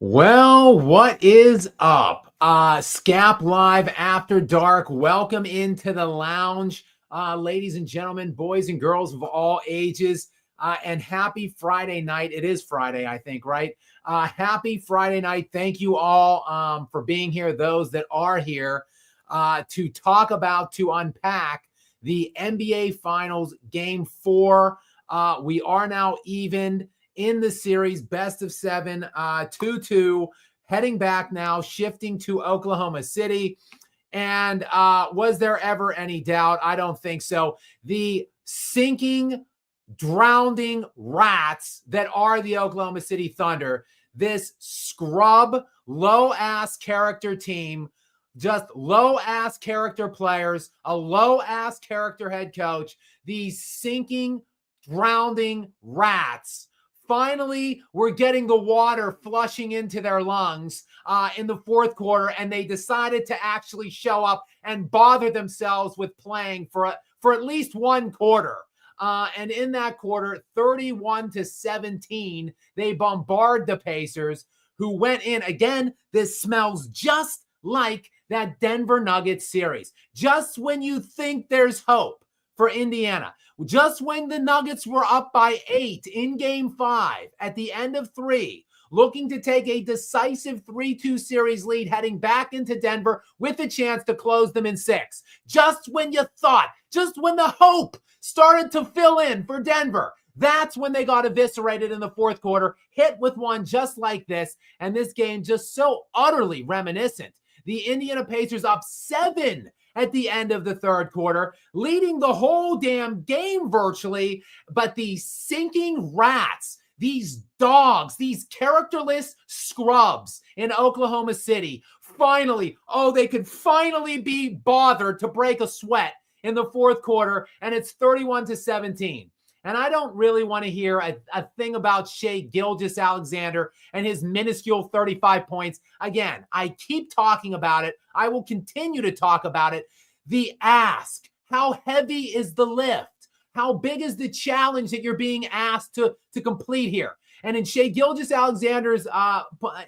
Well, what is up? Skap Live After Dark. Welcome into the lounge, ladies and gentlemen, boys and girls of all ages, and happy Friday night. It is Friday, I think, right? Happy Friday night. Thank you all for being here, those that are here to talk about, to unpack the NBA Finals Game 4. We are now evened in the series, best of seven, 2-2, heading back now, shifting to Oklahoma City. And was there ever any doubt? I don't think so. The sinking, drowning rats that are the Oklahoma City Thunder, this scrub, low-ass character team, just low-ass character players, a low-ass character head coach, these sinking, drowning rats. Finally, we're getting the water flushing into their lungs in the fourth quarter, and they decided to actually show up and bother themselves with playing for at least one quarter. And in that quarter, 31-17, they bombard the Pacers, who went in. Again, this smells just like that Denver Nuggets series. Just when you think there's hope for Indiana, just when the Nuggets were up by 8 in Game 5 at the end of 3, looking to take a decisive 3-2 series lead heading back into Denver with a chance to close them in 6. Just when you thought, just when the hope started to fill in for Denver, that's when they got eviscerated in the fourth quarter, hit with one just like this, and this game just so utterly reminiscent. The Indiana Pacers up 7 at the end of the third quarter, leading the whole damn game virtually. But these sinking rats, these dogs, these characterless scrubs in Oklahoma City, finally, they could finally be bothered to break a sweat in the fourth quarter, and it's 31-17. And I don't really want to hear a thing about Shai Gilgeous-Alexander and his minuscule 35 points. Again, I keep talking about it. I will continue to talk about it. The ask, how heavy is the lift? How big is the challenge that you're being asked to complete here? And in Shai Gilgeous-Alexander's,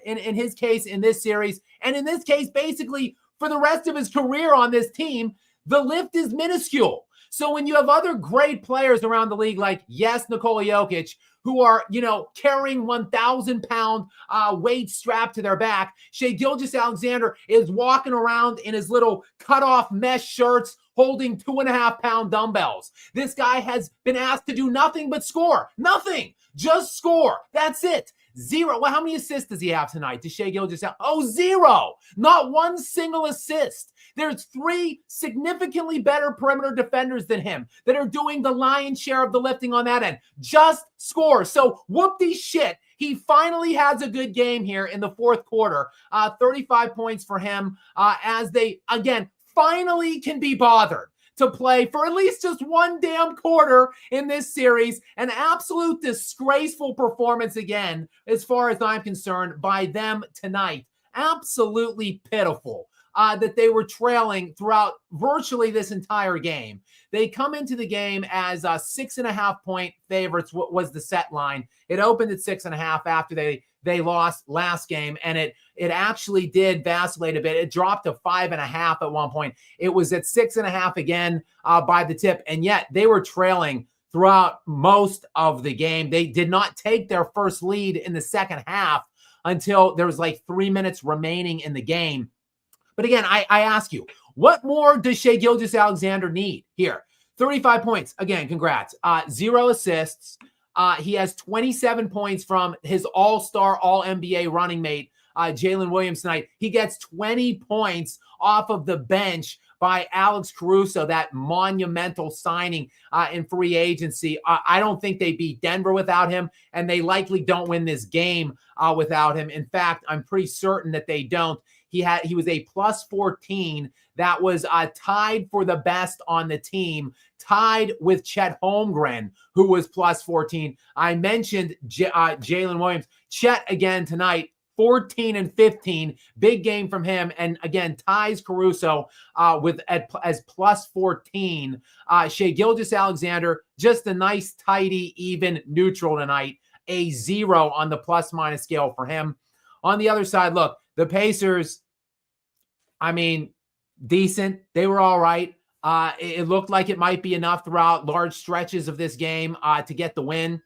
in his case, in this series, and in this case, basically for the rest of his career on this team, the lift is minuscule. So when you have other great players around the league, like, yes, Nikola Jokic, who are, carrying 1,000-pound weight strapped to their back, Shai Gilgeous-Alexander is walking around in his little cut-off mesh shirts holding 2.5-pound dumbbells. This guy has been asked to do nothing but score. Nothing. Just score. That's it. 0. Well, how many assists does he have tonight? To Shai Gilgeous-Alexander? 0. Not one single assist. There's 3 significantly better perimeter defenders than him that are doing the lion's share of the lifting on that end. Just score. So whoop-de shit. He finally has a good game here in the fourth quarter. 35 points for him as they, again, finally can be bothered to play for at least just one damn quarter in this series. An absolute disgraceful performance again, as far as I'm concerned, by them tonight. Absolutely pitiful. That they were trailing throughout virtually this entire game. They come into the game as 6.5-point favorites, was the set line. It opened at 6.5 after they lost last game, and it actually did vacillate a bit. It dropped to 5.5 at one point. It was at 6.5 again by the tip, and yet they were trailing throughout most of the game. They did not take their first lead in the second half until there was like 3 minutes remaining in the game. But again, I ask you, what more does Shai Gilgeous-Alexander need here? 35 points. Again, congrats. 0 assists. He has 27 points from his all-star, all-NBA running mate, Jalen Williams tonight. He gets 20 points off of the bench by Alex Caruso, that monumental signing in free agency. I don't think they beat Denver without him, and they likely don't win this game without him. In fact, I'm pretty certain that they don't. He was a plus 14. That was tied for the best on the team, tied with Chet Holmgren, who was plus 14. I mentioned Jalen Williams. Chet again tonight, 14 and 15. Big game from him. And again, ties Caruso as plus 14. Shai Gilgeous-Alexander, just a nice, tidy, even neutral tonight. A 0 on the plus-minus scale for him. On the other side, look, the Pacers, I mean, decent. They were all right. It looked like it might be enough throughout large stretches of this game to get the win.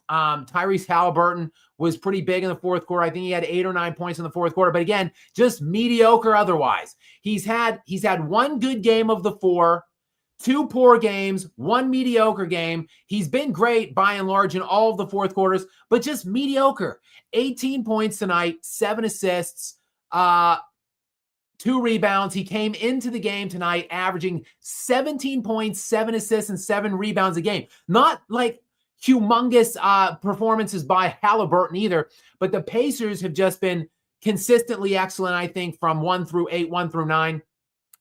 Tyrese Halliburton was pretty big in the fourth quarter. I think he had 8 or 9 points in the fourth quarter, but again, just mediocre otherwise. He's had one good game of the 4, 2 poor games, 1 mediocre game. He's been great by and large in all of the fourth quarters, but just mediocre. 18 points tonight, 7 assists, 2 rebounds. He came into the game tonight averaging 17 points, 7 assists, and 7 rebounds a game. Not like humongous performances by Halliburton either, but the Pacers have just been consistently excellent, I think, from 1 through 8, 1 through 9.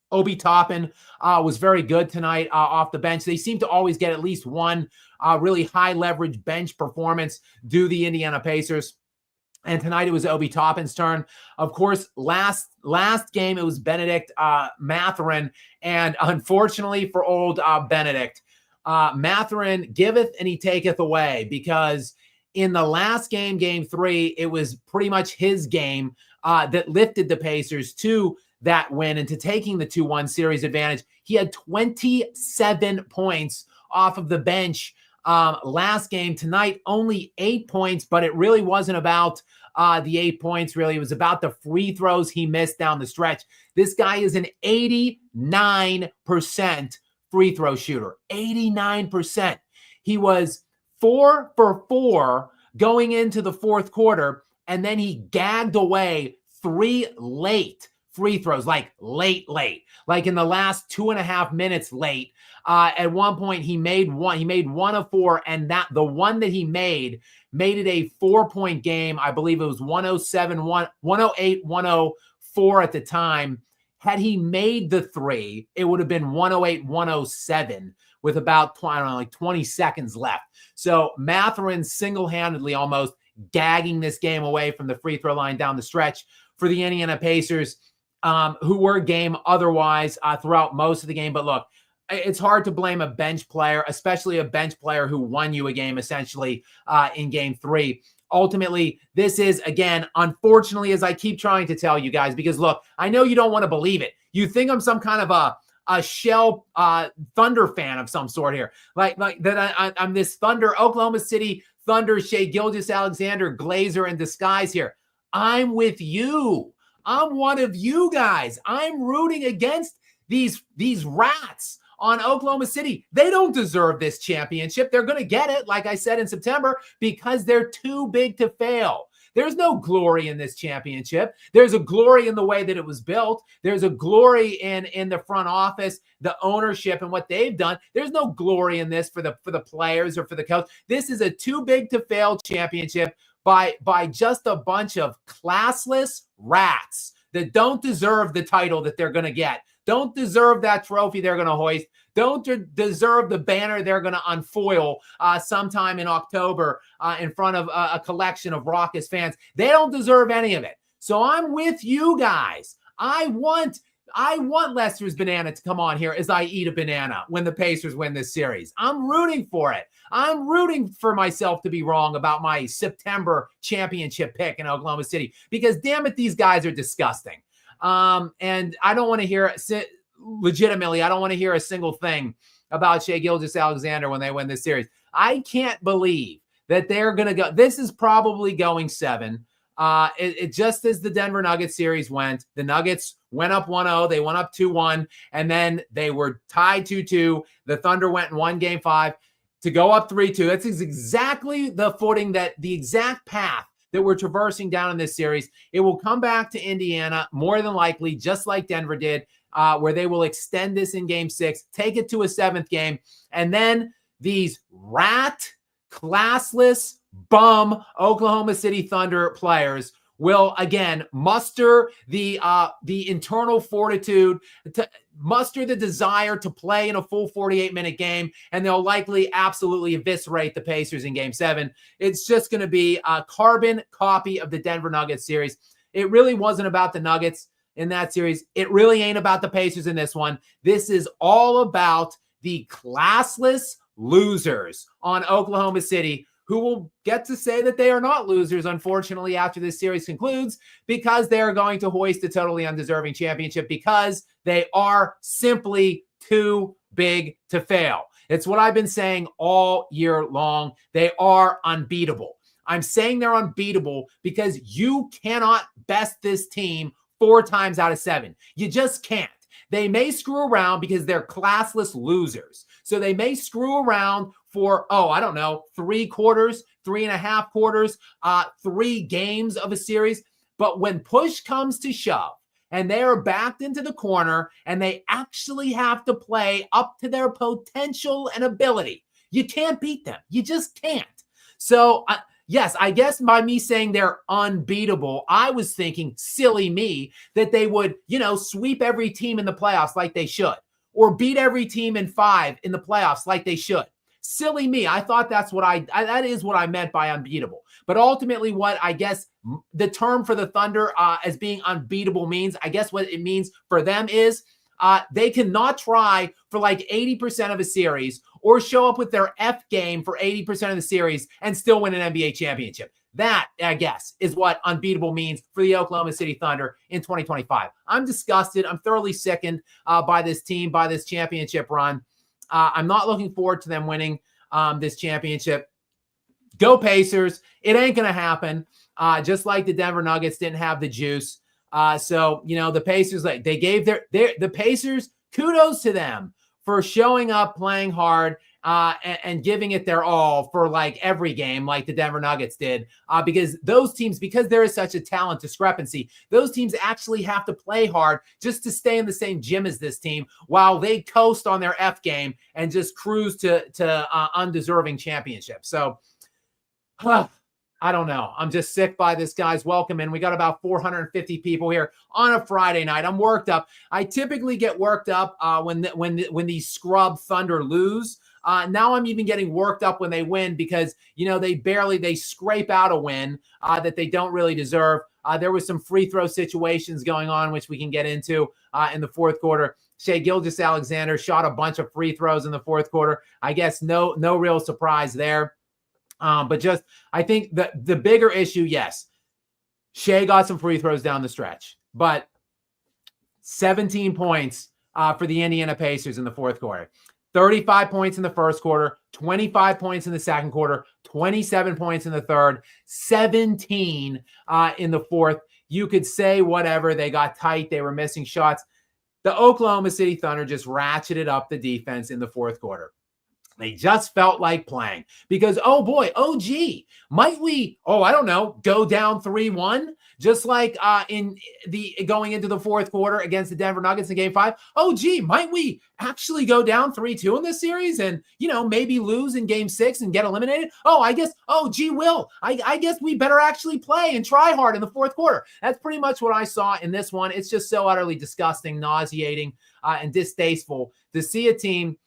Obi Toppin was very good tonight off the bench. They seem to always get at least one really high leverage bench performance do the Indiana Pacers. And tonight it was Obi Toppin's turn. Of course, last game it was Benedict Mathurin. And unfortunately for old Benedict, Mathurin giveth and he taketh away, because in the last game, game 3, it was pretty much his game that lifted the Pacers to that win and to taking the 2-1 series advantage. He had 27 points off of the bench last game. Tonight, only 8 points, but it really wasn't about the 8 points, really. It was about the free throws he missed down the stretch. This guy is an 89% free throw shooter. 89%. He was 4 for 4 going into the fourth quarter, and then he gagged away 3 late free throws, like late, like in the last 2.5 minutes late. At one point, he made 1 of 4, and that the one that he made it a 4-point game. I believe it was 108, 104 at the time. Had he made the 3, it would have been 108, 107 with about 20 seconds left. So Mathurin single-handedly almost gagging this game away from the free throw line down the stretch for the Indiana Pacers, who were game otherwise throughout most of the game. But look, it's hard to blame a bench player, especially a bench player who won you a game essentially in game 3. Ultimately, this is, again, unfortunately, as I keep trying to tell you guys, because look, I know you don't want to believe it. You think I'm some kind of a shell Thunder fan of some sort here. Like that I'm this Thunder, Oklahoma City Thunder, Shai Gilgeous-Alexander Glazer in disguise here. I'm with you. I'm one of you guys. I'm rooting against these rats on Oklahoma City. They don't deserve this championship. They're going to get it, like I said, in September, because they're too big to fail. There's no glory in this championship. There's a glory in the way that it was built. There's a glory in the front office, the ownership, and what they've done. There's no glory in this for the players or for the coach. This is a too big to fail championship by just a bunch of classless rats that don't deserve the title that they're going to get, don't deserve that trophy they're going to hoist, don't deserve the banner they're going to unfoil sometime in October in front of a collection of raucous fans. They don't deserve any of it. So I'm with you guys. I want Lester's banana to come on here as I eat a banana when the Pacers win this series. I'm rooting for it. I'm rooting for myself to be wrong about my September championship pick in Oklahoma City, because damn it, these guys are disgusting. And I don't want to hear, legitimately, I don't want to hear a single thing about Shai Gilgeous-Alexander when they win this series. I can't believe that they're going to go. This is probably going 7. It just as the Denver Nuggets series went, the Nuggets went up 1-0, they went up 2-1, and then they were tied 2-2. The Thunder went and won game 5 to go up 3-2. That's exactly the footing, the exact path that we're traversing down in this series. It will come back to Indiana more than likely, just like Denver did, where they will extend this in game 6, take it to a 7th game, and then these classless, bum Oklahoma City Thunder players will again muster the internal fortitude, to muster the desire to play in a full 48-minute game, and they'll likely absolutely eviscerate the Pacers in game 7. It's just going to be a carbon copy of the Denver Nuggets series. It really wasn't about the Nuggets in that series. It really ain't about the Pacers in this one. This is all about the classless losers on Oklahoma City who will get to say that they are not losers, unfortunately, after this series concludes, because they are going to hoist a totally undeserving championship because they are simply too big to fail. It's what I've been saying all year long. They are unbeatable. I'm saying they're unbeatable because you cannot best this team 4 times out of 7. You just can't. They may screw around because they're classless losers. So they may screw around for, 3 quarters, 3.5 quarters, 3 games of a series. But when push comes to shove and they are backed into the corner and they actually have to play up to their potential and ability, you can't beat them. You just can't. So, yes, I guess by me saying they're unbeatable, I was thinking, silly me, that they would, sweep every team in the playoffs like they should, or beat every team in 5 in the playoffs like they should. Silly me. I thought that's what that is what I meant by unbeatable. But ultimately, what I guess the term for the Thunder as being unbeatable means, I guess what it means for them is they cannot try for like 80% of a series or show up with their F game for 80% of the series and still win an NBA championship. That, I guess, is what unbeatable means for the Oklahoma City Thunder in 2025. I'm disgusted. I'm thoroughly sickened by this team, by this championship run. I'm not looking forward to them winning this championship. Go Pacers. It ain't going to happen. Just like the Denver Nuggets didn't have the juice. So, the Pacers, they gave the Pacers, kudos to them for showing up, playing hard, and giving it their all for like every game, like the Denver Nuggets did. Because those teams, because there is such a talent discrepancy, those teams actually have to play hard just to stay in the same gym as this team while they coast on their F game and just cruise to undeserving championships. So, I don't know. I'm just sick by this guy's welcome. And we got about 450 people here on a Friday night. I'm worked up. I typically get worked up when these scrub Thunder lose. Now I'm even getting worked up when they win because, they scrape out a win that they don't really deserve. There was some free throw situations going on, which we can get into in the fourth quarter. Shai Gilgeous-Alexander shot a bunch of free throws in the fourth quarter. I guess no real surprise there. But just, I think the bigger issue, yes, Shai got some free throws down the stretch, but 17 points for the Indiana Pacers in the fourth quarter, 35 points in the first quarter, 25 points in the second quarter, 27 points in the third, 17 in the fourth. You could say whatever, they got tight, they were missing shots. The Oklahoma City Thunder just ratcheted up the defense in the fourth quarter. They just felt like playing because, might we, go down 3-1, just like going into the fourth quarter against the Denver Nuggets in Game 5. Might we actually go down 3-2 in this series and, maybe lose in Game 6 and get eliminated? I guess we better actually play and try hard in the fourth quarter. That's pretty much what I saw in this one. It's just so utterly disgusting, nauseating, and distasteful to see a team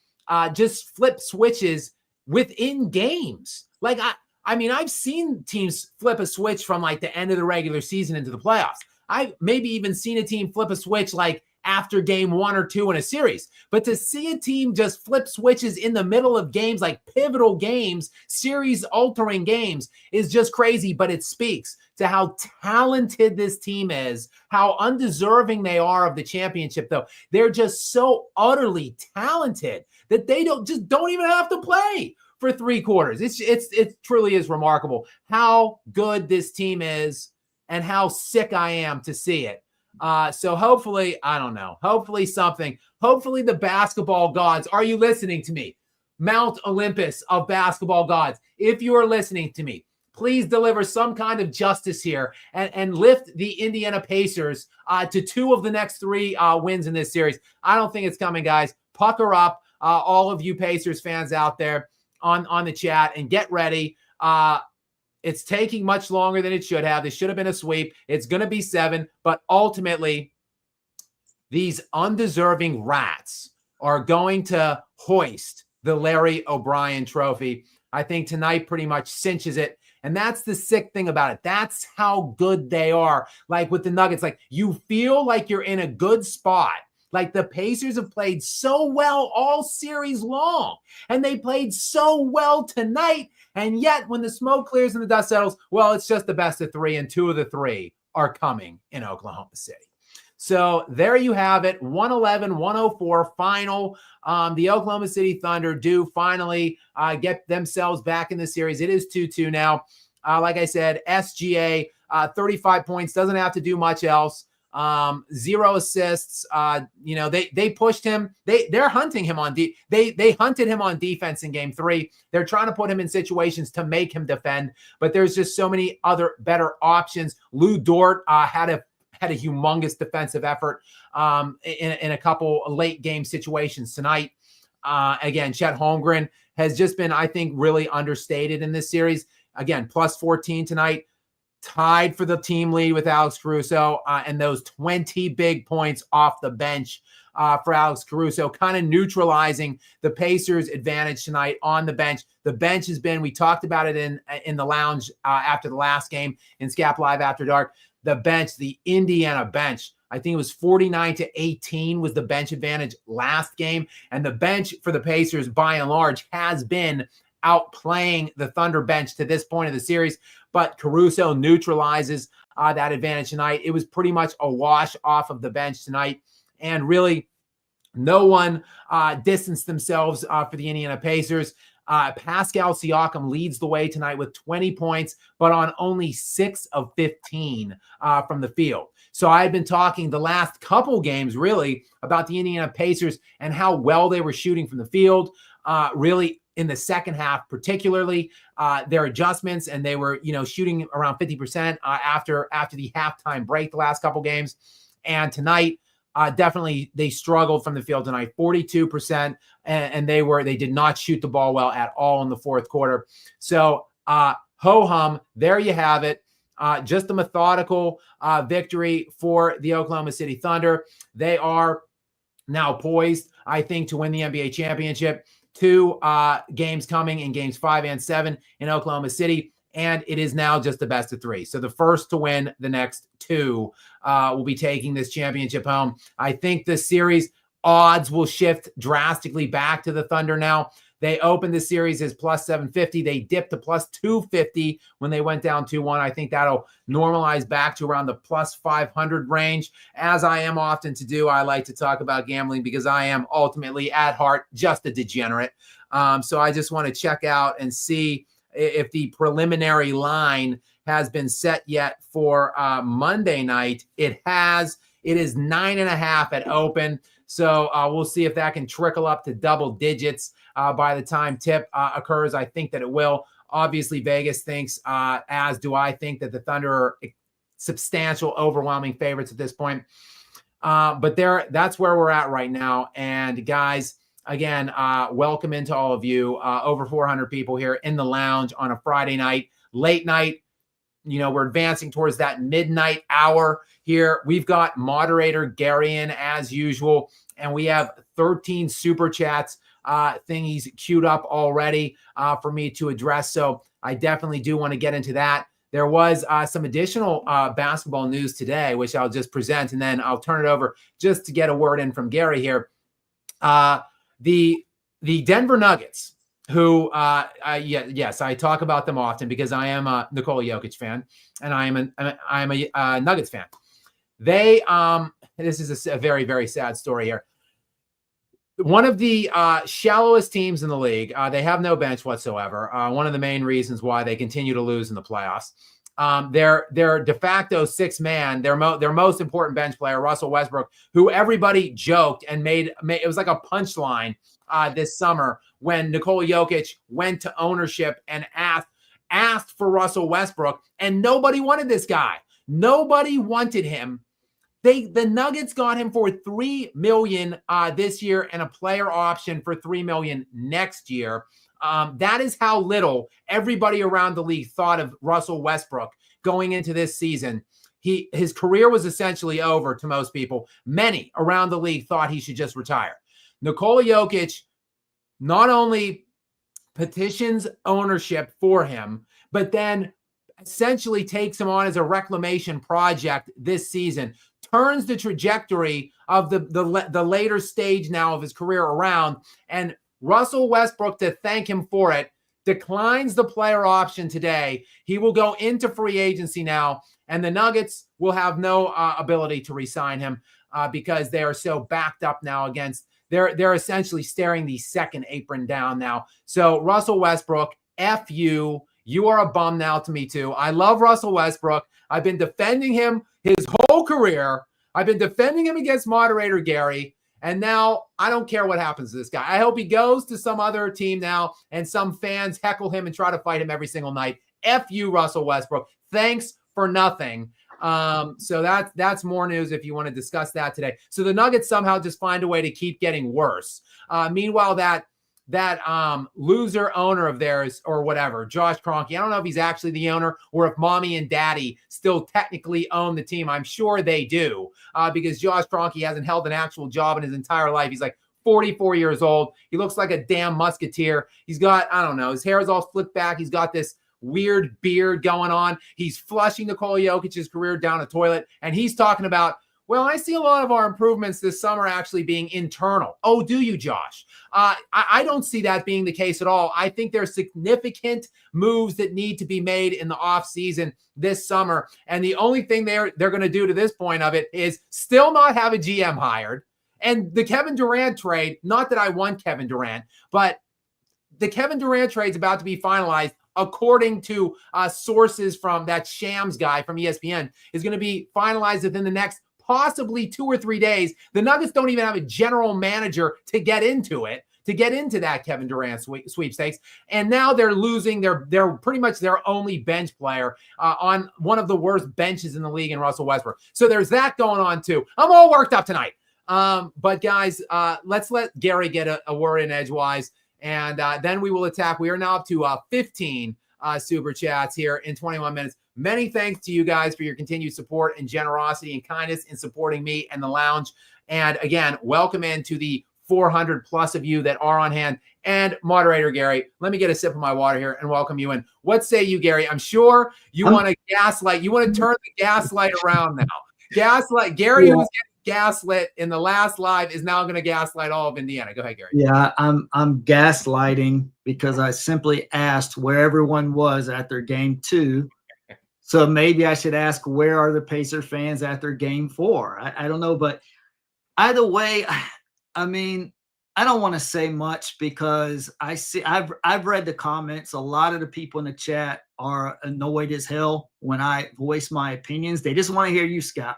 just flip switches within games. Like, I've seen teams flip a switch from like the end of the regular season into the playoffs. I've maybe even seen a team flip a switch like after game 1 or 2 in a series. But to see a team just flip switches in the middle of games, like pivotal games, series-altering games, is just crazy. But it speaks to how talented this team is, how undeserving they are of the championship, though. They're just so utterly talented that they don't even have to play for 3 quarters. It truly is remarkable how good this team is and how sick I am to see it. So hopefully, hopefully the basketball gods, are you listening to me? Mount Olympus of basketball gods, if you are listening to me, please deliver some kind of justice here and lift the Indiana Pacers to 2 of the next 3 wins in this series. I don't think it's coming, guys. Pucker up, all of you Pacers fans out there on the chat, and get ready. It's taking much longer than it should have. This should have been a sweep. It's going to be 7, but ultimately, these undeserving rats are going to hoist the Larry O'Brien trophy. I think tonight pretty much cinches it. And that's the sick thing about it. That's how good they are. Like with the Nuggets, like you feel like you're in a good spot Like, the Pacers have played so well all series long, and they played so well tonight. And yet, when the smoke clears and the dust settles, well, it's just the best of three, and 2 of the 3 are coming in Oklahoma City. So there you have it, 111-104 final. The Oklahoma City Thunder do finally get themselves back in the series. It is 2-2 now. Like I said, SGA, 35 points, doesn't have to do much else. 0 assists. They pushed him. They're hunting him on they hunted him on defense in game 3. They're trying to put him in situations to make him defend, but there's just so many other better options. Lou Dort had a humongous defensive effort in a couple late game situations tonight. Again, Chet Holmgren has just been, I think, really understated in this series. Again, plus 14 tonight, tied for the team lead with Alex Caruso, and those 20 big points off the bench for Alex Caruso, kind of neutralizing the Pacers' advantage tonight on the bench. The bench has been, we talked about it in the lounge after the last game in Skap Live After Dark. The bench, the Indiana bench, I think it was 49-18 was the bench advantage last game. And the bench for the Pacers, by and large, has been outplaying the Thunder bench to this point of the series. But Caruso neutralizes that advantage tonight. It was pretty much a wash off of the bench tonight. And really, no one distanced themselves for the Indiana Pacers. Pascal Siakam leads the way tonight with 20 points, but on only 6 of 15 from the field. So I had been talking the last couple games really about the Indiana Pacers and how well they were shooting from the field. Really in the second half, particularly their adjustments, and they were shooting around 50% after the halftime break the last couple games. And tonight, definitely they struggled from the field tonight, 42%, and they did not shoot the ball well at all in the fourth quarter. So ho-hum, there you have it. Just a methodical victory for the Oklahoma City Thunder. They are now poised, I think, to win the NBA championship. 2 games coming in games 5 and 7 in Oklahoma City. And it is now just the best of 3. So the first to win the next 2 will be taking this championship home. I think the series odds will shift drastically back to the Thunder now. They opened the series as plus 750. They dipped to plus 250 when they went down 2-1. I think that'll normalize back to around the plus 500 range. As I am often to do, I like to talk about gambling because I am ultimately at heart just a degenerate. So I just want to check out and see if the preliminary line has been set yet for Monday night. It has. It is 9.5 at open. So we'll see if that can trickle up to double digits by the time tip occurs. I think that it will. Obviously, Vegas thinks, as do I, think that the Thunder are substantial, overwhelming favorites at this point. But that's where we're at right now. And guys, again, welcome into all of you. Over 400 people here in the lounge on a Friday night, late night. We're advancing towards that midnight hour here. We've got moderator Gary in as usual, and we have 13 super chats thingies queued up already for me to address. So I definitely do want to get into that. There was some additional basketball news today, which I'll just present, and then I'll turn it over just to get a word in from Gary here. The Denver Nuggets, who, yes, I talk about them often because I am a Nikola Jokic fan, and I am a Nuggets fan. They, this is a very, very sad story here. One of the shallowest teams in the league. They have no bench whatsoever. One of the main reasons why they continue to lose in the playoffs. Their de facto 6-man, their most important bench player, Russell Westbrook, who everybody joked and made it was like a punchline this summer when Nikola Jokic went to ownership and asked for Russell Westbrook, and nobody wanted this guy. Nobody wanted him. The Nuggets got him for $3 million this year and a player option for $3 million next year. That is how little everybody around the league thought of Russell Westbrook going into this season. His career was essentially over to most people. Many around the league thought he should just retire. Nikola Jokic not only petitions ownership for him, but then essentially takes him on as a reclamation project this season. turns the trajectory of the later stage now of his career around. And Russell Westbrook, to thank him for it, declines the player option today. He will go into free agency now, and the Nuggets will have no ability to re-sign him because they are so backed up now against. They're essentially staring the second apron down now. So Russell Westbrook, F you. You are a bum now to me too. I love Russell Westbrook. I've been defending him his whole career. I've been defending him against moderator Gary. And now I don't care what happens to this guy. I hope he goes to some other team now and some fans heckle him and try to fight him every single night. F you, Russell Westbrook. Thanks for nothing. So that's more news if you want to discuss that today. So the Nuggets somehow just find a way to keep getting worse. Meanwhile, that loser owner of theirs or whatever, Josh Kroenke, I don't know if he's actually the owner or if mommy and daddy still technically own the team. I'm sure they do because Josh Kroenke hasn't held an actual job in his entire life. He's like 44 years old. He looks like a damn musketeer. He's got, I don't know, his hair is all flipped back. He's got this weird beard going on. He's flushing Nikola Jokic's career down a toilet. And he's talking about, well, I see a lot of our improvements this summer actually being internal. Oh, do you, Josh? I don't see that being the case at all. I think there's significant moves that need to be made in the offseason this summer. And the only thing they're going to do to this point of it is still not have a GM hired. And the Kevin Durant trade, not that I want Kevin Durant, but the Kevin Durant trade is about to be finalized. According to sources from that Shams guy from ESPN, is going to be finalized within the next possibly 2 or 3 days. The Nuggets don't even have a general manager to get into it, to get into that Kevin Durant sweepstakes. And now they're losing they're pretty much their only bench player on one of the worst benches in the league in Russell Westbrook. So there's that going on too. I'm all worked up tonight. But guys, let's let Gary get a word in edgewise. And then we will attack. We are now up to 15 super chats here in 21 minutes. Many thanks to you guys for your continued support and generosity and kindness in supporting me and the lounge. And again, welcome into the 400 plus of you that are on hand. And moderator Gary, let me get a sip of my water here and welcome you in. What say you, Gary? I'm sure you want to gaslight. You want to turn the gaslight around now. Gaslight. Gary, who was getting gaslit in the last live, is now going to gaslight all of Indiana. Go ahead, Gary. Yeah, I'm gaslighting because I simply asked where everyone was at their game 2. So maybe I should ask, where are the Pacer fans at their game 4? I don't know, but either way, I mean, I don't want to say much because I've read the comments. A lot of the people in the chat are annoyed as hell when I voice my opinions. They just want to hear you, Skap.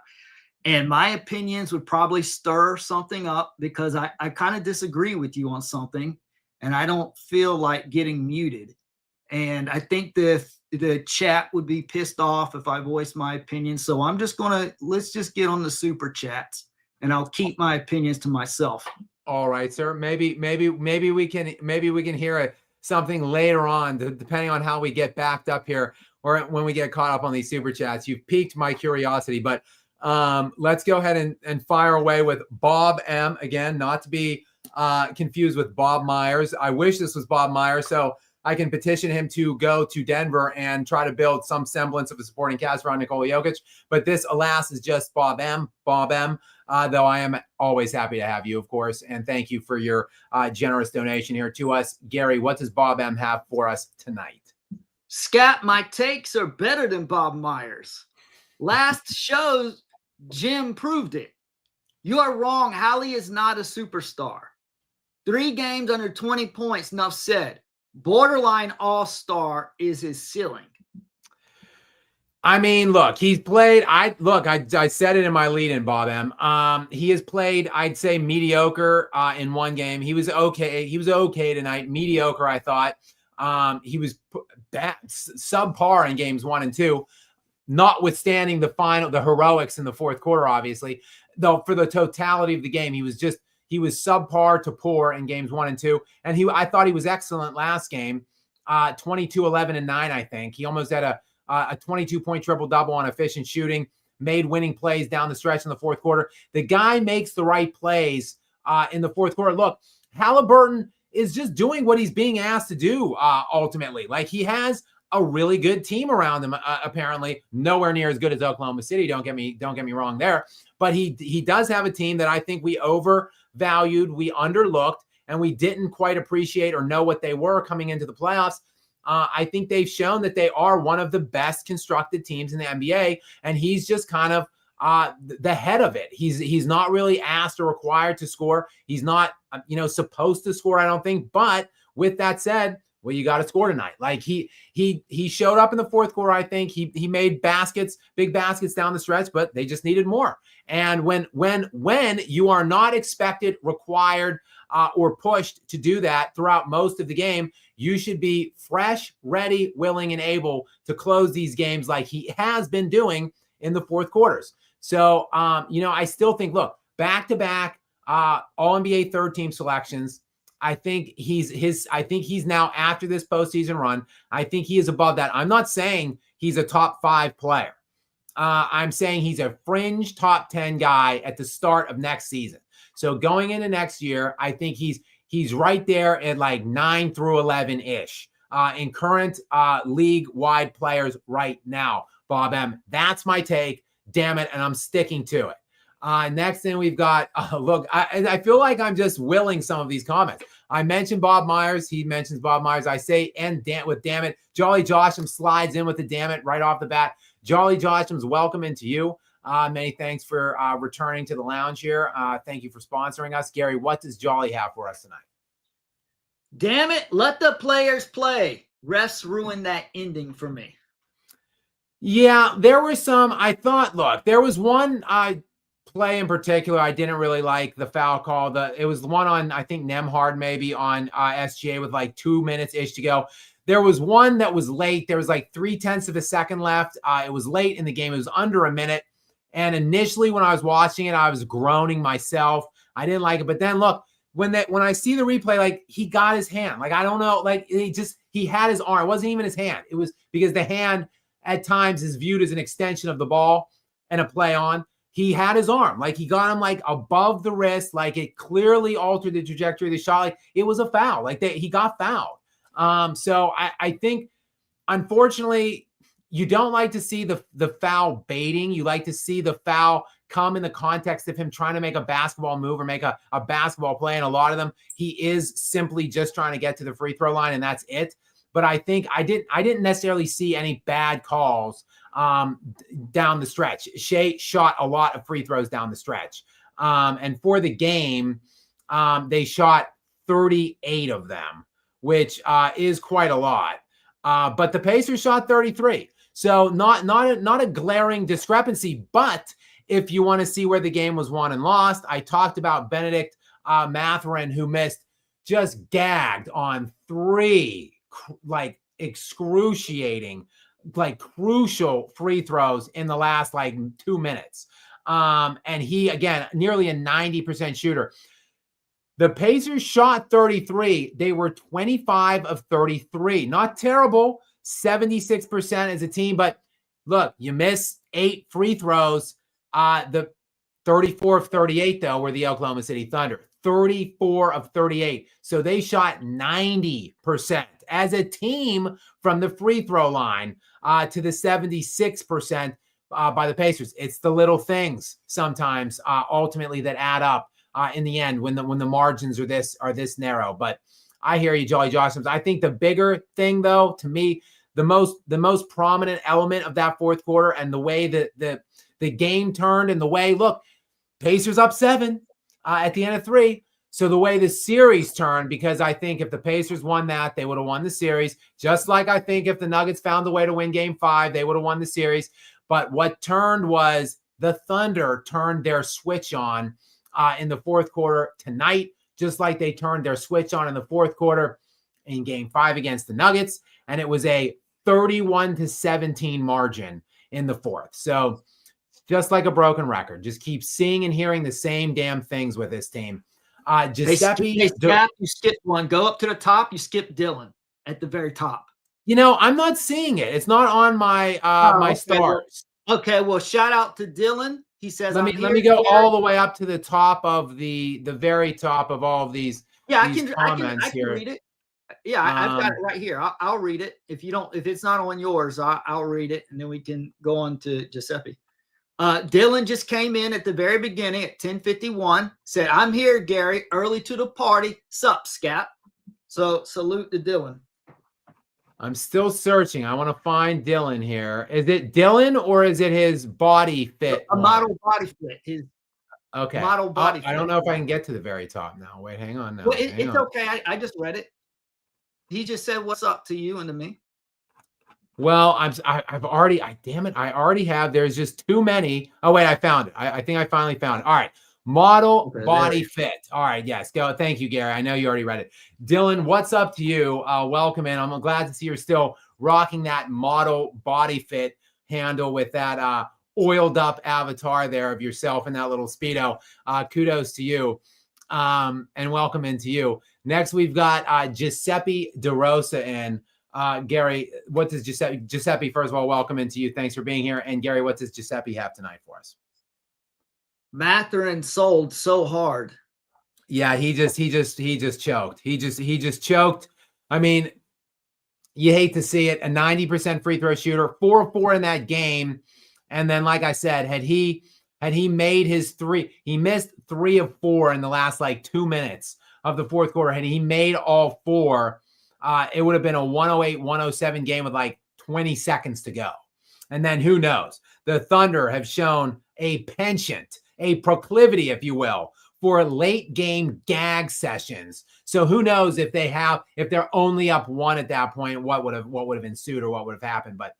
And my opinions would probably stir something up because I kind of disagree with you on something, and I don't feel like getting muted. And I think the chat would be pissed off if I voiced my opinion. So I'm just let's just get on the super chats, and I'll keep my opinions to myself. All right, sir. Maybe we can hear something later on, depending on how we get backed up here, or when we get caught up on these super chats. You've piqued my curiosity, but let's go ahead and fire away with Bob M. Again, not to be confused with Bob Myers. I wish this was Bob Myers, so I can petition him to go to Denver and try to build some semblance of a supporting cast around Nikola Jokic. But this, alas, is just Bob M. Though I am always happy to have you, of course. And thank you for your generous donation here to us. Gary, what does Bob M. have for us tonight? Skap, my takes are better than Bob Myers. Last show, Jim proved it. You are wrong. Hallie is not a superstar. 3 games under 20 points, enough said. Borderline all-star is his ceiling. I mean, look, he's played. I said it in my lead-in, Bob M. He has played, I'd say, mediocre in one game. He was okay. He was okay tonight. Mediocre, I thought. He was subpar in games 1 and 2, notwithstanding the heroics in the fourth quarter, obviously. Though for the totality of the game, he was subpar to poor in games 1 and 2. And I thought he was excellent last game, 22, 11, and 9, I think. He almost had a 22-point triple-double on efficient shooting, made winning plays down the stretch in the fourth quarter. The guy makes the right plays in the fourth quarter. Look, Halliburton is just doing what he's being asked to do ultimately. Like, he has a really good team around him. Apparently, nowhere near as good as Oklahoma City. Don't get me wrong there. But he does have a team that I think we overvalued, we underlooked, and we didn't quite appreciate or know what they were coming into the playoffs. I think they've shown that they are one of the best constructed teams in the NBA, and he's just kind of the head of it. He's not really asked or required to score. He's not, supposed to score, I don't think. But with that said, well, you got to score tonight. Like he showed up in the fourth quarter. I think he made big baskets down the stretch, but they just needed more. And when you are not expected, required, or pushed to do that throughout most of the game, you should be fresh, ready, willing, and able to close these games like he has been doing in the fourth quarters. So, I still think, look, back-to-back All-NBA third-team selections. I think he's now, after this postseason run, I think he is above that. I'm not saying he's a top 5 player. I'm saying he's a fringe top 10 guy at the start of next season. So going into next year, I think he's right there at like 9 through 11-ish in current league-wide players right now, Bob M. That's my take. Damn it, and I'm sticking to it. Next thing we've got, look, I feel like I'm just willing some of these comments. I mentioned Bob Myers. He mentions Bob Myers. I say, and damn it. Jolly Josham slides in with the damn it right off the bat. Jolly Josham's welcome into you. Many thanks for returning to the lounge here. Thank you for sponsoring us. Gary, what does Jolly have for us tonight? Damn it, let the players play. Refs ruined that ending for me. Yeah, there were some. I thought, look, there was one play in particular I didn't really like the foul call. It was the one on, I think, Nemhard maybe on SGA with like 2 minutes-ish to go. There was one that was late. There was like 0.3 of a second left. It was late in the game. It was under a minute. And initially when I was watching it, I was groaning myself. I didn't like it. But then look, when I see the replay, like he got his hand. Like, I don't know. Like he had his arm. It wasn't even his hand. It was because the hand at times is viewed as an extension of the ball and a play on. He had his arm. Like he got him like above the wrist. Like it clearly altered the trajectory of the shot. Like it was a foul. Like he got fouled. So I think, unfortunately, you don't like to see the foul baiting. You like to see the foul come in the context of him trying to make a basketball move or make a basketball play. And a lot of them, he is simply just trying to get to the free throw line, and that's it. But I think I didn't necessarily see any bad calls down the stretch. Shea shot a lot of free throws down the stretch. And for the game, they shot 38 of them, which is quite a lot. But the Pacers shot 33. So not a glaring discrepancy. But if you want to see where the game was won and lost, I talked about Benedict Mathurin, who missed, just gagged on 3 like excruciating, like crucial free throws in the last like 2 minutes. And he, again, nearly a 90% shooter. The Pacers shot 33. They were 25 of 33. Not terrible. 76% as a team. But look, you miss 8 free throws. The 34 of 38, though, were the Oklahoma City Thunder. 34 of 38. So they shot 90% as a team from the free throw line to the 76% by the Pacers. It's the little things sometimes ultimately that add up in the end when the margins are this narrow. But I hear you, Jolly Joshams. I think the bigger thing, though, to me, the most prominent element of that fourth quarter and the way that the game turned and the way, look, Pacers up 7 at the end of 3. So the way the series turned, because I think if the Pacers won that, they would have won the series. Just like I think if the Nuggets found a way to win Game 5, they would have won the series. But what turned was the Thunder turned their switch on in the fourth quarter tonight, just like they turned their switch on in the fourth quarter in Game 5 against the Nuggets. And it was a 31-17 margin in the fourth. So just like a broken record, just keep seeing and hearing the same damn things with this team. Giuseppe, Skap, you skipped one. Go up to the top. You skip Dylan at the very top. I'm not seeing it. It's not on my my stars. Okay, well, shout out to Dylan. He says, let me go all the way up to the top of the very top of all of these. Yeah, these I can here. read it. Yeah, I've got it right here. I'll read it. If it's not on yours, I'll read it, and then we can go on to Giuseppe. Dylan just came in at the very beginning at 10:51. Said, "I'm here, Gary. Early to the party. Sup, Skap." So salute to Dylan. I'm still searching. I want to find Dylan here. Is it Dylan or is it his body fit? A model body fit. His model body fit. I don't know if I can get to the very top now. Wait, hang on now. Well, it's okay. I just read it. He just said, "What's up" to you and to me. Well, I've already, damn it, I already have. There's just too many. Oh, wait, I found it. I think I finally found it. All right. Model body fit. All right. Yes. Go. Thank you, Gary. I know you already read it. Dylan, what's up to you? Welcome in. I'm glad to see you're still rocking that model body fit handle with that oiled up avatar there of yourself in that little Speedo. Kudos to you. And welcome into you. Next, we've got Giuseppe DeRosa in. Gary, what does Giuseppe, first of all, welcome into you. Thanks for being here. And Gary, what does Giuseppe have tonight for us? Mathurin sold so hard. Yeah, he just choked. He just choked. I mean, you hate to see it. A 90% free throw shooter, 4-4 in that game. And then, like I said, had he made his three, he missed 3 of 4 in the last 2 minutes of the fourth quarter. Had he made all 4, it would have been a 108-107 game with 20 seconds to go. And then who knows? The Thunder have shown a penchant, a proclivity, if you will, for late game gag sessions. So who knows if they're only up 1 at that point, what would have ensued or what would have happened. But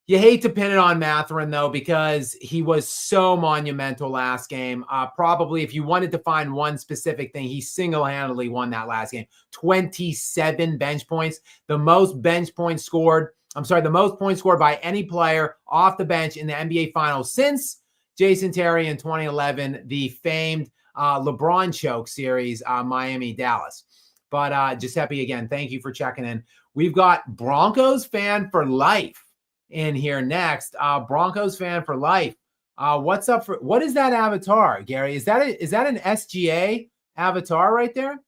you hate to pin it on Mathurin, though, because he was so monumental last game. Probably if you wanted to find one specific thing, he single-handedly won that last game. 27 bench points, the most points scored by any player off the bench in the NBA Finals since Jason Terry in 2011, the famed LeBron choke series, Miami-Dallas. But Giuseppe, again, thank you for checking in. We've got Broncos fan for life in here next. Broncos fan for life. What's up for, what is that avatar, Gary? Is that an SGA avatar right there?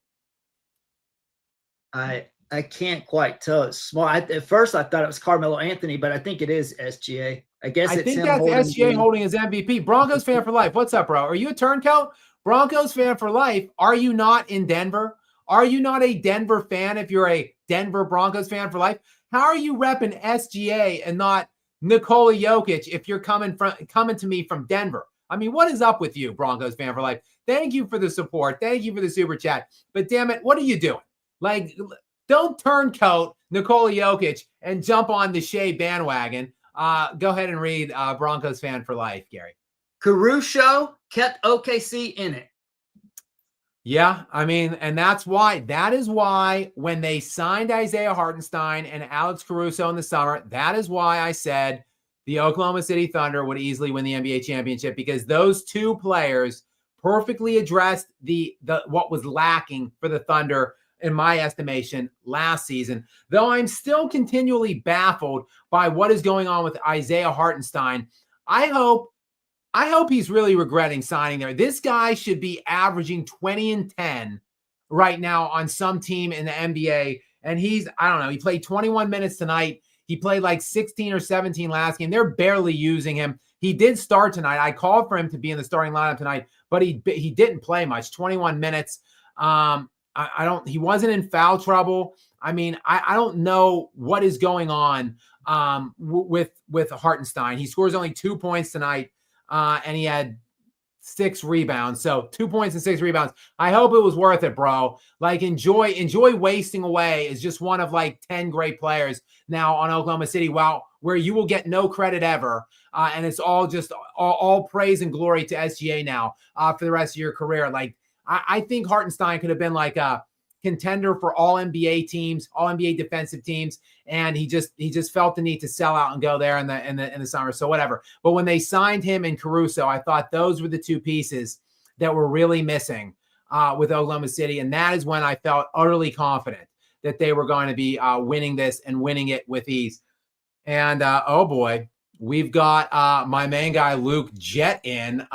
I can't quite tell. It's small. At first I thought it was Carmelo Anthony, but I think it is SGA. I think that's SGA holding his MVP. Broncos fan for life. What's up, bro? Are you a turncoat? Broncos fan for life. Are you not in Denver? Are you not a Denver fan if you're a Denver Broncos fan for life? How are you repping SGA and not Nikola Jokic if you're coming to me from Denver? I mean, what is up with you, Broncos fan for life? Thank you for the support. Thank you for the super chat. But damn it, what are you doing? Don't turncoat Nikola Jokic and jump on the Shea bandwagon. Go ahead and read Broncos fan for life, Gary. Caruso kept OKC in it. Yeah, I mean, and that is why when they signed Isaiah Hartenstein and Alex Caruso in the summer, that is why I said the Oklahoma City Thunder would easily win the NBA championship, because those two players perfectly addressed the what was lacking for the Thunder, in my estimation, last season. Though I'm still continually baffled by what is going on with Isaiah Hartenstein. I hope he's really regretting signing there. This guy should be averaging 20 and 10 right now on some team in the NBA. And he played 21 minutes tonight. He played 16 or 17 last game. They're barely using him. He did start tonight. I called for him to be in the starting lineup tonight, but he didn't play much, 21 minutes. He wasn't in foul trouble. I mean, I don't know what is going on with Hartenstein. He scores only 2 points tonight. And he had 6 rebounds. So 2 points and 6 rebounds. I hope it was worth it, bro. Enjoy wasting away as just one of 10 great players now on Oklahoma City, where you will get no credit ever. And it's all just all praise and glory to SGA now for the rest of your career. I think Hartenstein could have been a contender for all NBA teams, all NBA defensive teams, and he just felt the need to sell out and go there in the summer. So whatever. But when they signed him and Caruso, I thought those were the two pieces that were really missing with Oklahoma City, and that is when I felt utterly confident that they were going to be winning this and winning it with ease. And oh boy, we've got my main guy Luke Jet in.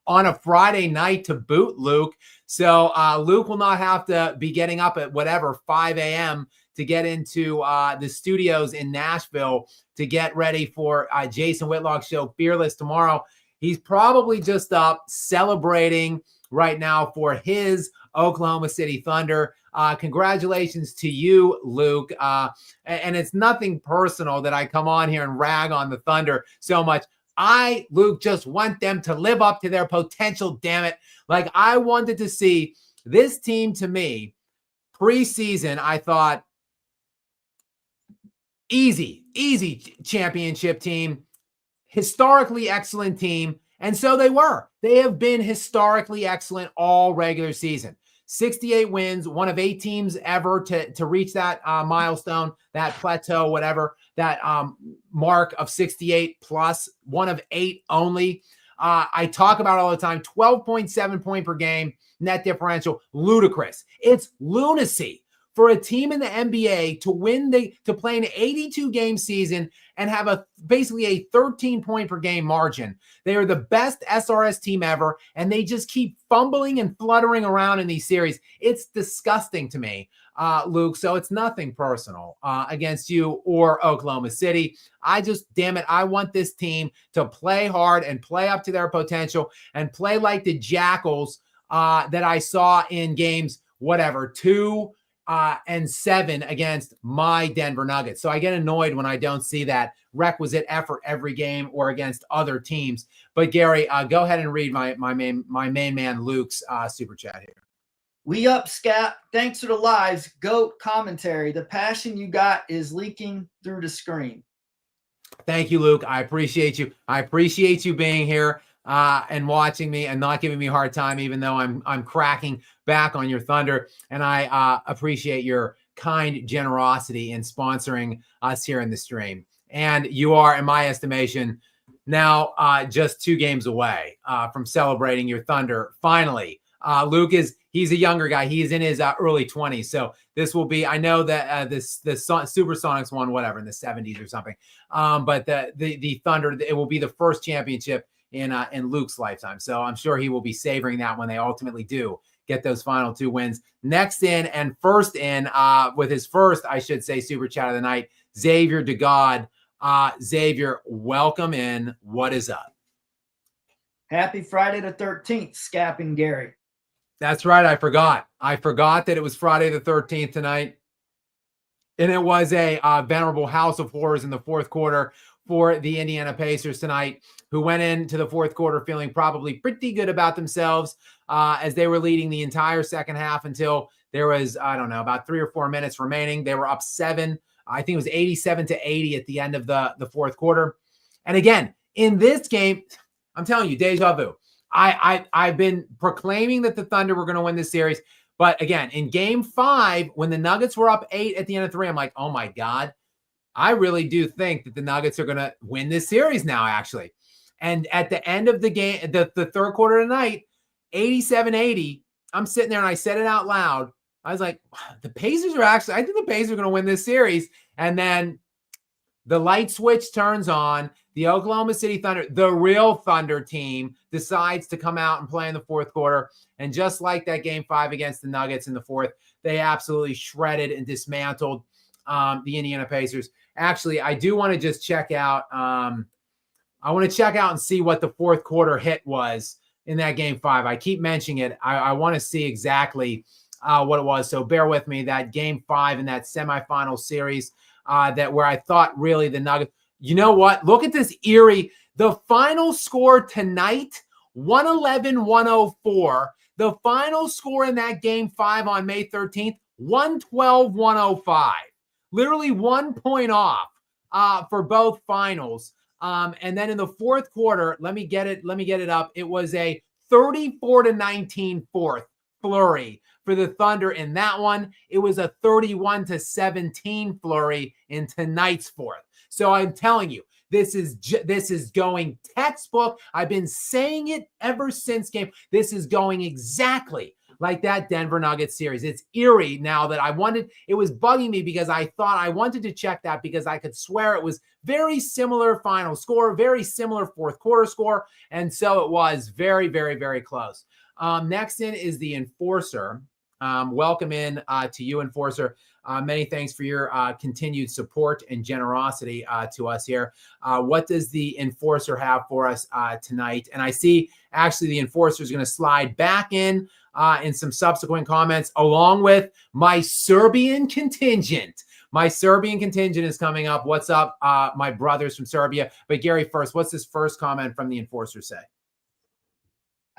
on a Friday night to boot, Luke. So Luke will not have to be getting up at whatever 5 a.m. to get into the studios in Nashville to get ready for Jason Whitlock's show Fearless tomorrow. He's probably just up celebrating right now for his Oklahoma City Thunder. Congratulations to you, Luke. And it's nothing personal that I come on here and rag on the Thunder so much. Luke, just want them to live up to their potential, damn it. Like, I wanted to see this team, to me, preseason, I thought, easy championship team, historically excellent team. And so they were. They have been historically excellent all regular season. 68 wins, one of 8 teams ever to reach that milestone, that plateau, whatever, that mark of 68 plus, one of 8 only. I talk about it all the time, 12.7 point per game net differential, ludicrous. It's lunacy for a team in the NBA to play an 82 game season and have basically a 13 point per game margin. They are the best SRS team ever, and they just keep fumbling and fluttering around in these series. It's disgusting to me, Luke. So it's nothing personal against you or Oklahoma City. Damn it, I want this team to play hard and play up to their potential and play like the Jackals that I saw in games, 2 and 7 against my Denver Nuggets. So I get annoyed when I don't see that requisite effort every game or against other teams. But Gary, go ahead and read my main man Luke's super chat here. We up, Skap. Thanks for the lives. GOAT commentary. The passion you got is leaking through the screen. Thank you, Luke. I appreciate you. I appreciate you being here and watching me and not giving me a hard time, even though I'm cracking back on your Thunder. And I appreciate your kind generosity in sponsoring us here in the stream. And you are, in my estimation, now just 2 games away from celebrating your Thunder. Finally, Luke he's a younger guy. He's in his early 20s. So this will be, I know that the Supersonics won, whatever, in the 70s or something. But the Thunder, it will be the first championship in Luke's lifetime. So I'm sure he will be savoring that when they ultimately do get those final 2 wins. Next in and first in with his first, I should say, super chat of the night, Xavier DeGod. Xavier, welcome in. What is up? Happy Friday the 13th, Skap and Gary. That's right. I forgot that it was Friday the 13th tonight. And it was a venerable house of horrors in the fourth quarter for the Indiana Pacers tonight, who went into the fourth quarter feeling probably pretty good about themselves as they were leading the entire second half until there was, about 3 or 4 minutes remaining. They were up 7. I think it was 87-80 at the end of the fourth quarter. And again, in this game, I'm telling you, deja vu. I've been proclaiming that the Thunder were going to win this series. But again, in game 5, when the Nuggets were up 8 at the end of 3, I'm like, oh my God, I really do think that the Nuggets are going to win this series now, actually. And at the end of the game, the third quarter tonight, 87-80, I'm sitting there and I said it out loud. I was like, the Pacers I think the Pacers are going to win this series. And then the light switch turns on. The Oklahoma City Thunder, the real Thunder team, decides to come out and play in the fourth quarter. And just like that game 5 against the Nuggets in the fourth, they absolutely shredded and dismantled the Indiana Pacers. Actually, I do want to just check out. I want to check out and see what the fourth quarter hit was in that game 5. I keep mentioning it. I want to see exactly what it was. So bear with me. That game 5 in that semifinal series where I thought really the Nuggets. You know what? Look at this eerie. The final score tonight, 111-104. The final score in that game 5 on May 13th, 112-105. Literally 1 point off for both finals. And then in the fourth quarter, let me get it up. It was a 34-19 fourth flurry for the Thunder in that one. It was a 31-17 flurry in tonight's fourth. So I'm telling you, this is going textbook. I've been saying it ever since game. This is going exactly like that Denver Nuggets series. It's eerie now that it was bugging me because I thought I wanted to check that because I could swear it was very similar final score, very similar fourth quarter score. And so it was very, very, very close. Next in is the Enforcer. Welcome in to you, Enforcer. Many thanks for your continued support and generosity to us here. What does the Enforcer have for us tonight? And I see actually the Enforcer is going to slide back in some subsequent comments along with my Serbian contingent. My Serbian contingent is coming up. What's up, my brothers from Serbia? But Gary, first, what's this first comment from the Enforcer say?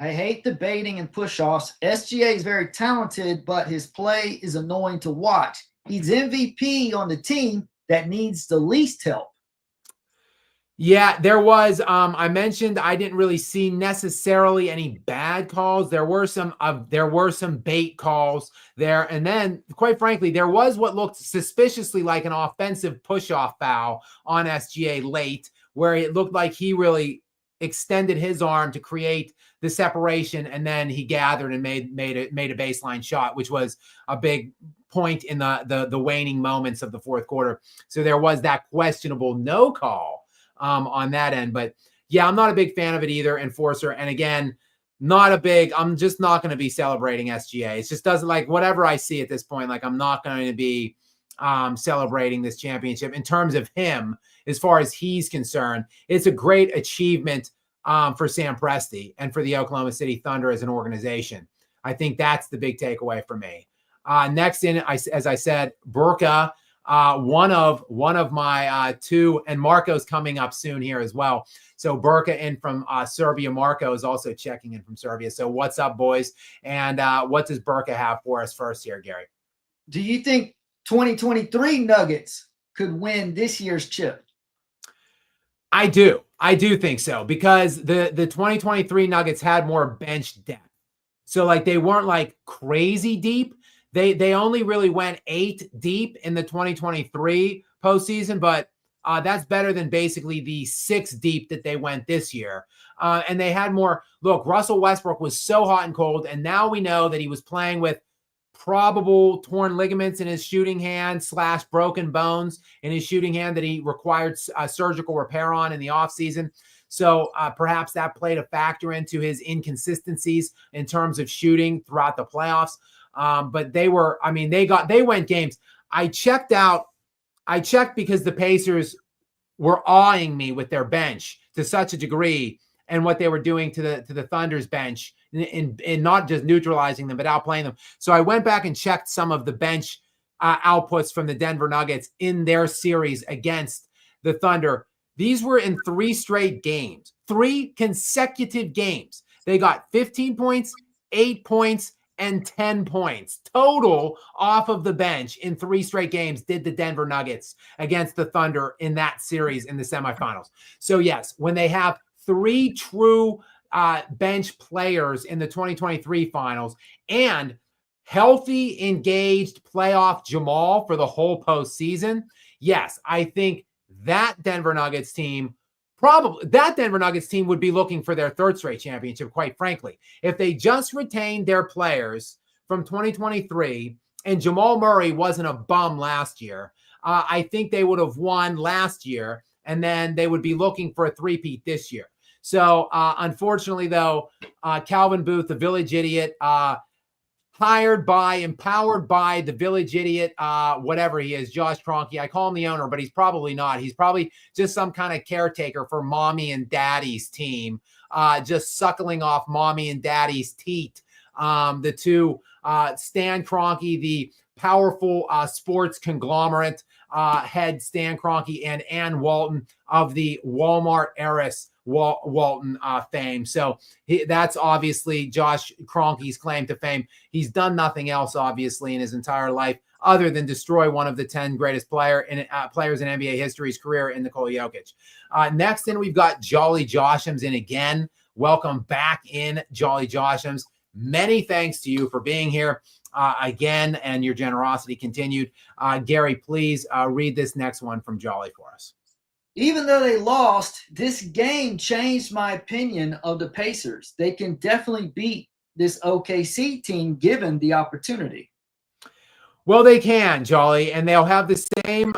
I hate debating and push-offs. SGA is very talented, but his play is annoying to watch. He's MVP on the team that needs the least help. Yeah, there was, I mentioned I didn't really see necessarily any bad calls. There were some bait calls there. And then quite frankly, there was what looked suspiciously like an offensive push-off foul on SGA late, where it looked like he really extended his arm to create the separation, and then he gathered and made a baseline shot, which was a big point in the waning moments of the fourth quarter. So there was that questionable no call on that end. But yeah, I'm not a big fan of it either, Enforcer. And again, I'm just not going to be celebrating SGA. It just doesn't, like, whatever I see at this point, like, I'm not going to be celebrating this championship in terms of him. As far as he's concerned, it's a great achievement for Sam Presti and for the Oklahoma City Thunder as an organization. I think that's the big takeaway for me. Next in, as I said, Burka, one of my two, and Marco's coming up soon here as well. So Burka in from Serbia. Marco is also checking in from Serbia. So what's up, boys? And what does Burka have for us first here, Gary? Do you think 2023 Nuggets could win this year's chip? I do think so, because the 2023 Nuggets had more bench depth. So like they weren't like crazy deep. They only really went 8 deep in the 2023 postseason, but that's better than basically the 6 deep that they went this year. And they had more. Look, Russell Westbrook was so hot and cold, and now we know that he was playing with probable torn ligaments in his shooting hand / broken bones in his shooting hand that he required surgical repair on in the offseason. So perhaps that played a factor into his inconsistencies in terms of shooting throughout the playoffs. But they went games. I checked because the Pacers were awing me with their bench to such a degree, and what they were doing to the Thunder's bench in not just neutralizing them, but outplaying them. So I went back and checked some of the bench outputs from the Denver Nuggets in their series against the Thunder. These were in 3 straight games, 3 consecutive games. They got 15 points, 8 points, and 10 points total off of the bench in 3 straight games did the Denver Nuggets against the Thunder in that series in the semifinals. So yes, when they have 3 true bench players in the 2023 finals and healthy, engaged playoff Jamal for the whole postseason, yes, I think that Denver Nuggets team would be looking for their 3rd straight championship, quite frankly. If they just retained their players from 2023 and Jamal Murray wasn't a bum last year, I think they would have won last year, and then they would be looking for a three-peat this year. So unfortunately, though, Calvin Booth, the village idiot, empowered by the village idiot, whatever he is, Josh Kroenke. I call him the owner, but he's probably not. He's probably just some kind of caretaker for mommy and daddy's team, just suckling off mommy and daddy's teat. The two, Stan Kroenke, the powerful sports conglomerate head Stan Kroenke, and Ann Walton of the Walmart heiress Walton fame. So that's obviously Josh Kroenke's claim to fame. He's done nothing else, obviously, in his entire life other than destroy one of the 10 greatest players in NBA history's career in Nikola Jokic. Next in, we've got Jolly Joshams in again. Welcome back in, Jolly Joshams. Many thanks to you for being here again, and your generosity continued. Gary, please read this next one from Jolly for us. Even though they lost, this game changed my opinion of the Pacers. They can definitely beat this OKC team given the opportunity. Well, they can, Jolly, and they'll have the same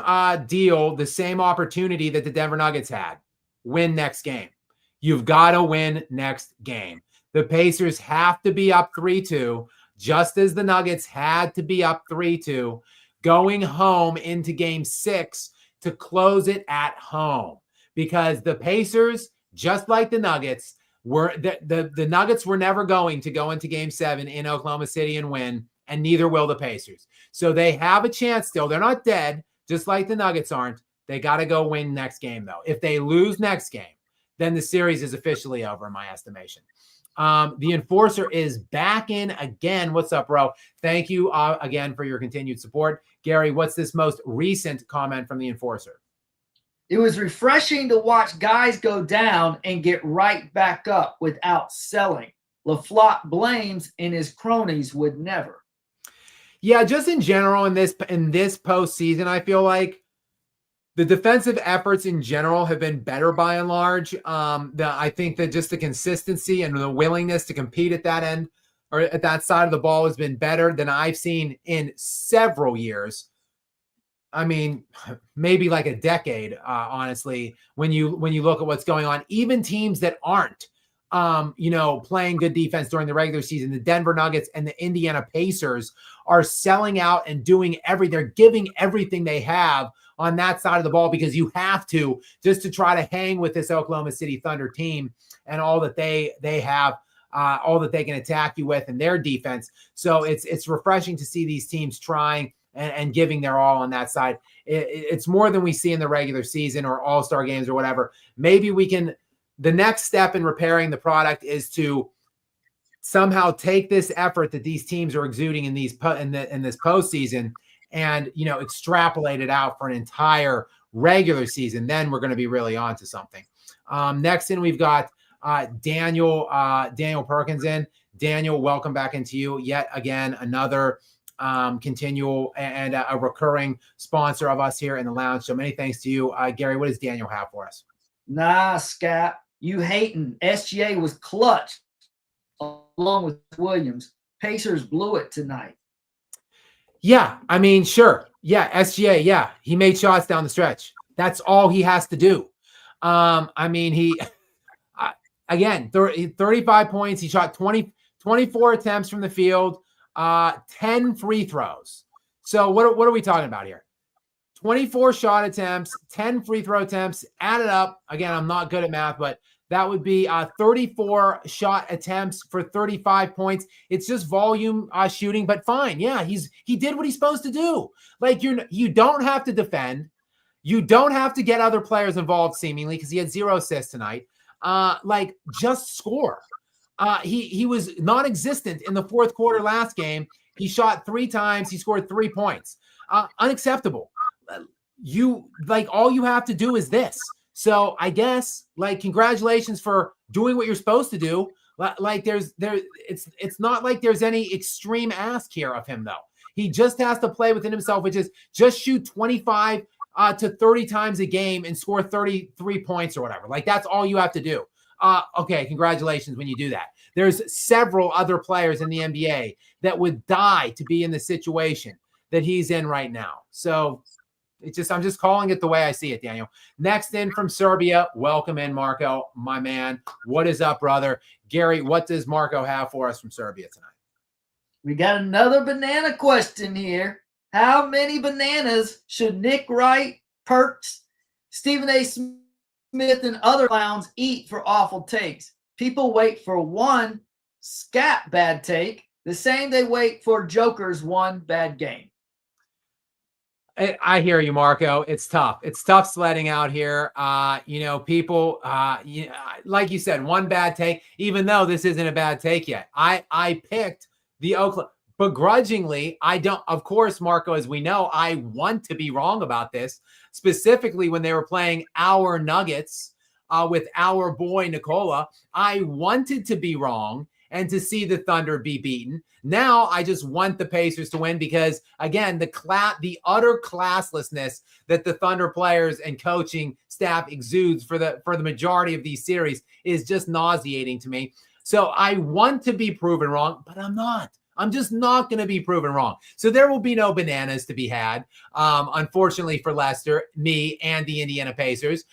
deal, the same opportunity that the Denver Nuggets had. Win next game. You've got to win next game. The Pacers have to be up 3-2, just as the Nuggets had to be up 3-2, going home into game 6 to close it at home. Because the Pacers, just like the Nuggets, were the Nuggets were never going to go into game 7 in Oklahoma City and win, and neither will the Pacers. So they have a chance still. They're not dead, just like the Nuggets aren't. They got to go win next game, though. If they lose next game, then the series is officially over, in my estimation. The Enforcer is back in again. What's up, bro? Thank you again for your continued support. Gary, what's this most recent comment from the Enforcer? It was refreshing to watch guys go down and get right back up without selling. LaFleur blames and his cronies would never. Yeah, just in general in this postseason, I feel like the defensive efforts in general have been better by and large. I think that just the consistency and the willingness to compete at that end or at that side of the ball has been better than I've seen in several years. I mean, maybe like a decade, honestly, when you look at what's going on, even teams that aren't, playing good defense during the regular season, the Denver Nuggets and the Indiana Pacers are selling out and doing they're giving everything they have on that side of the ball because you have to just to try to hang with this Oklahoma City Thunder team and all that they have, all that they can attack you with and their defense. So it's refreshing to see these teams trying and giving their all on that side. It's more than we see in the regular season or all-star games or whatever. Maybe the next step in repairing the product is to somehow take this effort that these teams are exuding in this postseason and, extrapolate it out for an entire regular season. Then we're going to be really on to something. Next in, we've got Daniel Perkins in. Daniel, welcome back into you yet again, another continual and a recurring sponsor of us here in the lounge. So many thanks to you. Gary, what does Daniel have for us? Nah, Skap, you hating. SGA was clutch along with Williams. Pacers blew it tonight. Yeah, I mean, sure. Yeah, SGA, yeah. He made shots down the stretch. That's all he has to do. Again, 35 points. He shot 24 attempts from the field, 10 free throws. So what are we talking about here? 24 shot attempts, 10 free throw attempts, added up. Again, I'm not good at math, but that would be 34 shot attempts for 35 points. It's just volume shooting, but fine. Yeah, he did what he's supposed to do. Like you don't have to defend. You don't have to get other players involved seemingly because he had 0 assists tonight. Just score. He was non-existent in the fourth quarter last game. He shot 3 times. He scored 3 points. Unacceptable. All you have to do is this. So I guess congratulations for doing what you're supposed to do. It's not like there's any extreme ask here of him though. He just has to play within himself, which is just shoot 25 to 30 times a game and score 33 points or whatever. That's all you have to do. Okay, congratulations when you do that. There's several other players in the NBA that would die to be in the situation that he's in right now. So I'm just calling it the way I see it, Daniel. Next in from Serbia, welcome in, Marco, my man. What is up, brother? Gary, what does Marco have for us from Serbia tonight? We got another banana question here. How many bananas should Nick Wright, Perks, Stephen A. Smith, and other clowns eat for awful takes? People wait for one Skap bad take, the same they wait for Joker's one bad game. I hear you, Marco. It's tough. It's tough sledding out here. People, like you said, one bad take, even though this isn't a bad take yet. I picked the Oakland begrudgingly. I don't, of course, Marco, as we know, I want to be wrong about this, specifically when they were playing our Nuggets with our boy Nikola. I wanted to be wrong and to see the Thunder be beaten. Now I just want the Pacers to win because, again, the utter classlessness that the Thunder players and coaching staff exudes for the majority of these series is just nauseating to me. So I want to be proven wrong, but I'm not. I'm just not going to be proven wrong. So there will be no bananas to be had, unfortunately for Lester, me, and the Indiana Pacers,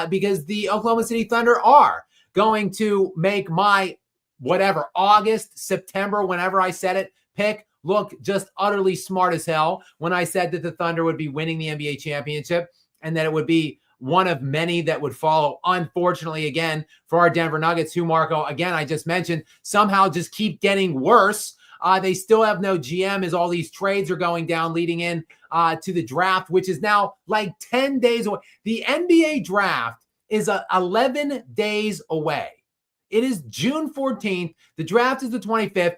because the Oklahoma City Thunder are going to make my whatever, August, September, whenever I said it, pick look just utterly smart as hell when I said that the Thunder would be winning the NBA championship and that it would be one of many that would follow. Unfortunately, again, for our Denver Nuggets, who, Marco, again, I just mentioned, somehow just keep getting worse. They still have no GM as all these trades are going down leading in to the draft, which is now like 10 days away. The NBA draft is 11 days away. It is June 14th. The draft is the 25th.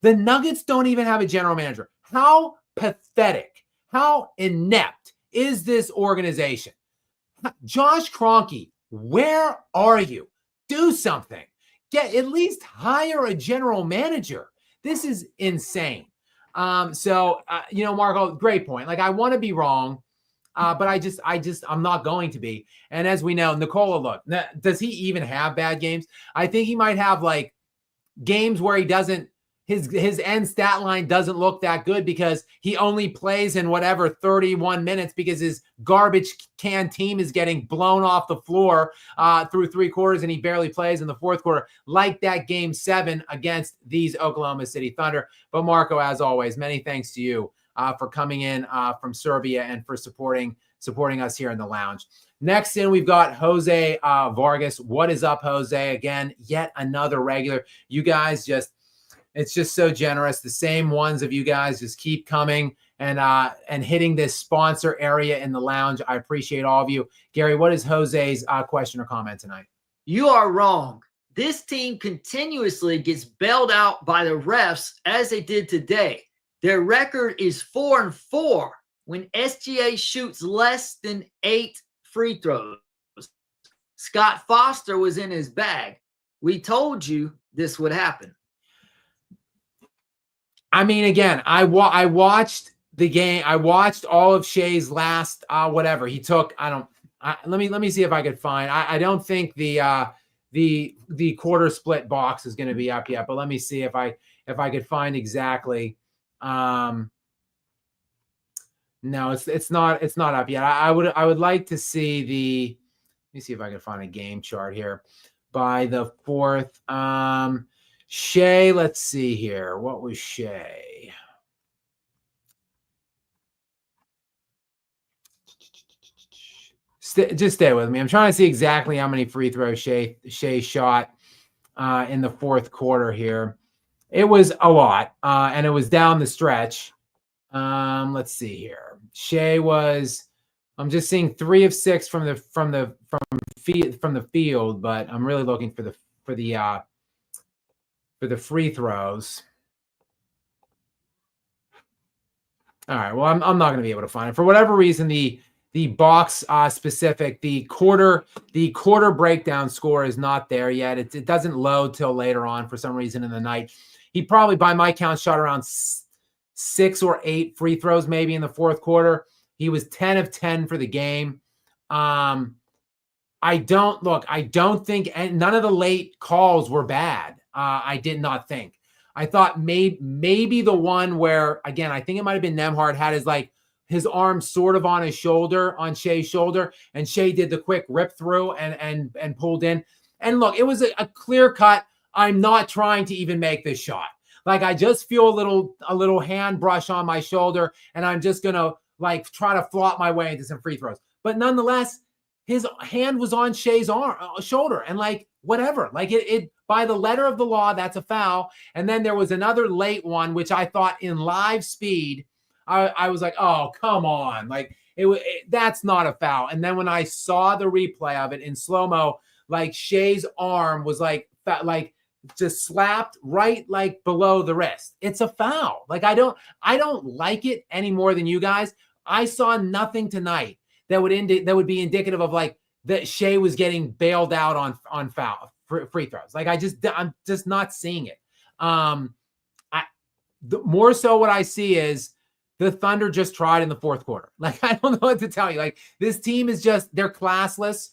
The Nuggets don't even have a general manager. How pathetic, how inept is this organization? Josh Kroenke, where are you? Do something. At least hire a general manager. This is insane. Marco, great point. Like, I want to be wrong, but I'm not going to be. And as we know, Nikola, look, does he even have bad games? I think he might have like games where he doesn't, his end stat line doesn't look that good because he only plays in whatever 31 minutes because his garbage can team is getting blown off the floor through 3 quarters and he barely plays in the 4th quarter, like that game 7 against these Oklahoma City Thunder. But Marco, as always, many thanks to you for coming in from Serbia and for supporting us here in the lounge. Next in, we've got Jose Vargas. What is up, Jose? Again, yet another regular. You guys it's just so generous. The same ones of you guys just keep coming and hitting this sponsor area in the lounge. I appreciate all of you. Gary, what is Jose's question or comment tonight? You are wrong. This team continuously gets bailed out by the refs as they did today. Their record is 4-4 when SGA shoots less than 8 free throws. Scott Foster was in his bag. We told you this would happen. I mean, again, I watched the game. I watched all of Shea's last whatever he took. Let me see if I could find. I don't think the quarter split box is going to be up yet, but let me see if I could find exactly. No, it's not up yet. I would like to see the. Let me see if I can find a game chart here by the 4th. Shea, let's see here. What was Shea? Just stay with me. I'm trying to see exactly how many free throws Shea shot in the 4th quarter here. It was a lot, and it was down the stretch. Let's see here. Shea was. I'm just seeing 3 of 6 from the field, but I'm really looking for the free throws. All right. Well, I'm not going to be able to find it for whatever reason. The box specific, the quarter breakdown score is not there yet. It doesn't load till later on for some reason in the night. He probably, by my count, shot around 6 or 8 free throws maybe in the 4th quarter. He was 10 of 10 for the game. I don't think, and none of the late calls were bad. I did not think. I thought maybe the one where, again, I think it might have been Nembhard had his arm sort of on Shea's shoulder, and Shea did the quick rip through and pulled in. And look, it was a clear cut. I'm not trying to even make this shot. Like, I just feel a little hand brush on my shoulder, and I'm just gonna like try to flop my way into some free throws. But nonetheless, his hand was on Shea's shoulder, and like whatever, like it by the letter of the law, that's a foul. And then there was another late one, which I thought in live speed, I was like, oh, come on, like that's not a foul. And then when I saw the replay of it in slow-mo, like Shea's arm was like just slapped right like below the wrist. It's a foul. Like I don't like it any more than you guys. I saw nothing tonight that would be indicative of like that Shea was getting bailed out on foul free throws. Like I'm just not seeing it. More so what I see is the Thunder just tried in the 4th quarter. Like, I don't know what to tell you. Like, this team is they're classless.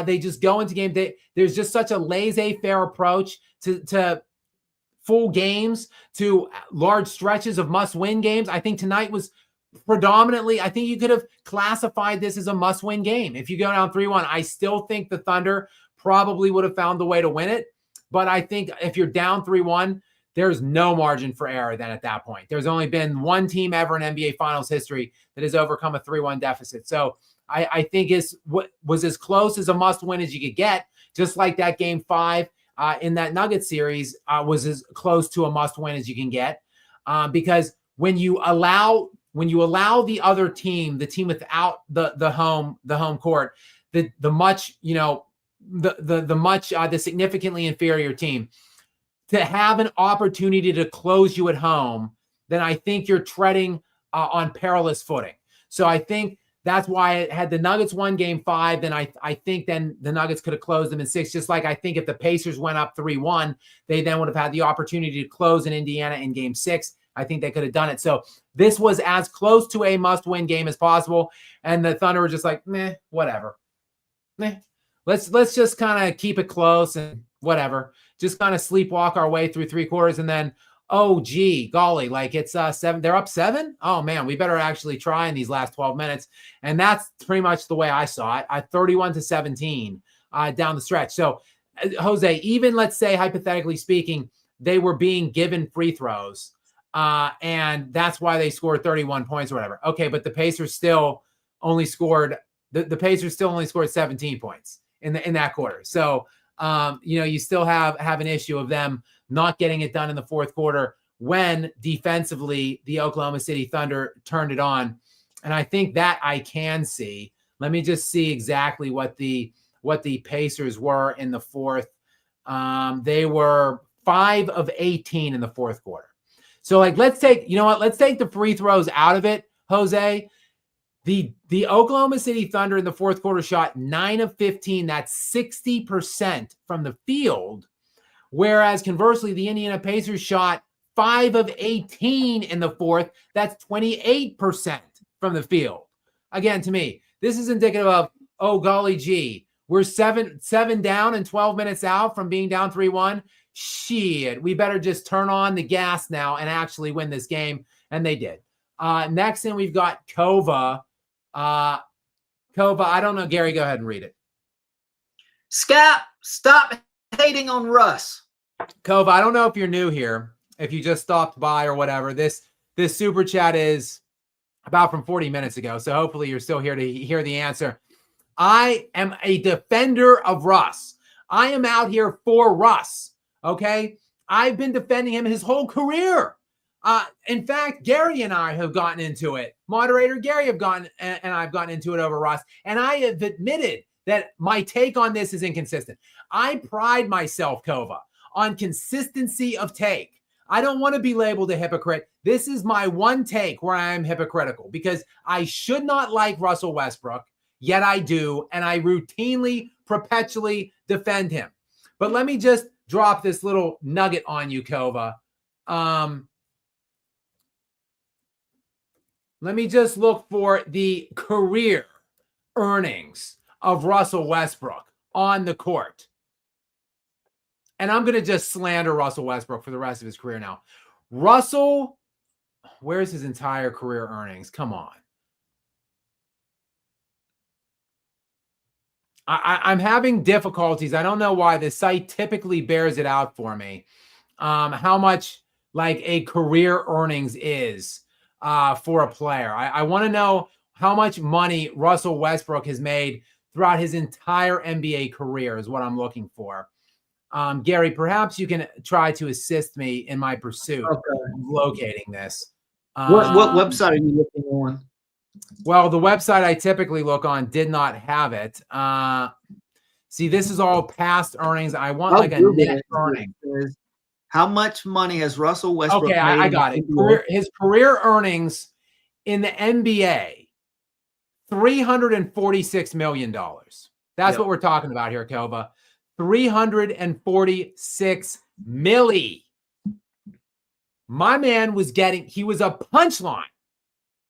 They just go into game. There's just such a laissez-faire approach to full games, to large stretches of must-win games. I think tonight was predominantly, I think you could have classified this as a must-win game. If you go down 3-1, I still think the Thunder probably would have found the way to win it. But I think if you're down 3-1, there's no margin for error then at that point. There's only been one team ever in NBA Finals history that has overcome a 3-1 deficit. So I think what was as close as a must-win as you could get, just like that Game 5 in that Nuggets series was as close to a must-win as you can get, because when you allow the other team, the team without the home court, the significantly inferior team, to have an opportunity to close you at home, then I think you're treading on perilous footing. So I think that's why had the Nuggets won Game 5, then I think then the Nuggets could have closed them in 6. Just like I think if the Pacers went up 3-1, they then would have had the opportunity to close in Indiana in Game 6. I think they could have done it. So this was as close to a must-win game as possible, and the Thunder were just like, meh, whatever. Meh. Let's just kind of keep it close and whatever. Just kind of sleepwalk our way through 3 quarters, and then, oh, gee, golly, like it's 7. They're up 7. Oh man, we better actually try in these last 12 minutes. And that's pretty much the way I saw it. 31-17 down the stretch. So, Jose, even let's say hypothetically speaking, they were being given free throws, and that's why they scored 31 points or whatever. Okay, but the Pacers still only scored. The Pacers still only scored 17 points in that quarter. So. You still have an issue of them not getting it done in the fourth quarter when defensively the Oklahoma City Thunder turned it on. And I think that I can see. Let me just see exactly what the Pacers were in the fourth. They were 5 of 18 in the fourth quarter. So let's take the free throws out of it, Jose. The Oklahoma City Thunder in the fourth quarter shot 9 of 15. That's 60% from the field. Whereas conversely, the Indiana Pacers shot 5 of 18 in the fourth. That's 28% from the field. Again, to me, this is indicative of, oh, golly gee, we're 7 down and 12 minutes out from being down 3-1. Shit, we better just turn on the gas now and actually win this game. And they did. Next in, we've got Kova. Kova, I don't know. Gary, go ahead and read it. Skap, stop hating on Russ. Kova, I don't know if you're new here, if you just stopped by or whatever. This super chat is about from 40 minutes ago, so hopefully you're still here to hear the answer. I am a defender of Russ. I am out here for Russ, okay? I've been defending him his whole career. In fact, Gary and I have gotten into it. Moderator Gary I've gotten into it over Russ. And I have admitted that my take on this is inconsistent. I pride myself, Kova, on consistency of take. I don't want to be labeled a hypocrite. This is my one take where I am hypocritical because I should not like Russell Westbrook, yet I do. And I routinely, perpetually defend him. But let me just drop this little nugget on you, Kova. Let me just look for the career earnings of Russell Westbrook on the court. And I'm going to just slander Russell Westbrook for the rest of his career now. Russell, where's his entire career earnings? Come on. I'm having difficulties. I don't know why. The site typically bears it out for me. How much like a career earnings is for a player. I want to know how much money Russell Westbrook has made throughout his entire NBA career is what I'm looking for. Gary, perhaps you can try to assist me in my pursuit of locating this. What website are you looking on? Well, the website I typically look on did not have it. See, this is all past earnings. I want like a net earning. How much money has Russell Westbrook made? Okay, I got it. His career earnings in the NBA, $346 million. That's what we're talking about here, Kova. 346 milli. My man was he was a punchline.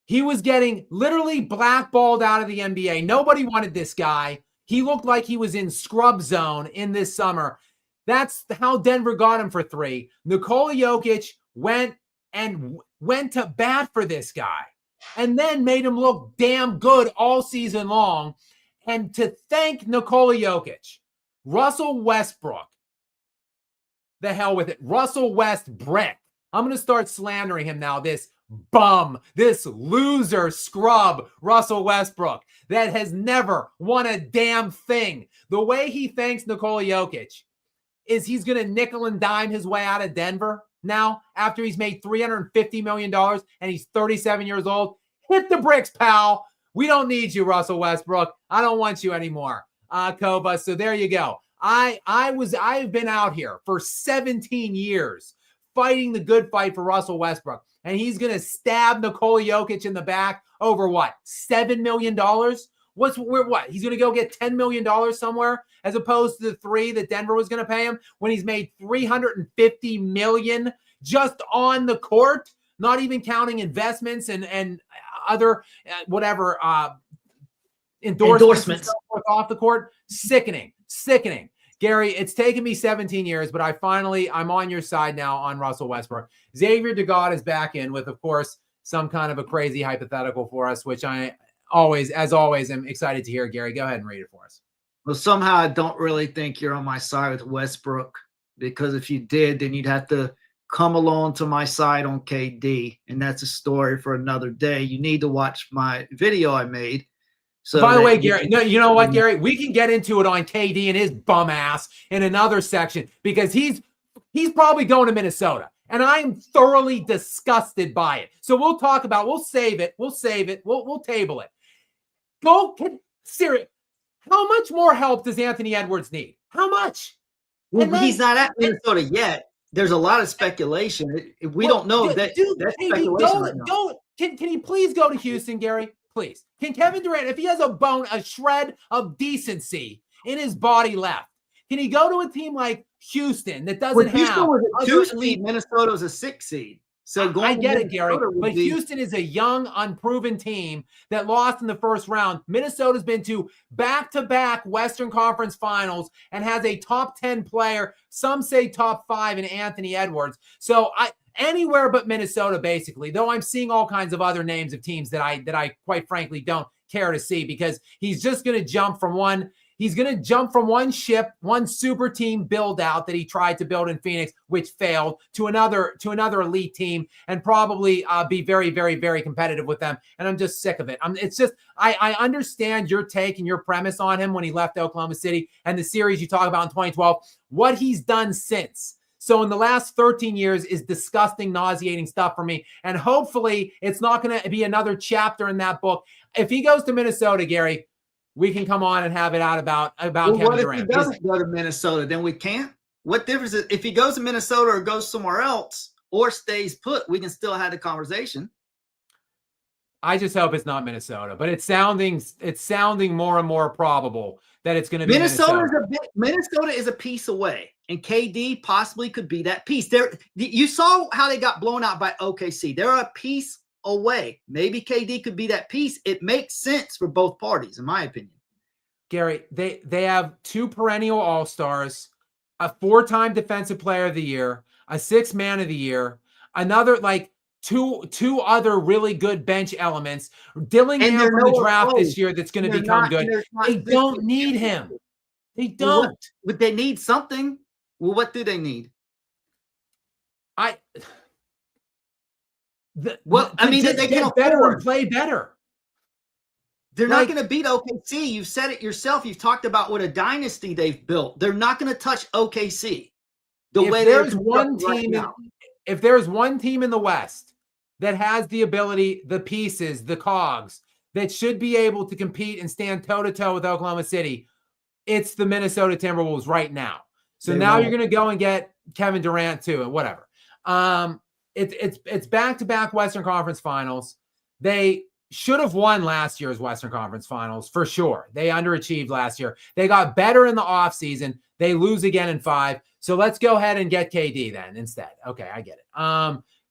He was getting literally blackballed out of the NBA. Nobody wanted this guy. He looked like he was in scrub zone in this summer. That's how Denver got him for 3. Nikola Jokic went to bat for this guy and then made him look damn good all season long. And to thank Nikola Jokic, Russell Westbrook, the hell with it, Russell Westbrook. I'm going to start slandering him now. This bum, this loser scrub, Russell Westbrook, that has never won a damn thing. The way he thanks Nikola Jokic is he's going to nickel and dime his way out of Denver now after he's made $350 million and he's 37 years old. Hit the bricks, pal. We don't need you, Russell Westbrook. I don't want you anymore, Kova. So there you go. I've been out here for 17 years fighting the good fight for Russell Westbrook, and he's going to stab Nikola Jokic in the back over what? $7 million? What? He's going to go get $10 million somewhere as opposed to the 3 that Denver was going to pay him when he's made $350 million just on the court, not even counting investments and other whatever endorsements off the court. Sickening. Gary, it's taken me 17 years, but I'm on your side now on Russell Westbrook. Xavier DeGod is back in with, of course, some kind of a crazy hypothetical for us, which I always, am excited to hear. Gary, go ahead and read it for us. Well, somehow I don't really think you're on my side with Westbrook, because if you did, then you'd have to come along to my side on KD, and that's a story for another day. You need to watch my video I made. So by the way, Gary, no, you know what, Gary? We can get into it on KD and his bum ass in another section because he's probably going to Minnesota, and I'm thoroughly disgusted by it. So we'll save it. We'll table it. Serious. How much more help does Anthony Edwards need? How much? Well, he's not at Minnesota yet. There's a lot of speculation. We don't know that. That's speculation right now. Can he please go to Houston, Gary? Please. Can Kevin Durant, if he has a shred of decency in his body left, can he go to a team like Houston that doesn't have Houston was a 2 seed, Minnesota was a 6 seed. So I get it, Gary, but Houston is a young, unproven team that lost in the first round. Minnesota's been to back-to-back Western Conference Finals and has a top 10 player, some say top 5 in Anthony Edwards. So anywhere but Minnesota, basically, though I'm seeing all kinds of other names of teams that I quite frankly don't care to see, because he's just going to jump from one one super team build out that he tried to build in Phoenix, which failed, to another elite team, and probably be very, very, very competitive with them. And I'm just sick of it. I understand your take and your premise on him when he left Oklahoma City and the series you talk about in 2012. What he's done since. So in the last 13 years is disgusting, nauseating stuff for me. And hopefully it's not going to be another chapter in that book. If he goes to Minnesota, Gary, we can come on and have it out about Kevin Durant. What if he doesn't go to Minnesota? Then we can't? What difference is if he goes to Minnesota or goes somewhere else or stays put? We can still have the conversation. I just hope it's not Minnesota, but it's sounding more and more probable that it's going to be Minnesota. Minnesota is a piece away, and KD possibly could be that piece. You saw how they got blown out by OKC. They're a piece away. Maybe KD could be that piece. It makes sense for both parties, in my opinion. Gary, they have 2 perennial All-Stars, a 4-time Defensive Player of the Year, a 6th Man of the Year, another two other really good bench elements. Dillingham from the draft this year that's going to become good. They don't need him. They don't. But they need something. Well, what do they need? They can get better and play better. They're not going to beat OKC. You've said it yourself. You've talked about what a dynasty they've built. They're not going to touch OKC. If there's one team in the West that has the ability, the pieces, the cogs that should be able to compete and stand toe-to-toe with Oklahoma City, it's the Minnesota Timberwolves right now. So now you're going to go and get Kevin Durant too, and whatever. It's back-to-back Western Conference Finals. They should have won last year's Western Conference Finals for sure. They underachieved last year. They got better in the offseason. They lose again in 5. So let's go ahead and get KD then instead. Okay, I get it.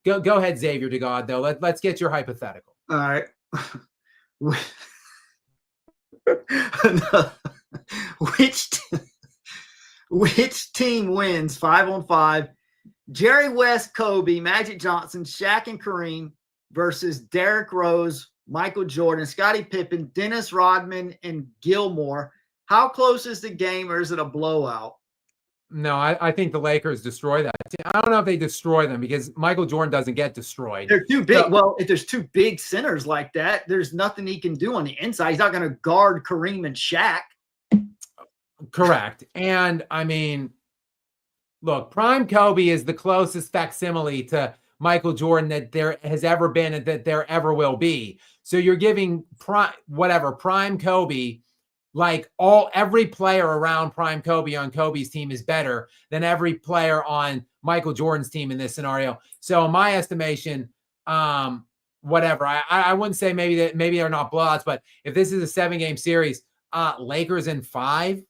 Go ahead, Xavier DeGod, though. Let's get your hypothetical. All right. Which which team wins 5-on-5? Jerry West, Kobe, Magic Johnson, Shaq and Kareem versus Derrick Rose, Michael Jordan, Scottie Pippen, Dennis Rodman, and Gilmore. How close is the game, or is it a blowout? No, I think the Lakers destroy that. I don't know if they destroy them because Michael Jordan doesn't get destroyed. They're too big. Well, if there's two big centers like that, there's nothing he can do on the inside. He's not going to guard Kareem and Shaq. Correct. And I mean, look, prime Kobe is the closest facsimile to Michael Jordan that there has ever been and that there ever will be. So you're giving prime Kobe, like every player around prime Kobe on Kobe's team is better than every player on Michael Jordan's team in this scenario. So in my estimation, I wouldn't say maybe they're not blowouts, but if this is a 7-game series, Lakers in 5,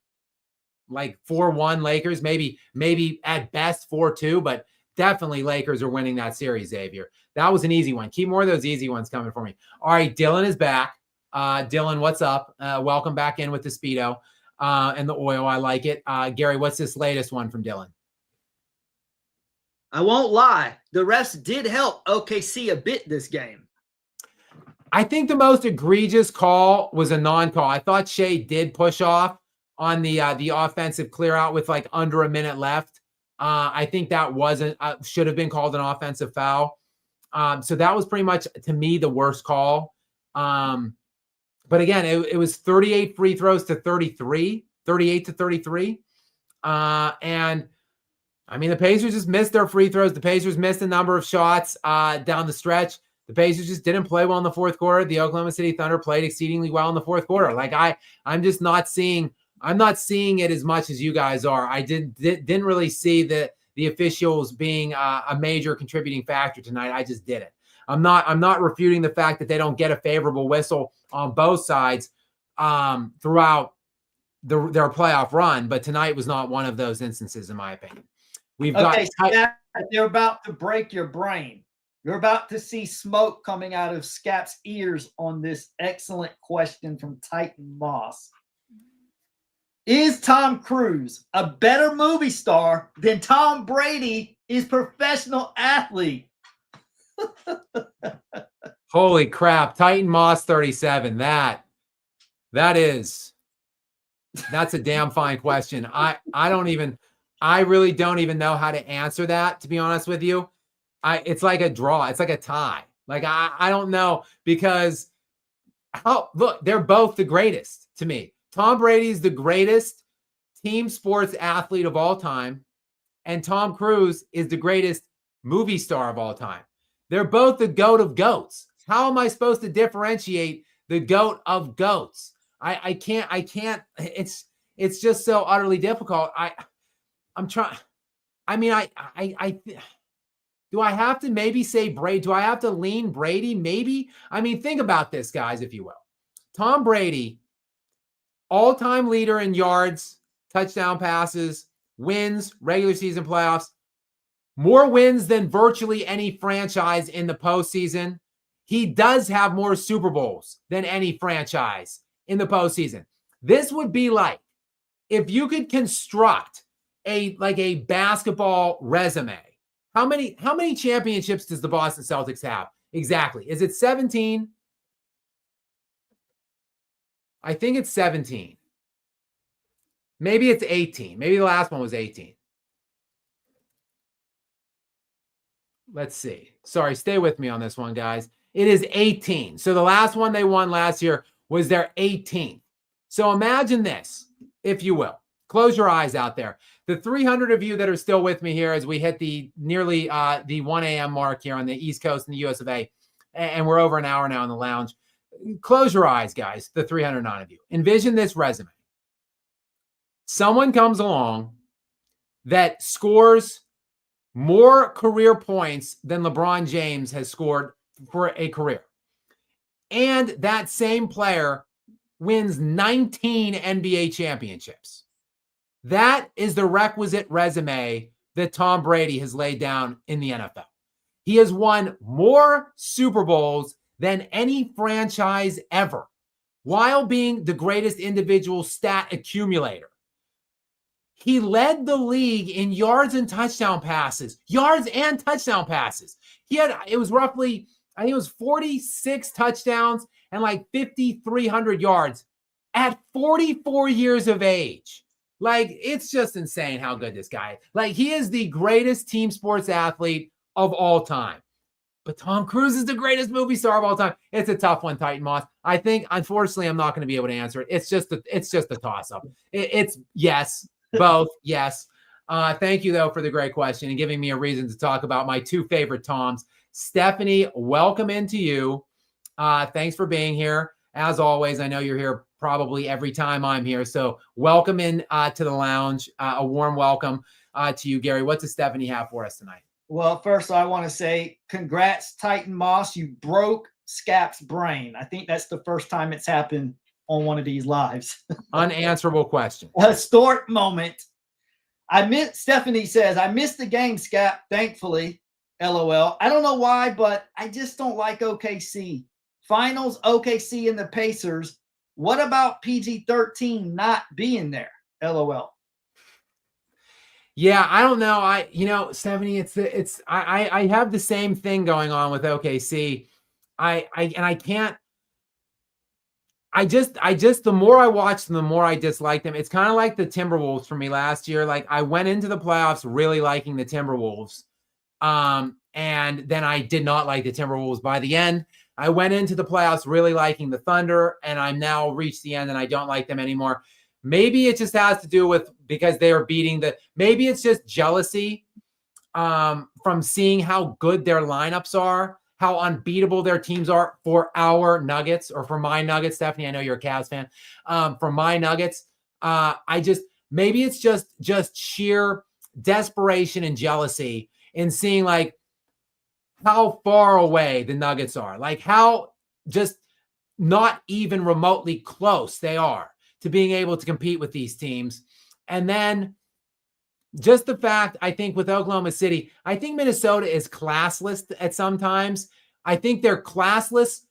like 4-1 Lakers, maybe at best 4-2, but definitely Lakers are winning that series, Xavier. That was an easy one. Keep more of those easy ones coming for me. All right, Dylan is back. Dylan, what's up? Welcome back in with the Speedo and the oil. I like it. Gary, what's this latest one from Dylan? I won't lie. The refs did help OKC a bit this game. I think the most egregious call was a non-call. I thought Shea did push off on the offensive clear out with like under a minute left. I think that should have been called an offensive foul. So that was pretty much, to me, the worst call. But again, it was 38 free throws to 38 to 33. And I mean, the Pacers just missed their free throws. The Pacers missed a number of shots down the stretch. The Pacers just didn't play well in the fourth quarter. The Oklahoma City Thunder played exceedingly well in the fourth quarter. Like I'm just not seeing it as much as you guys are. I didn't really see the officials being a major contributing factor tonight. I just didn't. I'm not refuting the fact that they don't get a favorable whistle on both sides throughout their playoff run, but tonight was not one of those instances, in my opinion. They're about to break your brain. You're about to see smoke coming out of Skap's ears on this excellent question from Titan Moss. Is Tom Cruise a better movie star than Tom Brady is professional athlete? Holy crap. Titan Moss 37. That's a damn fine question. I really don't even know how to answer that, to be honest with you. It's like a draw. It's like a tie. Like, I don't know, because look, they're both the greatest to me. Tom Brady is the greatest team sports athlete of all time, and Tom Cruise is the greatest movie star of all time. They're both the GOAT of GOATs. How am I supposed to differentiate the GOAT of GOATs? I can't. It's just so utterly difficult. I'm trying. I mean, do I have to maybe say Brady? Do I have to lean Brady? Maybe. I mean, think about this, guys, if you will. Tom Brady, all-time leader in yards, touchdown passes, wins, regular season playoffs, more wins than virtually any franchise in the postseason. He does have more Super Bowls than any franchise in the postseason. This would be like if you could construct a basketball resume. How many championships does the Boston Celtics have? Exactly. Is it 17? I think it's 17. Maybe it's 18. Maybe the last one was 18. Let's see. Sorry, stay with me on this one, guys. It is 18. So the last one they won last year was their 18th. So imagine this, if you will. Close your eyes out there. The 300 of you that are still with me here as we hit the nearly the 1 a.m. mark here on the East Coast in the US of A, and we're over an hour now in the lounge. Close your eyes, guys, the 309 of you. Envision this resume. Someone comes along that scores more career points than LeBron James has scored for a career. And that same player wins 19 NBA championships. That is the requisite resume that Tom Brady has laid down in the NFL. He has won more Super Bowls than any franchise ever. while being the greatest individual stat accumulator. He led the league in yards and touchdown passes. Yards and touchdown passes. It was roughly, I think it was 46 touchdowns and like 5,300 yards at 44 years of age. Like, it's just insane how good this guy is. Like, he is the greatest team sports athlete of all time. But Tom Cruise is the greatest movie star of all time. It's a tough one, Titan Moss. I think, unfortunately, I'm not going to be able to answer it. It's just a toss-up. It's yes. Both, yes. Thank you, though, for the great question and giving me a reason to talk about my two favorite Toms. Stephanie, welcome into you. Thanks for being here. As always, I know you're here probably every time I'm here. So welcome in to the lounge. A warm welcome to you, Gary. What does Stephanie have for us tonight? Well, first, I want to say congrats, Titan Moss. You broke Skap's brain. I think that's the first time it's happened on one of these lives. Unanswerable question. A historic moment. Stephanie says, I missed the game, Skap, thankfully. LOL. I don't know why, but I just don't like OKC. Finals, OKC and the Pacers. What about PG-13 not being there? LOL. Yeah, I don't know. Stephanie, I have the same thing going on with OKC. The more I watch them, the more I dislike them. It's kind of like the Timberwolves for me last year. Like, I went into the playoffs really liking the Timberwolves. And then I did not like the Timberwolves by the end. I went into the playoffs really liking the Thunder, and I'm now reached the end and I don't like them anymore. Maybe it just has to do with because they are maybe it's just jealousy from seeing how good their lineups are, how unbeatable their teams are for our Nuggets, or for my Nuggets. Stephanie, I know you're a Cavs fan. For my Nuggets, maybe it's just sheer desperation and jealousy in seeing like how far away the Nuggets are, like how just not even remotely close they are to being able to compete with these teams. And then just the fact, I think with Oklahoma City, I think Minnesota is classless at some times. I think they're classless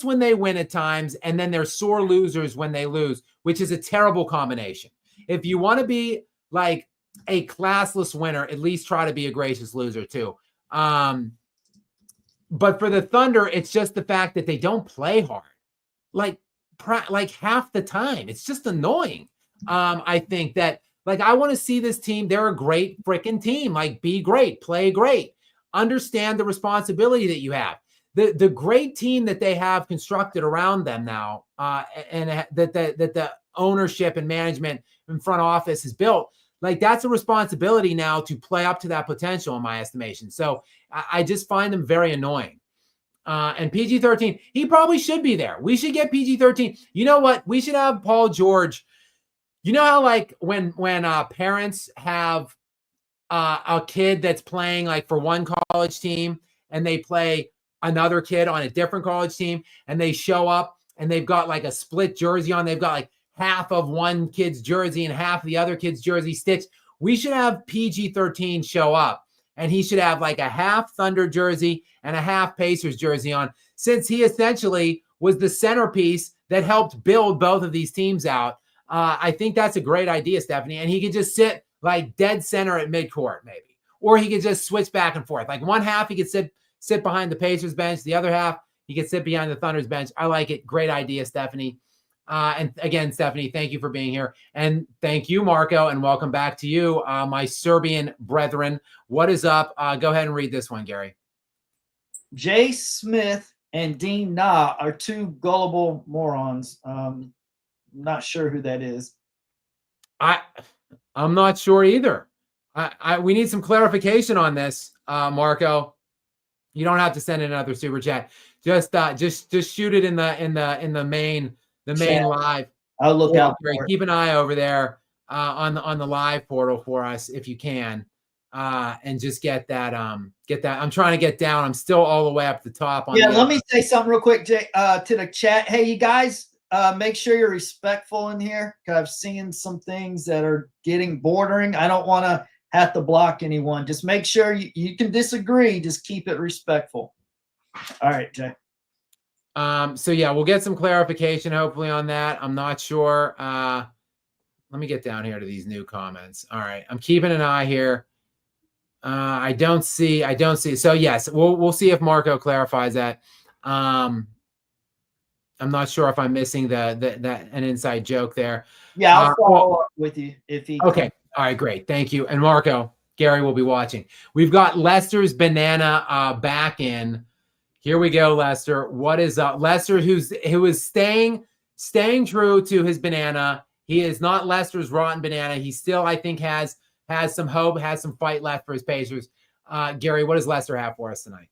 when they win at times, and then they're sore losers when they lose, which is a terrible combination. If you want to be like a classless winner, at least try to be a gracious loser too. But for the Thunder, it's just the fact that they don't play hard. Like half the time. It's just annoying. I think that, like, I want to see this team. They're a great freaking team. Like, be great, play great, understand the responsibility that you have. The great team that they have constructed around them now, and that the ownership and management and front office has built, like, that's a responsibility now to play up to that potential, in my estimation. So I just find them very annoying. And PG-13, he probably should be there. We should get PG-13. You know what? We should have Paul George. You know how, like, when parents have a kid that's playing like for one college team and they play another kid on a different college team, and they show up and they've got like a split jersey on. They've got like half of one kid's jersey and half of the other kid's jersey stitched. We should have PG-13 show up, and he should have like a half Thunder jersey and a half Pacers jersey on, since he essentially was the centerpiece that helped build both of these teams out. I think that's a great idea, Stephanie. And he could just sit like dead center at midcourt, maybe. Or he could just switch back and forth. Like one half, he could sit behind the Pacers bench. The other half, he could sit behind the Thunder's bench. I like it. Great idea, Stephanie. And again, Stephanie, thank you for being here. And thank you, Marco, and welcome back to you, my Serbian brethren. What is up? Go ahead and read this one, Gary. Jay Smith and Dean Na are two gullible morons. Not sure who that is. I'm not sure either. We need some clarification on this, Marco. You don't have to send in another super chat. Just shoot it in the main live. I'll look out for it. Keep an eye over there on the live portal for us if you can, and just get that. I'm trying to get down. I'm still all the way up the top. Let me say something real quick, Jay, to the chat. Hey, you guys. Make sure you're respectful in here, because I've seen some things that are getting bordering. I don't want to have to block anyone. Just make sure you can disagree. Just keep it respectful. All right, Jay. So yeah, we'll get some clarification hopefully on that. I'm not sure. Let me get down here to these new comments. All right, I'm keeping an eye here. I don't see. So yes, we'll see if Marco clarifies that. I'm not sure if I'm missing that an inside joke there. Yeah, I'll follow up with you if he. Okay. All right, great. Thank you. And Marco, Gary will be watching. We've got Lester's banana back in. Here we go, Lester. What is up? Lester, who is staying true to his banana. He is not Lester's rotten banana. He still, I think, has some hope, has some fight left for his Pacers. Gary, what does Lester have for us tonight?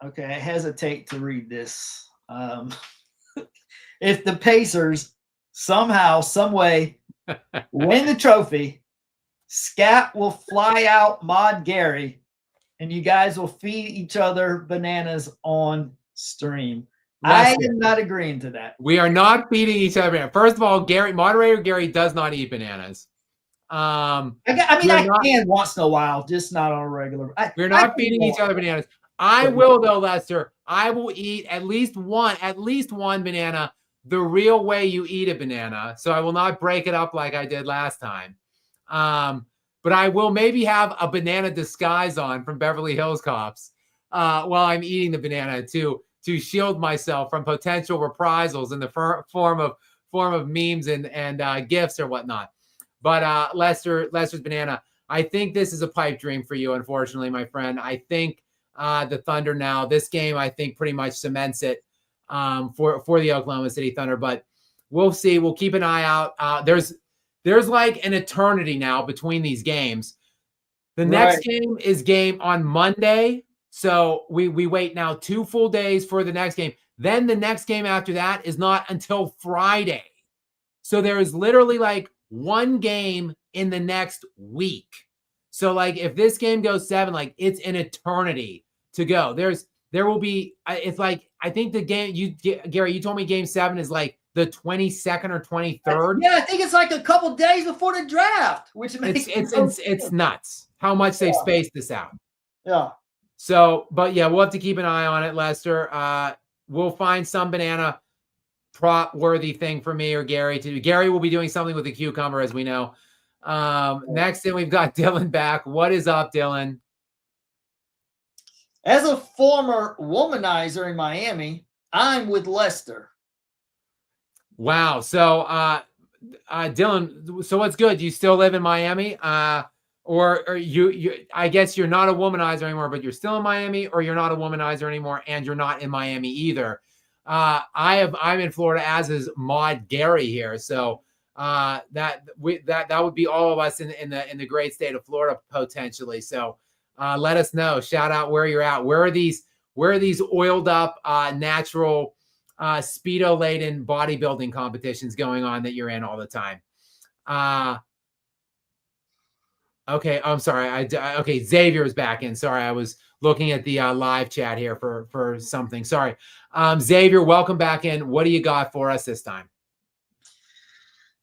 Okay, I hesitate to read this. If the Pacers somehow, some way win the trophy, Skap will fly out Mod Gary, and you guys will feed each other bananas on stream. Lester, I am not agreeing to that. We are not feeding each other bananas. First of all, moderator Gary does not eat bananas. I can once in a while, just not on a regular. We're not feeding each other bananas. I will though, Lester. I will eat at least one banana the real way you eat a banana. So I will not break it up like I did last time. But I will maybe have a banana disguise on from Beverly Hills Cops while I'm eating the banana to shield myself from potential reprisals in the form of memes and gifts or whatnot. But Lester's banana, I think this is a pipe dream for you, unfortunately, my friend. I think the Thunder now, this game, I think pretty much cements it for the Oklahoma City Thunder. But we'll see. We'll keep an eye out. There's like an eternity now between these games. The next game is game on Monday. So we wait now 2 full days for the next game. Then the next game after that is not until Friday. So there is literally like one game in the next week. So like if this game goes 7, like it's an eternity to go. There will be, it's like, I think the game Gary, you told me game 7 is like the 22nd or 23rd. Yeah, I think it's like a couple days before the draft, which makes it's nuts how much they've spaced this out. Yeah. So, but yeah, we'll have to keep an eye on it, Lester. We'll find some banana prop worthy thing for me or Gary to do. Gary will be doing something with the cucumber, as we know. Next thing, we've got Dylan back. What is up, Dylan? As a former womanizer in Miami, I'm with Lester. Wow. So, Dylan, so what's good? You still live in Miami? Or you I guess you're not a womanizer anymore, but you're still in Miami, or you're not a womanizer anymore and you're not in Miami either. I'm in Florida, as is Mod Gary here. So that would be all of us in the great state of Florida potentially. So let us know. Shout out where you're at. Where are these oiled up natural speedo laden bodybuilding competitions going on that you're in all the time? Okay, I'm sorry. Okay, Xavier is back in. Sorry, I was looking at the live chat here for something. Sorry. Xavier, welcome back in. What do you got for us this time?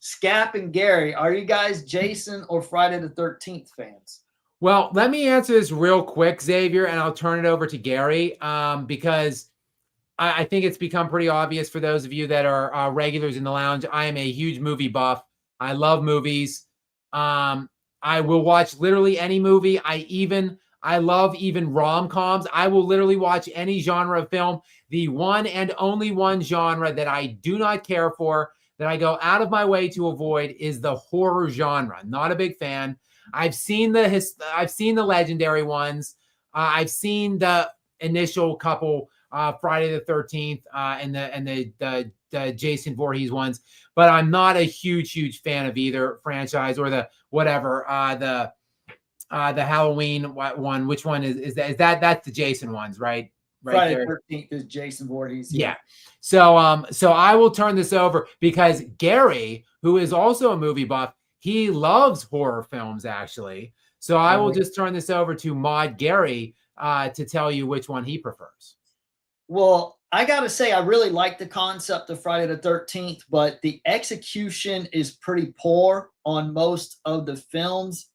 Skap and Gary, are you guys Jason or Friday the 13th fans? Well, let me answer this real quick, Xavier, and I'll turn it over to Gary because I think it's become pretty obvious for those of you that are regulars in the lounge. I am a huge movie buff. I love movies. I will watch literally any movie. I love even rom-coms. I will literally watch any genre of film. The one and only one genre that I do not care for, that I go out of my way to avoid, is the horror genre. Not a big fan. I've seen the legendary ones. I've seen the initial couple, Friday the 13th, and the Jason Voorhees ones, but I'm not a huge fan of either franchise or the whatever, the Halloween one. Which one is that? That's the Jason ones, right? Friday the 13th is Jason Voorhees. Yeah. So I will turn this over because Gary, who is also a movie buff, he loves horror films actually. So I will just turn this over to Mod Gary to tell you which one he prefers. Well, I got to say, I really like the concept of Friday the 13th, but the execution is pretty poor on most of the films.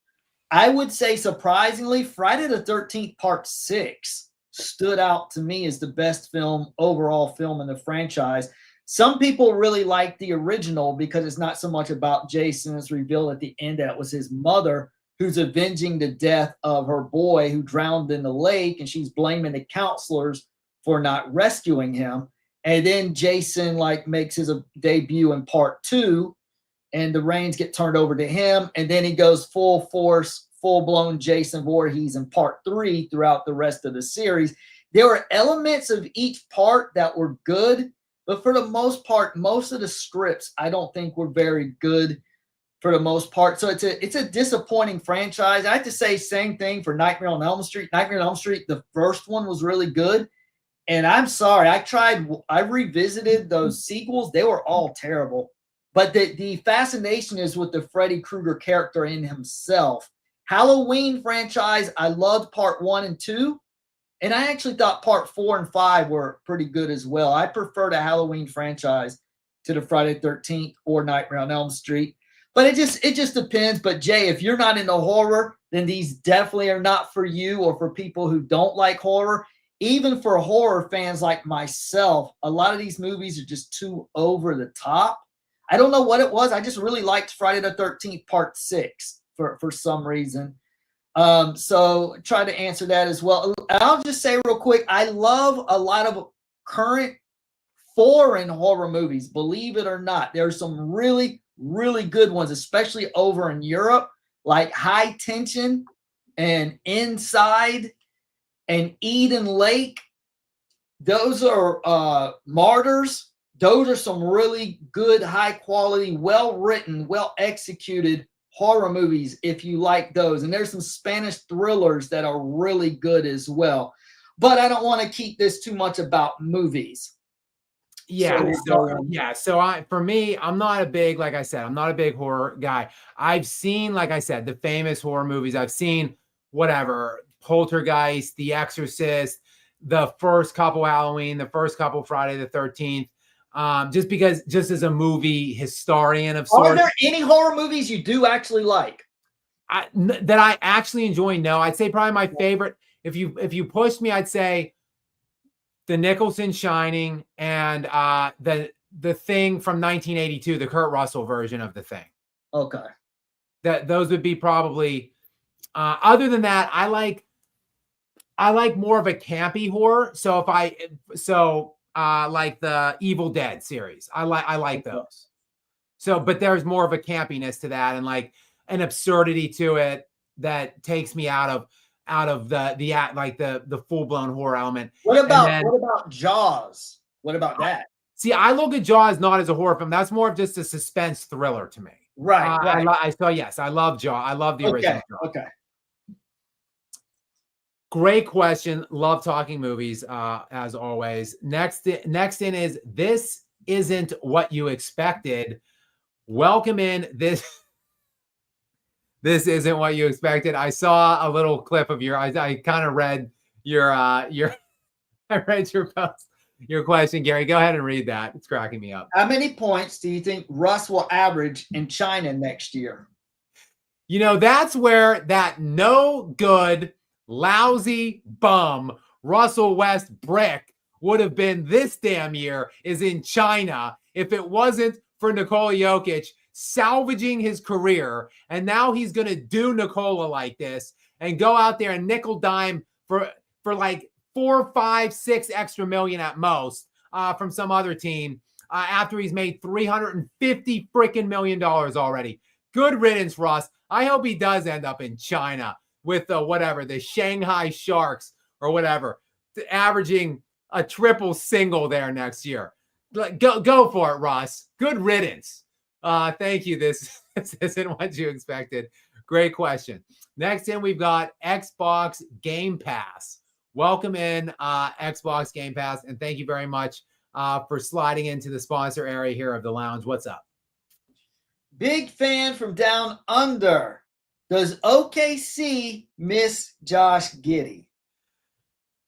I would say, surprisingly, Friday the 13th Part 6 stood out to me as the best overall film in the franchise. Some people really like the original because it's not so much about Jason. It's revealed at the end that it was his mother who's avenging the death of her boy who drowned in the lake, and she's blaming the counselors for not rescuing him. And then Jason makes his debut in part 2, and the reins get turned over to him, and then he goes full force, full-blown Jason Voorhees in part 3 throughout the rest of the series. There were elements of each part that were good, but for the most part, most of the scripts I don't think were very good for the most part. So it's a disappointing franchise. I have to say same thing for Nightmare on Elm Street. Nightmare on Elm Street, the first one was really good. And I'm sorry, I revisited those sequels. They were all terrible. But the fascination is with the Freddy Krueger character in himself. Halloween franchise, I loved part 1 and 2. And I actually thought part 4 and 5 were pretty good as well. I prefer the Halloween franchise to the Friday the 13th or Nightmare on Elm Street. But it just depends. But Jay, if you're not into horror, then these definitely are not for you or for people who don't like horror. Even for horror fans like myself, a lot of these movies are just too over the top. I don't know what it was. I just really liked Friday the 13th part 6 for some reason. So try to answer that as well. I'll just say real quick, I love a lot of current foreign horror movies, believe it or not. There's some really, really good ones, especially over in Europe, like High Tension and Inside and Eden Lake. Those are Martyrs. Those are some really good, high quality, well-written, well-executed horror movies if you like those. And there's some Spanish thrillers that are really good as well. But I don't want to keep this too much about movies. Yeah. For me, I'm not a big, like I said, I'm not a big horror guy. I've seen, like I said, the famous horror movies. I've seen whatever, Poltergeist, The Exorcist, the first couple Halloween, the first couple Friday the 13th. Just as a movie historian of sorts. Are there any horror movies you do actually like? That I actually enjoy? No, I'd say probably my favorite. If you pushed me, I'd say the Nicholson Shining and the Thing from 1982, the Kurt Russell version of The Thing. Okay. Those would be probably. Other than that, I like more of a campy horror. So like the Evil Dead series. I like those. So, but there's more of a campiness to that and like an absurdity to it that takes me out of the full-blown horror element. What about Jaws? What about that? See, I look at Jaws not as a horror film. That's more of just a suspense thriller to me. Right. Yes, I love Jaws. I love the original Jaws. Okay. Great question. Love talking movies, as always. Next in is This Isn't What You Expected. Welcome in. This isn't what you expected. I saw a little clip of I kind of read I read your post, your question, Gary. Go ahead and read that. It's cracking me up. How many points do you think Russ will average in China next year? That's where that no good, lousy bum Russell Westbrook would have been this damn year is in China if it wasn't for Nikola Jokic salvaging his career. And now he's going to do Nikola like this and go out there and nickel dime for like 4, 5, 6 extra million at most from some other team after he's made $350 freaking million already. Good riddance, Russ. I hope he does end up in China with the Shanghai Sharks or whatever, averaging a triple single there next year. Go for it, Russ. Good riddance. Thank you. This isn't what you expected. Great question. Next in, we've got Xbox Game Pass. Welcome in, Xbox Game Pass, and thank you very much for sliding into the sponsor area here of the lounge. What's up? Big fan from down under. Does OKC miss Josh Giddey?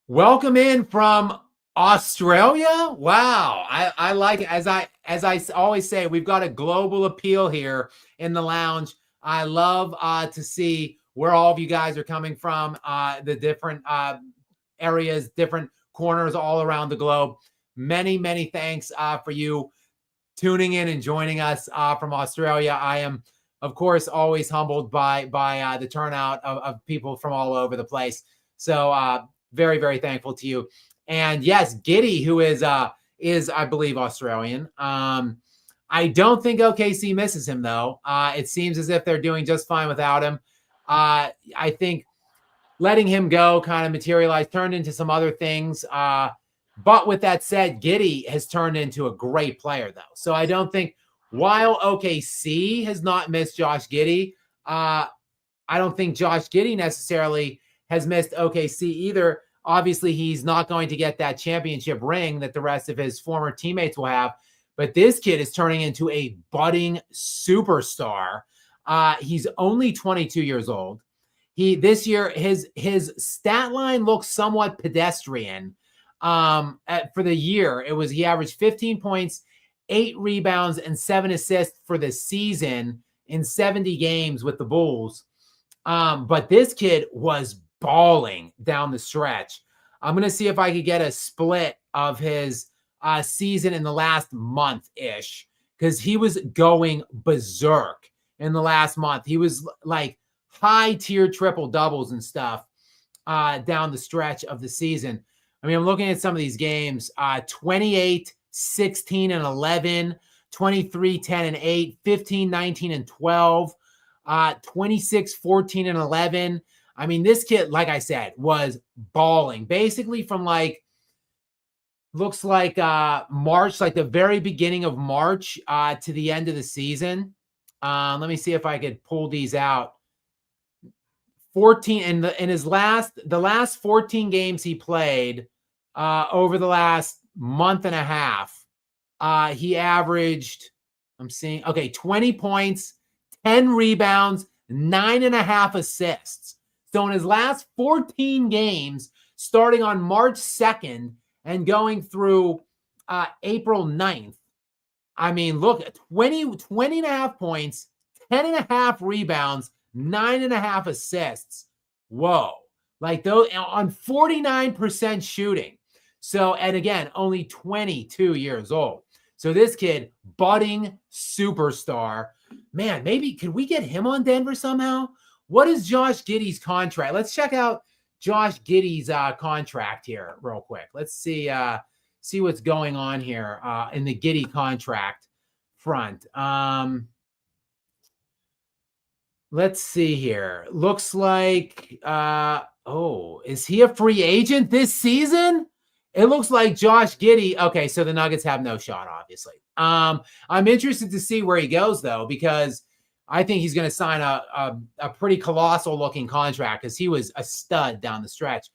Welcome in from Australia. Wow. I like it. As I always say, we've got a global appeal here in the lounge. I love to see where all of you guys are coming from, the different areas, different corners all around the globe. Many, many thanks for you tuning in and joining us from Australia. I am, of course, always humbled by the turnout of people from all over the place. So very, very thankful to you. And yes, Giddy, who is I believe Australian. I don't think OKC misses him though. It seems as if they're doing just fine without him. I think letting him go kind of materialized, turned into some other things. But with that said, Giddy has turned into a great player, though. So I don't think, while OKC has not missed Josh Giddy, I don't think Josh Giddy necessarily has missed OKC either. Obviously, he's not going to get that championship ring that the rest of his former teammates will have. But this kid is turning into a budding superstar. He's only 22 years old. This year, his stat line looks somewhat pedestrian. For the year, he averaged 15 points, 8 rebounds, and 7 assists for the season in 70 games with the Bulls. But this kid was balling down the stretch. I'm going to see if I could get a split of his season in the last month-ish, because he was going berserk in the last month. He was like high-tier triple-doubles and stuff down the stretch of the season. I mean, I'm looking at some of these games, 28, 16, and 11, 23, 10, and 8, 15, 19, and 12, 26, 14, and 11. I mean, this kid, like I said, was balling basically from looks like March, like the very beginning of March to the end of the season. Let me see if I could pull these out. 14 in the last 14 games he played over the last month and a half, he averaged, 20 points, 10 rebounds, 9.5 assists. So in his last 14 games, starting on March 2nd and going through April 9th, I mean, look, 20.5 points, 10.5 rebounds, 9.5 assists. Whoa. Like those on 49% shooting. So, and again, only 22 years old. So this kid, budding superstar. Man, maybe could we get him on Denver somehow? What is Josh Giddey's contract? Let's check out Josh Giddey's contract here real quick. Let's see what's going on here in the Giddey contract front. Let's see here. Looks like, is he a free agent this season? It looks like Josh Giddey. Okay, so the Nuggets have no shot, obviously. I'm interested to see where he goes, though, because I think he's going to sign a pretty colossal looking contract, because he was a stud down the stretch.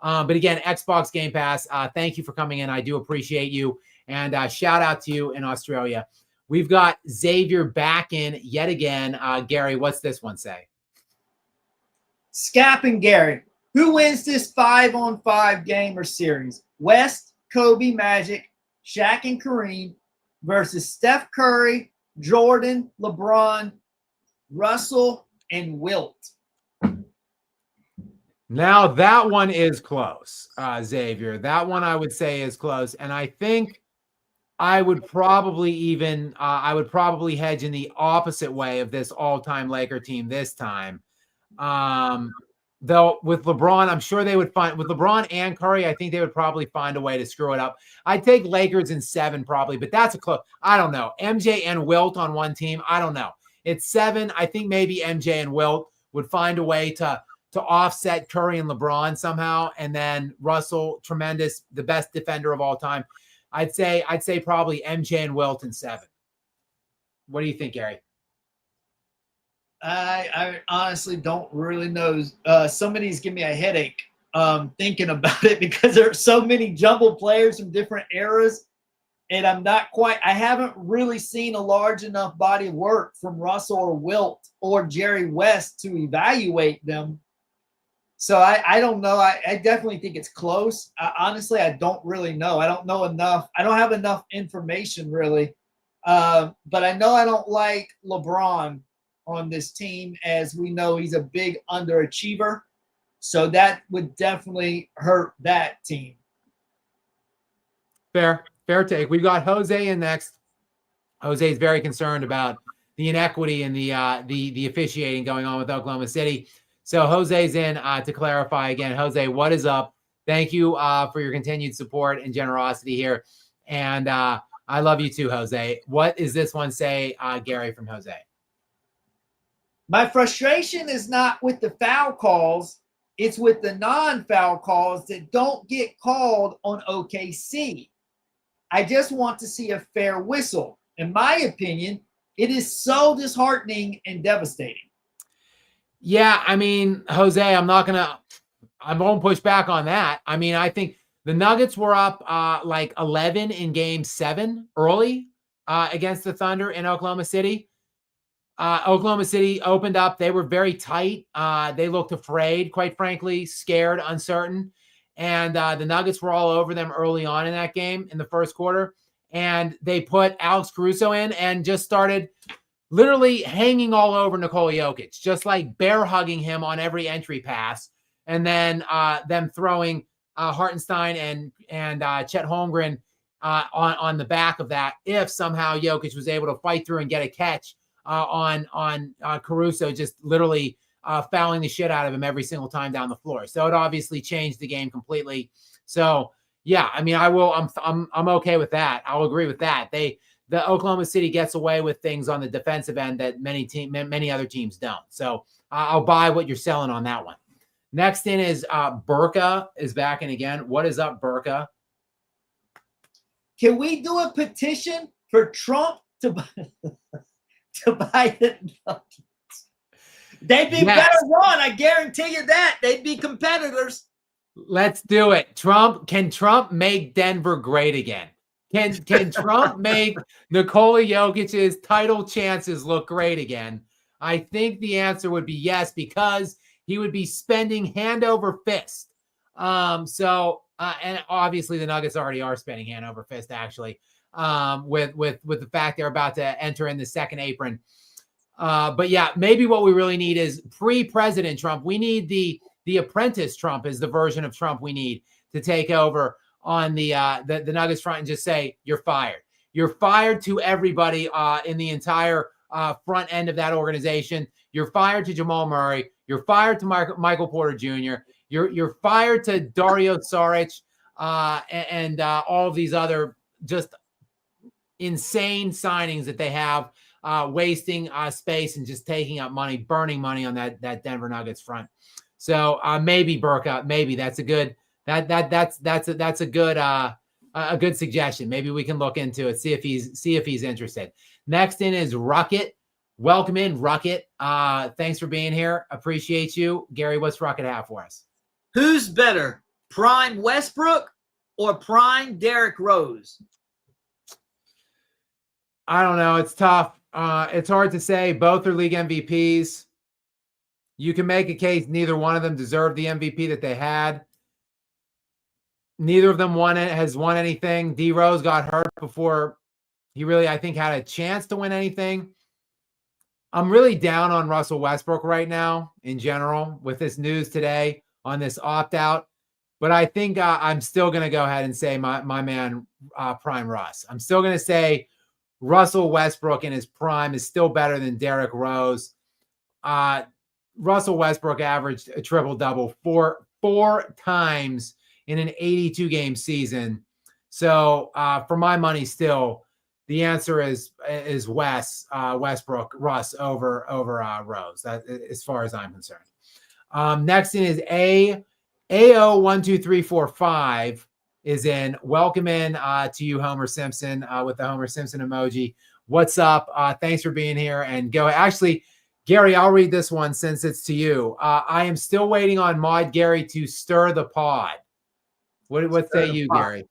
But again, Xbox Game Pass, thank you for coming in. I do appreciate you. And shout out to you in Australia. We've got Xavier back in yet again. Gary, what's this one say? Skap and Gary, who wins this 5-on-5 game or series? West, Kobe, Magic, Shaq and Kareem versus Steph Curry, Jordan, LeBron, Russell, and Wilt. Now that one is close, Xavier. That one I would say is close. And I think I would probably hedge in the opposite way of this all-time Laker team this time. Though with LeBron, I'm sure they would find, with LeBron and Curry, I think they would probably find a way to screw it up. I'd take Lakers in 7 probably, but that's a close. I don't know. MJ and Wilt on one team. I don't know. It's 7. I think maybe MJ and Wilt would find a way to offset Curry and LeBron somehow. And then Russell, tremendous, the best defender of all time. I'd say probably MJ and Wilt in 7. What do you think, Gary? I honestly don't really know. Some of these give me a headache thinking about it, because there are so many jumbled players from different eras, and I haven't really seen a large enough body of work from Russell or Wilt or Jerry West to evaluate them. So I don't know. I definitely think it's close. Honestly, I don't really know. I don't know enough. I don't have enough information really. But I know I don't like LeBron on this team, as we know he's a big underachiever. So that would definitely hurt that team. Fair take. We've got Jose in next. Jose is very concerned about the inequity and the officiating going on with Oklahoma City. So Jose's in to clarify again. Jose, what is up? Thank you for your continued support and generosity here. And I love you too, Jose. What does this one say, Gary, from Jose? My frustration is not with the foul calls. It's with the non-foul calls that don't get called on OKC. I just want to see a fair whistle. In my opinion, it is so disheartening and devastating. Yeah, I mean, Jose, I won't push back on that. I mean, I think the Nuggets were up like 11 in game 7 early against the Thunder in Oklahoma City. Oklahoma City opened up. They were very tight. They looked afraid, quite frankly, scared, uncertain. And the Nuggets were all over them early on in that game in the first quarter. And they put Alex Caruso in and just started literally hanging all over Nikola Jokic, just like bear hugging him on every entry pass. And then them throwing Hartenstein and Chet Holmgren on the back of that if somehow Jokic was able to fight through and get a catch on Caruso, just literally fouling the shit out of him every single time down the floor. So it obviously changed the game completely. So yeah, I mean, I'm okay with that. I'll agree with that. The Oklahoma City gets away with things on the defensive end that many other teams don't. So I'll buy what you're selling on that one. Next in is Burka is back in again. What is up, Burka? Can we do a petition for Trump to buy the Nuggets? They'd be better run. I guarantee you that. They'd be competitors. Let's do it. Can Trump make Denver great again? Can Trump make Nikola Jokic's title chances look great again? I think the answer would be yes, because he would be spending hand over fist. And obviously the Nuggets already are spending hand over fist, actually, with the fact they're about to enter in the second apron. But yeah, maybe what we really need is pre-President Trump. We need the apprentice Trump is the version of Trump we need to take over on the Nuggets front and just say, you're fired. You're fired to everybody in the entire front end of that organization. You're fired to Jamal Murray. You're fired to Michael Porter Jr. You're fired to Dario Saric and all of these other just insane signings that they have, wasting space and just taking up money, burning money on that Denver Nuggets front. So maybe Burka, maybe that's a good that's a good suggestion. Maybe we can look into it, see if he's interested. Next in is Ruckett. Welcome in, Ruckett. Thanks for being here. Appreciate you. Gary, what's Ruckett have for us? Who's better, prime Westbrook or prime Derrick Rose? I don't know. It's tough. It's hard to say. Both are league MVPs. You can make a case neither one of them deserved the MVP that they had. Neither of them has won anything. D Rose got hurt before he really, I think, had a chance to win anything. I'm really down on Russell Westbrook right now in general with this news today on this opt-out. But I think I'm still going to go ahead and say my man, Prime Russ. I'm still going to say Russell Westbrook in his prime is still better than Derrick Rose. Russell Westbrook averaged a triple-double four times in an 82-game season. So for my money still, the answer is Westbrook, Russ over Rose, that, as far as I'm concerned. Next in is AO12345 is in. Welcome in to you, Homer Simpson, with the Homer Simpson emoji. What's up? Thanks for being here. And go. Actually, Gary, I'll read this one since it's to you. I am still waiting on Mod Gary to stir the pod. What say you, Gary?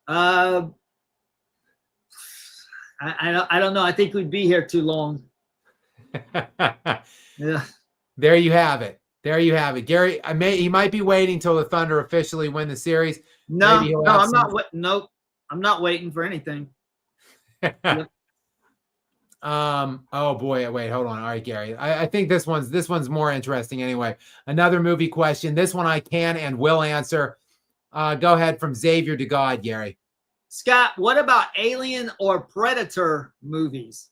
I don't know. I think we'd be here too long. Yeah. There you have it. Gary, he might be waiting till the Thunder officially win the series. No, I'm not. Nope, I'm not waiting for anything. Oh boy, wait, hold on. All right, Gary. I think this one's more interesting anyway. Another movie question. This one I can and will answer. Go ahead from Xavier to God, Gary. Scott, what about Alien or Predator movies?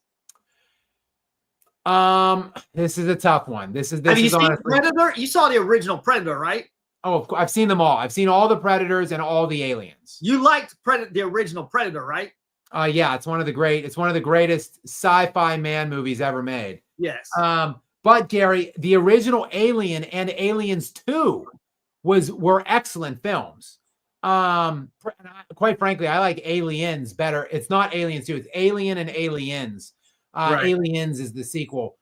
This is a tough one. This is Have you seen honestly, Predator? You saw the original Predator, right? oh, of course, I've seen them all. I've seen all the Predators and all the Aliens. You liked the original Predator, right? Yeah, it's one of the greatest sci-fi man movies ever made. Yes. But Gary, the original Alien and Aliens 2 were excellent films. Quite frankly, I like Aliens better. It's not Aliens 2, it's Alien and Aliens. Right. Aliens is the sequel.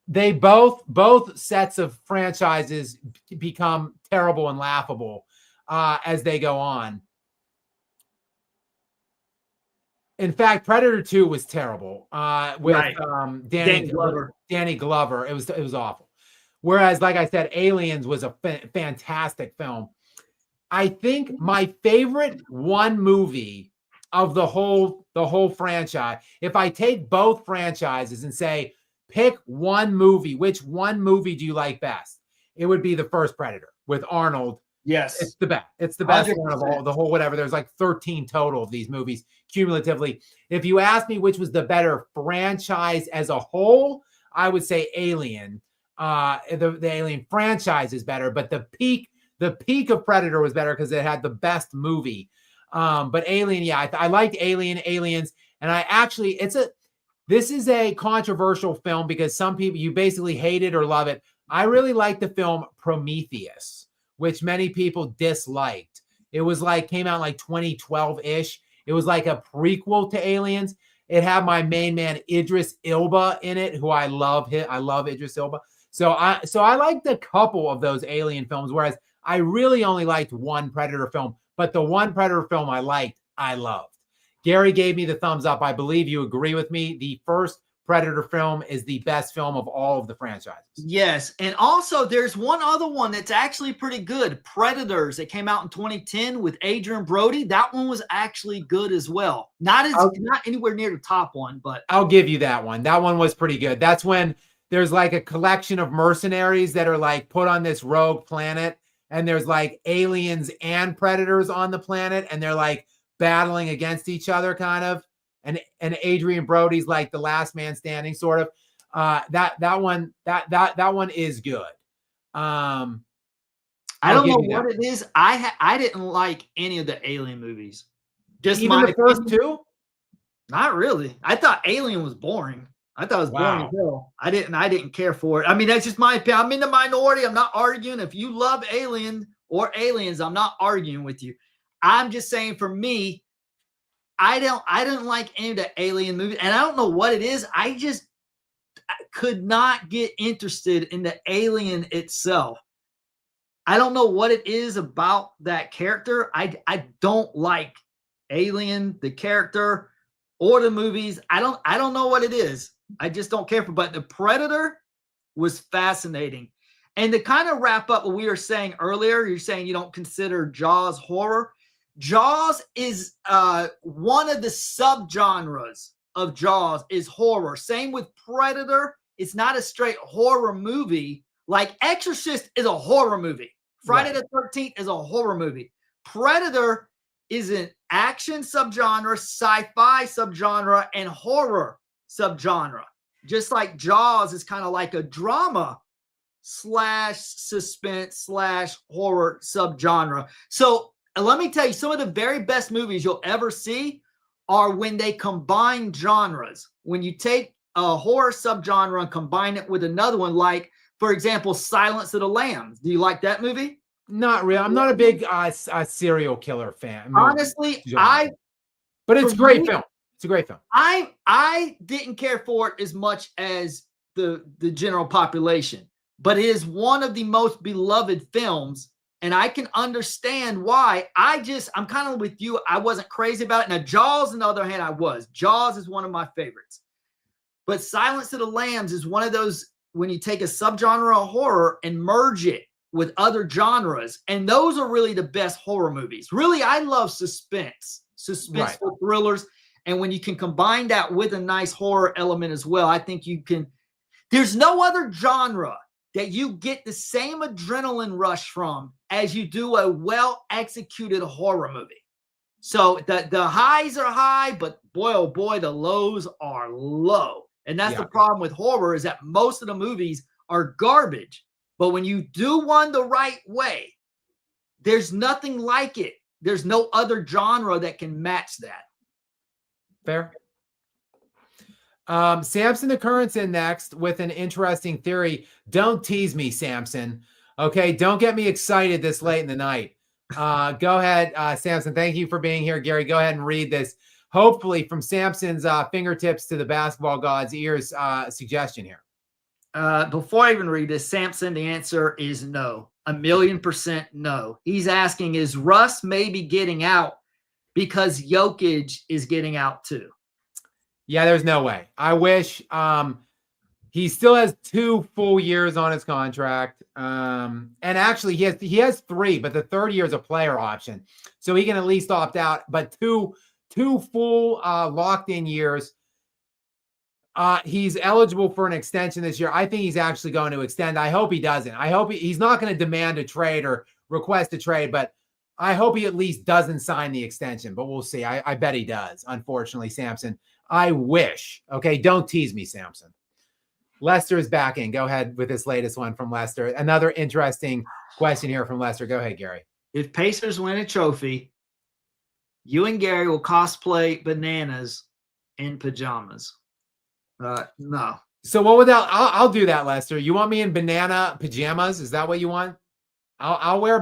They both sets of franchises become terrible and laughable as they go on. In fact, Predator 2 was terrible with Right. Danny Glover. It was awful. Whereas, like I said, Aliens was a fantastic film. I think my favorite one movie of the whole franchise, if I take both franchises and say, pick one movie, which one movie do you like best? It would be the first Predator with Arnold. Yes. It's the best. It's the best 100%. one of all, the whole whatever. There's like 13 total of these movies cumulatively. If you ask me which was the better franchise as a whole, I would say Alien. The Alien franchise is better, but the peak of Predator was better because it had the best movie. But Alien, yeah, I liked Aliens, and I actually, this is a controversial film because some people, you basically hate it or love it. I really like the film Prometheus, which many people disliked. It was like, came out like 2012-ish. It was like a prequel to Aliens. It had my main man Idris Elba in it, who I love. I love Idris Elba. So I liked a couple of those Alien films, whereas I really only liked one Predator film. But the one Predator film I liked, I loved. Gary gave me the thumbs up. I believe you agree with me. The first Predator film is the best film of all of the franchises. Yes. And also there's one other one that's actually pretty good. Predators. It came out in 2010 with Adrian Brody. That one was actually good as well. Not anywhere near the top one, but I'll give you that one. That one was pretty good. That's when there's like a collection of mercenaries that are like put on this rogue planet, and there's like aliens and predators on the planet, and they're like battling against each other kind of. And Adrian Brody's like the last man standing, sort of. That one is good. I don't know what it is. I didn't like any of the Alien movies. Just even the first two? Not really. I thought Alien was boring. I thought it was boring as hell. I didn't care for it. I mean, that's just my opinion. I'm in the minority. I'm not arguing. If you love Alien or Aliens, I'm not arguing with you. I'm just saying, for me, I didn't like any of the Alien movies, and I don't know what it is. I could not get interested in the alien itself. I don't know what it is about that character. I don't like Alien, the character, or the movies. I don't know what it is. I just don't care for. But the Predator was fascinating. And to kind of wrap up what we were saying earlier, you're saying you don't consider Jaws horror. Jaws is one of the subgenres of Jaws is horror. Same with Predator. It's not a straight horror movie. Like Exorcist is a horror movie. Friday the 13th is a horror movie. Predator is an action subgenre, sci-fi subgenre, and horror subgenre. Just like Jaws is kind of like a drama / suspense / horror subgenre. So let me tell you, some of the very best movies you'll ever see are when they combine genres. When you take a horror subgenre and combine it with another one, like, for example, Silence of the Lambs. Do you like that movie? Not really. I'm not a big serial killer fan. Honestly, but it's a great film. It's a great film. I didn't care for it as much as the general population, but it is one of the most beloved films. And I can understand why. I'm kind of with you. I wasn't crazy about it. Now, Jaws, on the other hand, I was. Jaws is one of my favorites. But Silence of the Lambs is one of those when you take a subgenre of horror and merge it with other genres. And those are really the best horror movies. Really, I love suspenseful thrillers. And when you can combine that with a nice horror element as well, I think you can. There's no other genre that you get the same adrenaline rush from as you do a well-executed horror movie. So the highs are high, but boy, oh boy, the lows are low. And that's the problem with horror, is that most of the movies are garbage. But when you do one the right way, there's nothing like it. There's no other genre that can match that. Fair. Samson the Current's in next with an interesting theory. Don't tease me, Samson. Okay, don't get me excited this late in the night. Go ahead, Samson. Thank you for being here, Gary. Go ahead and read this. Hopefully, from Samson's fingertips to the basketball god's ears, suggestion here. Before I even read this, Samson, the answer is no. 1,000,000% no. He's asking, is Russ maybe getting out because Jokic is getting out too? Yeah, there's no way. I wish. He still has 2 full years on his contract. And actually he has 3, but the third year is a player option. So he can at least opt out, but two full locked in years. He's eligible for an extension this year. I think he's actually going to extend. I hope he doesn't. I hope he's not going to demand a trade or request a trade, but I hope he at least doesn't sign the extension, but we'll see. I bet he does. Unfortunately, Samson, I wish. Okay. Don't tease me, Samson. Lester is back in. Go ahead with this latest one from Lester. Another interesting question here from Lester. Go ahead, Gary. If Pacers win a trophy, you and Gary will cosplay bananas in pajamas. No. So what would that? I'll do that, Lester. You want me in banana pajamas? Is that what you want? I'll wear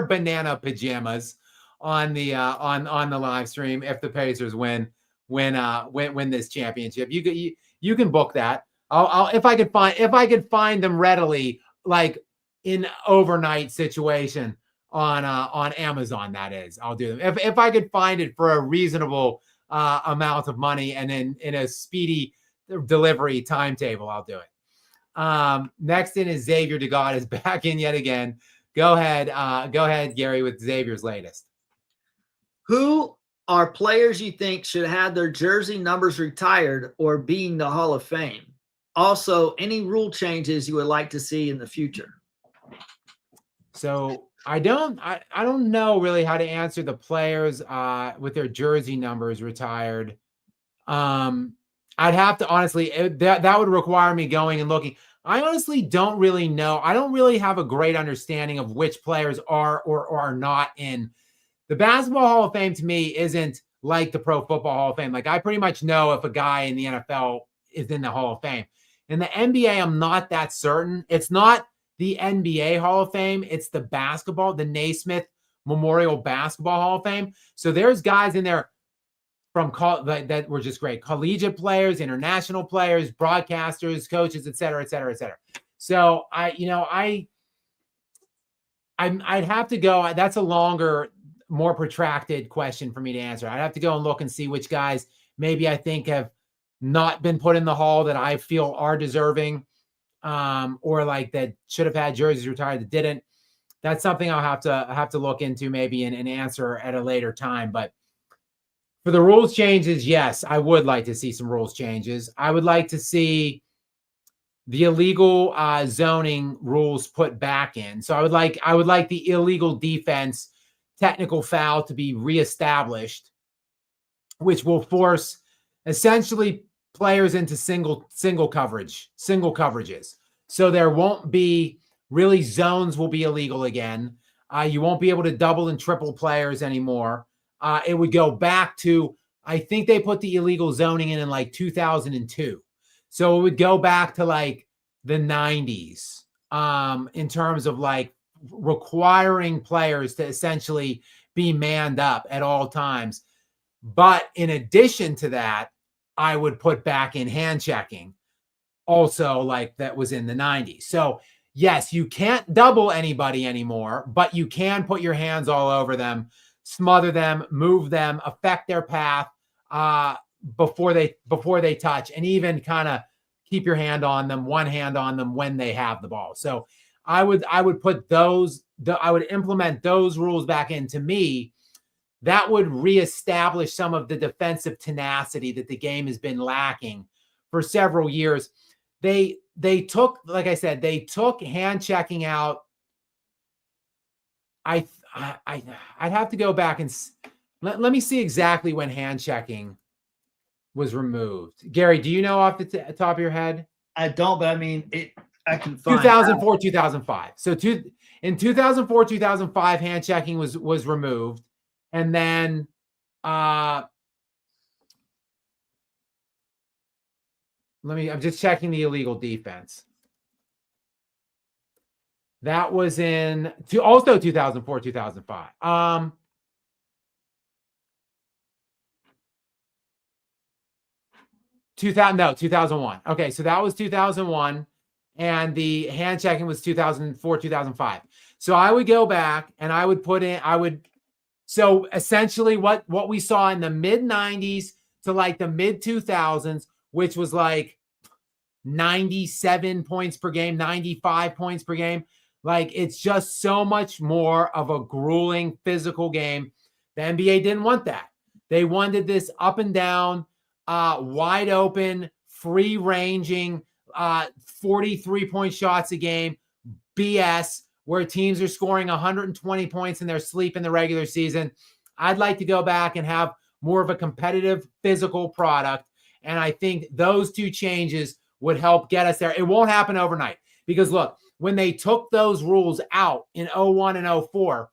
banana pajamas on the on the live stream if the Pacers win this championship. You can book that. I'll if I could find them readily, like in overnight situation on Amazon. That is, I'll do them if I could find it for a reasonable amount of money and in a speedy delivery timetable. I'll do it. Next in is Xavier DeGod is back in yet again. Go ahead, Gary, with Xavier's latest. Who are players you think should have their jersey numbers retired or be in the Hall of Fame? Also, any rule changes you would like to see in the future? So I don't know really how to answer the players with their jersey numbers retired. I'd have to honestly, that would require me going and looking. I honestly don't really know. I don't really have a great understanding of which players are or are not in. The Basketball Hall of Fame to me isn't like the Pro Football Hall of Fame. Like I pretty much know if a guy in the NFL is in the Hall of Fame. In the NBA, I'm not that certain. It's not the NBA Hall of Fame. It's the Naismith Memorial Basketball Hall of Fame. So there's guys in there from that were just great. Collegiate players, international players, broadcasters, coaches, et cetera, et cetera, et cetera. So I'd have to go. That's a longer, more protracted question for me to answer. I'd have to go and look and see which guys maybe I think have not been put in the hall that I feel are deserving, or like that should have had jerseys retired that didn't. That's something I'll have to look into maybe and answer at a later time. But for the rules changes, yes, I would like to see some rules changes. I would like to see the illegal zoning rules put back in. So I would like the illegal defense technical foul to be reestablished, which will force essentially players into single coverages. So there won't be really zones will be illegal again. You won't be able to double and triple players anymore. It would go back to, I think they put the illegal zoning in like 2002. So it would go back to like the 90s in terms of like requiring players to essentially be manned up at all times. But in addition to that, I would put back in hand checking also, like that was in the 90s. So yes, you can't double anybody anymore, but you can put your hands all over them, smother them, move them, affect their path before they touch, and even kind of keep your hand on them, one hand on them when they have the ball. So I would put I would implement those rules back in. To me, that would reestablish some of the defensive tenacity that the game has been lacking for several years. They took, like I said, they took hand checking out. I'd have to go back and let me see exactly when hand checking was removed. Gary, do you know off the top of your head? I don't, but I mean, I can find 2004, 2005. So in 2004, 2005, hand checking was removed. And then I'm just checking the illegal defense. That was also 2004, 2005. 2001. Okay, so that was 2001, and the hand checking was 2004, 2005. So I would go back and I would put in, so essentially what we saw in the mid 90s to like the mid 2000s, which was like 97 points per game, 95 points per game. Like, it's just so much more of a grueling physical game. The NBA didn't want that. They wanted this up and down, wide open, free ranging, 43-point shots a game, BS, where teams are scoring 120 points in their sleep in the regular season. I'd like to go back and have more of a competitive physical product. And I think those two changes would help get us there. It won't happen overnight because look, when they took those rules out in 01 and 04,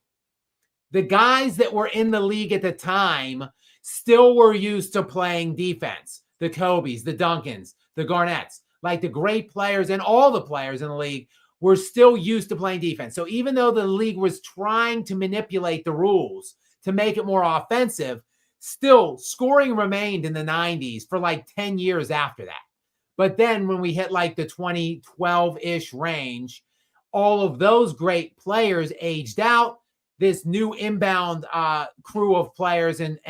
the guys that were in the league at the time still were used to playing defense. The Kobe's, the Duncans, the Garnetts, like the great players and all the players in the league were still used to playing defense. So even though the league was trying to manipulate the rules to make it more offensive, still scoring remained in the 90s for like 10 years after that. But then when we hit like the 2012-ish range, all of those great players aged out. This new inbound crew of players and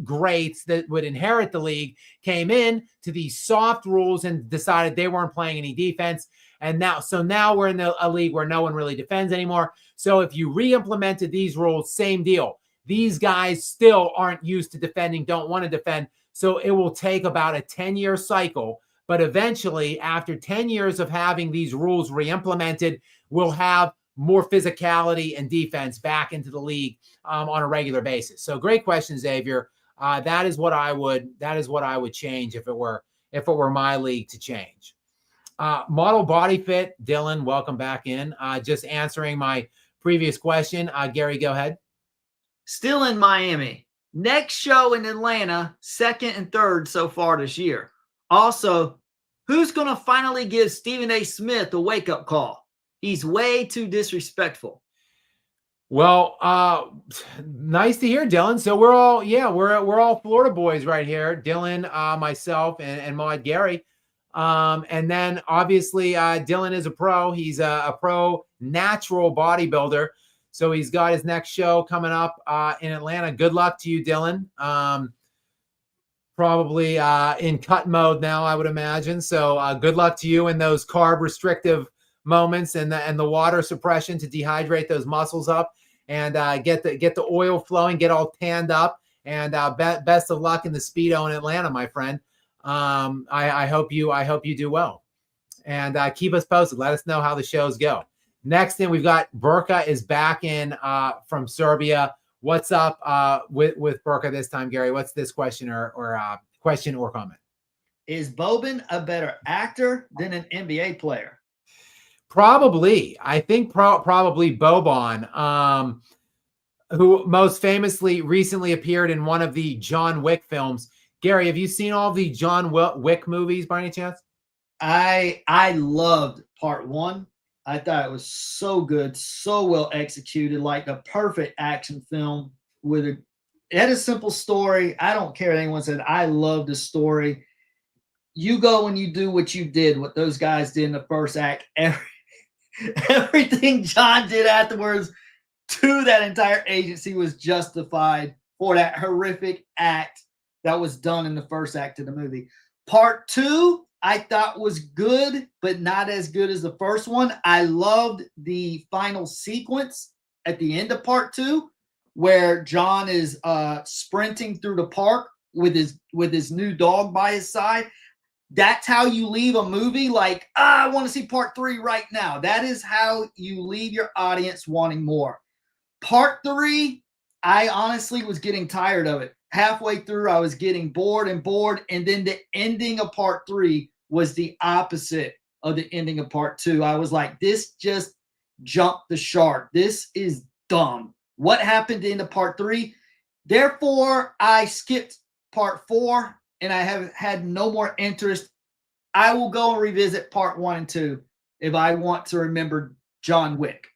greats that would inherit the league came in to these soft rules and decided they weren't playing any defense. And now we're in a league where no one really defends anymore. So if you re-implemented these rules, same deal. These guys still aren't used to defending, don't want to defend. So it will take about a 10-year cycle. But eventually, after 10 years of having these rules re-implemented, we'll have more physicality and defense back into the league on a regular basis. So great question, Xavier. That is what I would change if it were my league to change. Model Body Fit, Dylan, welcome back in. Just answering my previous question. Gary, go ahead. Still in Miami. Next show in Atlanta, 2nd and 3rd so far this year. Also, who's going to finally give Stephen A. Smith a wake-up call? He's way too disrespectful. Well, nice to hear, Dylan. So we're all Florida boys right here. Dylan, myself, and Maud Gary. And then obviously Dylan is a pro. He's a pro natural bodybuilder. So he's got his next show coming up in Atlanta. Good luck to you, Dylan. Probably in cut mode now, I would imagine. So good luck to you in those carb restrictive moments and the water suppression to dehydrate those muscles up and get the oil flowing, get all tanned up, and best of luck in the Speedo in Atlanta, my friend. I hope you do well, and keep us posted. Let us know how the shows go. Next thing, we've got Burka is back in from Serbia. What's up with Burka this time, Gary? What's this question or question or comment? Is Boban a better actor than an NBA player? Probably. I think probably Boban, who most famously recently appeared in one of the John Wick films. Gary, have you seen all the John Wick movies by any chance? I loved part 1. I thought it was so good, so well executed, like a perfect action film it had a simple story. I don't care what anyone said. I love the story. You go and you do what you did, what those guys did in the first act. Everything John did afterwards to that entire agency was justified for that horrific act that was done in the first act of the movie. Part 2, I thought was good, but not as good as the first one. I loved the final sequence at the end of part 2 where John is sprinting through the park with his new dog by his side. That's how you leave a movie like, I want to see part 3 right now. That is how you leave your audience wanting more. Part 3, I honestly was getting tired of it. Halfway through, I was getting bored, and then the ending of part 3 was the opposite of the ending of part 2. I was like, this just jumped the shark. This is dumb. What happened in the part 3? Therefore, I skipped part 4, and I have had no more interest. I will go and revisit part 1 and 2 if I want to remember John Wick.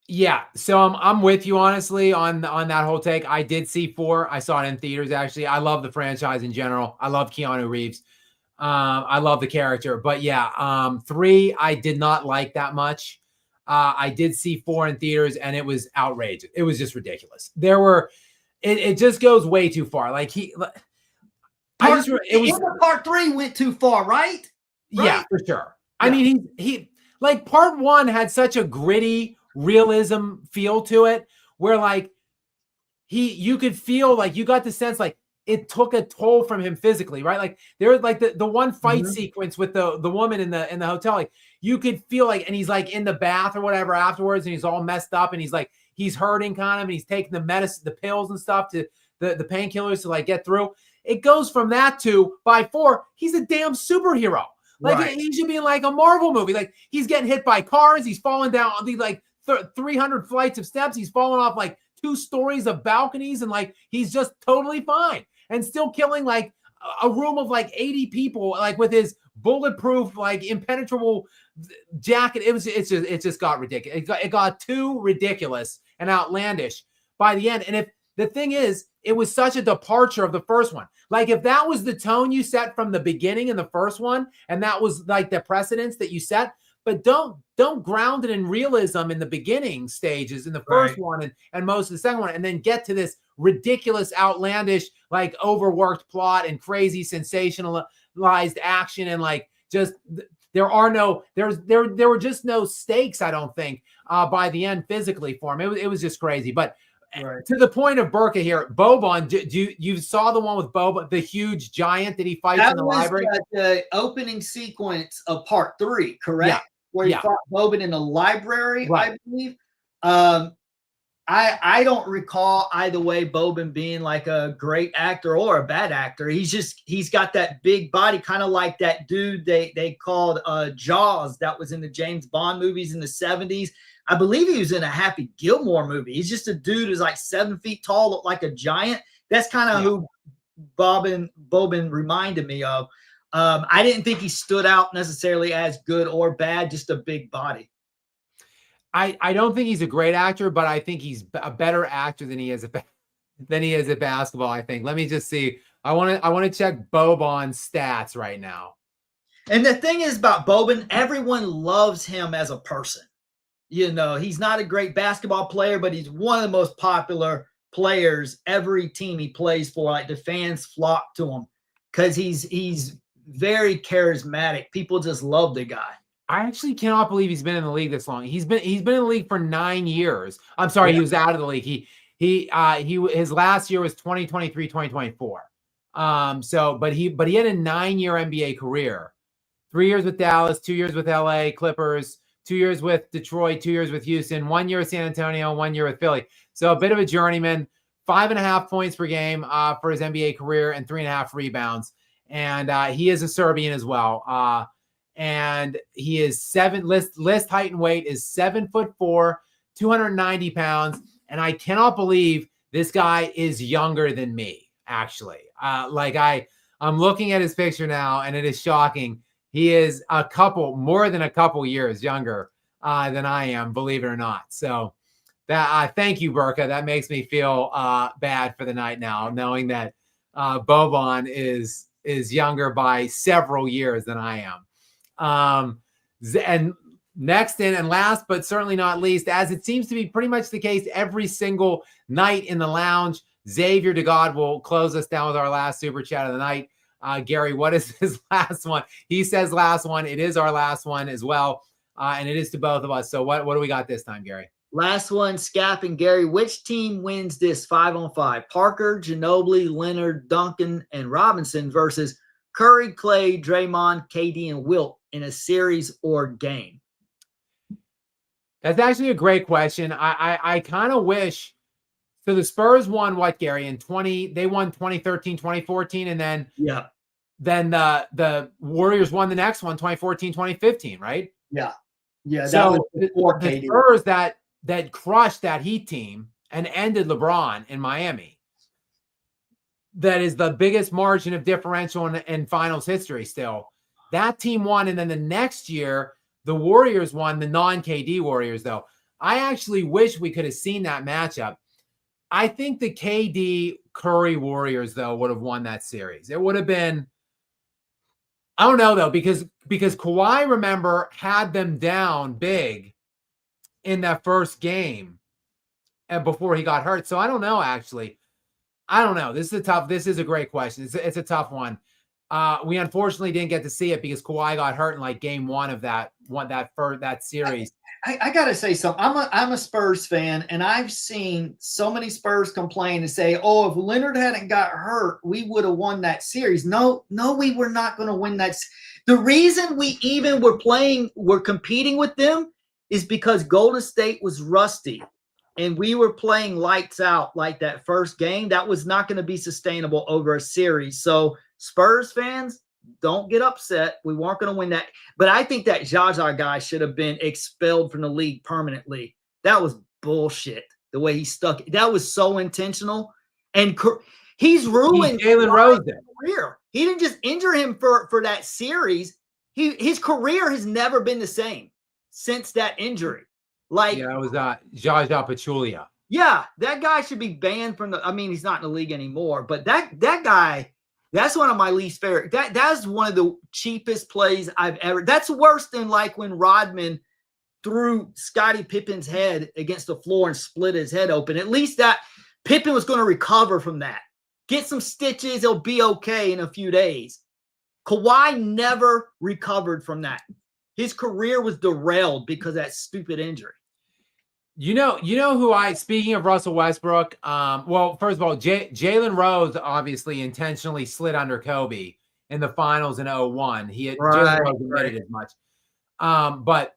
Yeah, so I'm with you honestly on that whole take. I did see 4. I saw it in theaters actually. I love the franchise in general. I love Keanu Reeves. I love the character, but yeah, 3 I did not like that much. I did see 4 in theaters, and it was outrageous. It was just ridiculous. It just goes way too far. Like part 3 went too far, right? Yeah, for sure. Yeah. I mean, he like part 1 had such a gritty realism feel to it, where like you could feel like you got the sense like it took a toll from him physically, right? Like there was like the one fight sequence with the woman in the hotel, like you could feel like, and he's like in the bath or whatever afterwards, and he's all messed up, and he's hurting kind of, and he's taking the medicine, the pills and stuff to the painkillers to like get through. It goes from that to by 4, he's a damn superhero. Like he should be in like a Marvel movie. Like he's getting hit by cars, he's falling down these like 300 flights of steps, he's falling off like 2 stories of balconies, and like he's just totally fine and still killing like a room of like 80 people, like with his bulletproof, like impenetrable jacket. It just got ridiculous. It got too ridiculous and outlandish by the end. And if the thing is, it was such a departure of the first one. Like if that was the tone you set from the beginning in the first one, and that was like the precedence that you set, but don't ground it in realism in the beginning stages in the first one and most of the second one, and then get to this ridiculous, outlandish, like overworked plot and crazy sensationalized action, and like just there were just no stakes, I don't think, by the end physically for him. It was just crazy. But to the point of Burka here, Boban, you saw the one with Boban, the huge giant that he fights in the library? The opening sequence of part 3, correct? Yeah. Where he fought Boban in the library, I believe. I don't recall either way Boban being like a great actor or a bad actor. He's got that big body, kind of like that dude they called Jaws that was in the James Bond movies in the 70s. I believe he was in a Happy Gilmore movie. He's just a dude who's like 7 feet tall, looked like a giant. That's kind of who Boban reminded me of. I didn't think he stood out necessarily as good or bad, just a big body. I don't think he's a great actor, but I think he's a better actor than he is at basketball, I think. Let me just see. I want to check Boban's stats right now. And the thing is about Boban, everyone loves him as a person. You know, he's not a great basketball player, but he's one of the most popular players. Every team he plays for, like the fans flock to him because he's very charismatic. People just love the guy. I actually cannot believe he's been in the league this long. He's been in the league for 9 years. I'm sorry, he was out of the league. His last year was 2023, 2024. But he had a 9-year NBA career. 3 years with Dallas, 2 years with LA Clippers, 2 years with Detroit, 2 years with Houston, 1 year with San Antonio, 1 year with Philly. So a bit of a journeyman. 5.5 points per game for his NBA career and 3.5 rebounds. And he is a Serbian as well. And he is list height and weight is 7'4", 290 pounds. And I cannot believe this guy is younger than me, actually. I'm looking at his picture now, and it is shocking. He is more than a couple years younger than I am, believe it or not. So that thank you, Burka. That makes me feel bad for the night now, knowing that Boban is younger by several years than I am. And next and last, but certainly not least, as it seems to be pretty much the case every single night in the lounge, Xavier DeGod will close us down with our last super chat of the night. Gary, what is his last one? He says last one. It is our last one as well. And it is to both of us. So what do we got this time, Gary? Last one, Skap and Gary. Which team wins this 5-on-5? Parker, Ginobili, Leonard, Duncan, and Robinson versus Curry, Clay, Draymond, KD, and Wilt in a series or game? That's actually a great question. I kind of wish. So the Spurs won what, Gary? They won 2013, 2014, and then the Warriors won the next one, 2014, 2015, right? Yeah. So the Spurs that crushed that Heat team and ended LeBron in Miami. That is the biggest margin of differential in finals history still. That team won, and then the next year, the Warriors won, the non-KD Warriors, though. I actually wish we could have seen that matchup. I think the KD Curry Warriors, though, would have won that series. It would have been, I don't know, though, because Kawhi, remember, had them down big in that first game and before he got hurt. So I don't know, actually. I don't know. This is a great question. It's a tough one. We unfortunately didn't get to see it because Kawhi got hurt in like game one of that series. I gotta say something. I'm a Spurs fan, and I've seen so many Spurs complain and say, "Oh, if Leonard hadn't got hurt, we would have won that series." No, we were not going to win that. The reason we even were competing with them is because Golden State was rusty, and we were playing lights out like that first game. That was not going to be sustainable over a series. So Spurs fans, don't get upset. We weren't going to win that. But I think that Jaja guy should have been expelled from the league permanently. That was bullshit, the way he stuck. That was so intentional. And he's ruined Jalen Rose career. He didn't just injure him for that series. His career has never been the same since that injury. That was Jaja Pachulia. Yeah, that guy should be banned from he's not in the league anymore, but that guy, that's one of my least favorite. That's one of the cheapest plays I've ever. That's worse than like when Rodman threw Scottie Pippen's head against the floor and split his head open. At least that Pippen was going to recover from that. Get some stitches, he'll be okay in a few days. Kawhi never recovered from that. His career was derailed because of that stupid injury. You know who speaking of Russell Westbrook, well, first of all, Jalen Rose obviously intentionally slid under Kobe in the finals in 2001. Jalen Rose admitted as much. But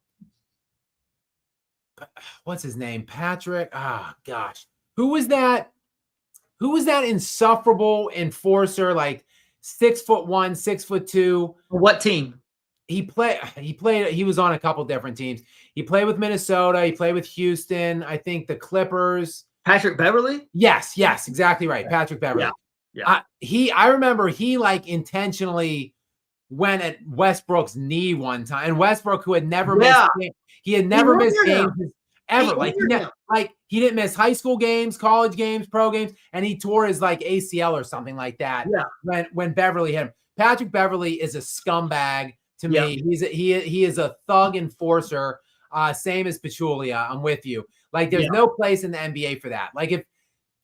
what's his name? Patrick. Gosh. Who was that insufferable enforcer, like 6'1", 6'2"? What team? He was on a couple different teams. He played with Minnesota. He played with Houston. I think the Clippers. Patrick Beverley? Yes, exactly right. Patrick Beverley. Yeah. I remember he like intentionally went at Westbrook's knee one time. And Westbrook, who had never missed games, he had never missed games ever. He didn't miss high school games, college games, pro games, and he tore his like ACL or something like that. Yeah. When Beverly hit him. Patrick Beverly is a scumbag. To me, he is a thug enforcer, same as Pachulia. I'm with you. Like, there's no place in the NBA for that. Like, if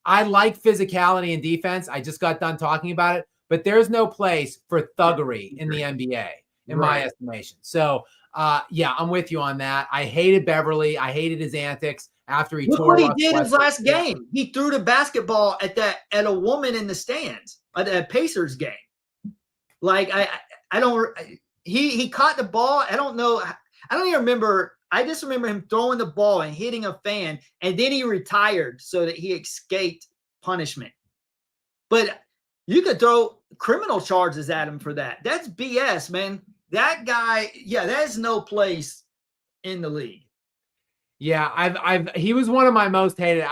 I like physicality and defense, I just got done talking about it, but there's no place for thuggery in the NBA, in my estimation. So, I'm with you on that. I hated Beverly. I hated his antics after he tore. Look what he did his last game. He threw the basketball at a woman in the stands at a Pacers game. Like, I don't. He caught the ball. I don't know. I don't even remember. I just remember him throwing the ball and hitting a fan, and then he retired so that he escaped punishment. But you could throw criminal charges at him for that. That's BS, man. That guy, that is no place in the league. Yeah, he was one of my most hated.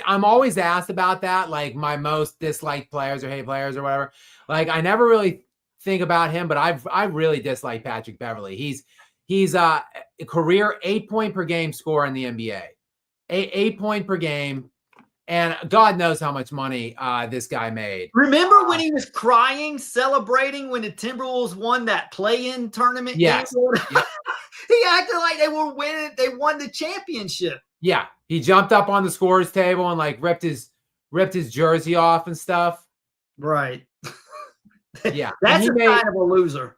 I'm always asked about that, like my most disliked players or hate players or whatever. Like, I never really think about him, but I really dislike Patrick Beverly. He's a career 8-point per game scorer in the NBA, 8 point per game, and God knows how much money this guy made. Remember when he was crying, celebrating when the Timberwolves won that play-in tournament? Yes. Yep. He acted like they were winning. They won the championship. Yeah, he jumped up on the scores table and like ripped his jersey off and stuff. Right. Yeah, that's kind of a loser.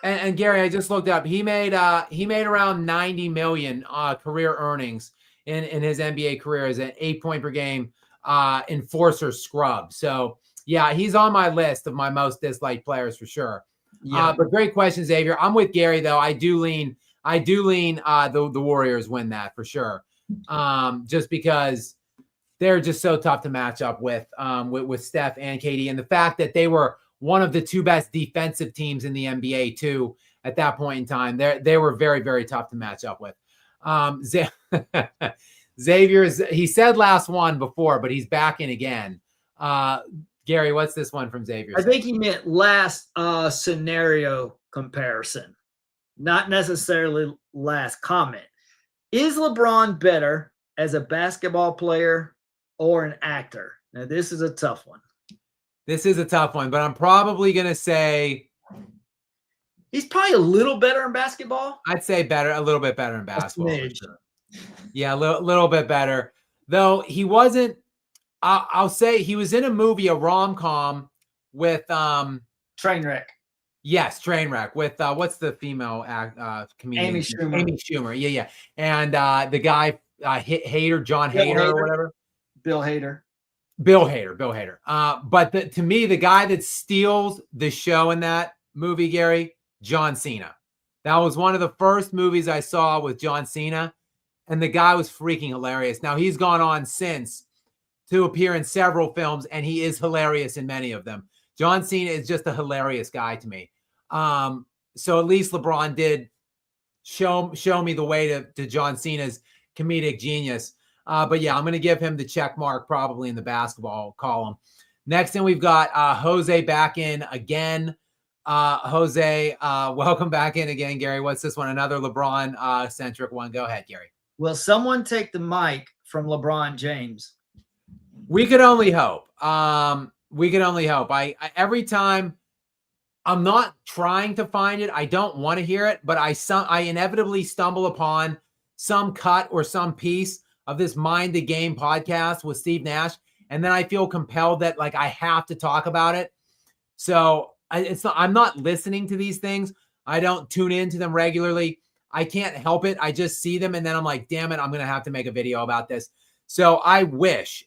And Gary, I just looked up. He made around $90 million career earnings in his NBA career as an 8-point per game enforcer scrub. So yeah, he's on my list of my most disliked players for sure. Yeah. But great question, Xavier. I'm with Gary though. I do lean the Warriors win that for sure. Just because they're just so tough to match up with Steph and KD, and the fact that they were one of the 2 best defensive teams in the NBA too at that point in time. They were very, very tough to match up with. Xavier's, he said last one before, but he's back in again. Gary, what's this one from Xavier? I think he meant last scenario comparison, not necessarily last comment. Is LeBron better as a basketball player or an actor? Now, this is a tough one. This is a tough one, but I'm probably going to say he's probably a little better in basketball. I'd say a little bit better in basketball. For sure. Yeah, a little bit better. Though he wasn't, I'll say he was in a movie, a rom-com with Trainwreck. Yes, Trainwreck with what's the female comedian? Amy Schumer. Amy Schumer. Yeah. And the guy Hader, John Hader or whatever. Bill Hader. But to me, the guy that steals the show in that movie, Gary, John Cena. That was one of the first movies I saw with John Cena, and the guy was freaking hilarious. Now, he's gone on since to appear in several films, and he is hilarious in many of them. John Cena is just a hilarious guy to me. So at least LeBron did show me the way to John Cena's comedic genius. But yeah, I'm going to give him the check mark probably in the basketball column. Next thing we've got Jose back in again. Jose, welcome back in again, Gary. What's this one? Another LeBron centric one. Go ahead, Gary. Will someone take the mic from LeBron James? We could only hope. We could only hope. I every time I'm not trying to find it, I don't want to hear it, but I inevitably stumble upon some cut or some piece of this Mind the Game podcast with Steve Nash, and then I feel compelled that like I have to talk about it. So I'm not listening to these things. I don't tune into them regularly. I can't help it. I just see them, and then I'm like, damn it, I'm going to have to make a video about this. So I wish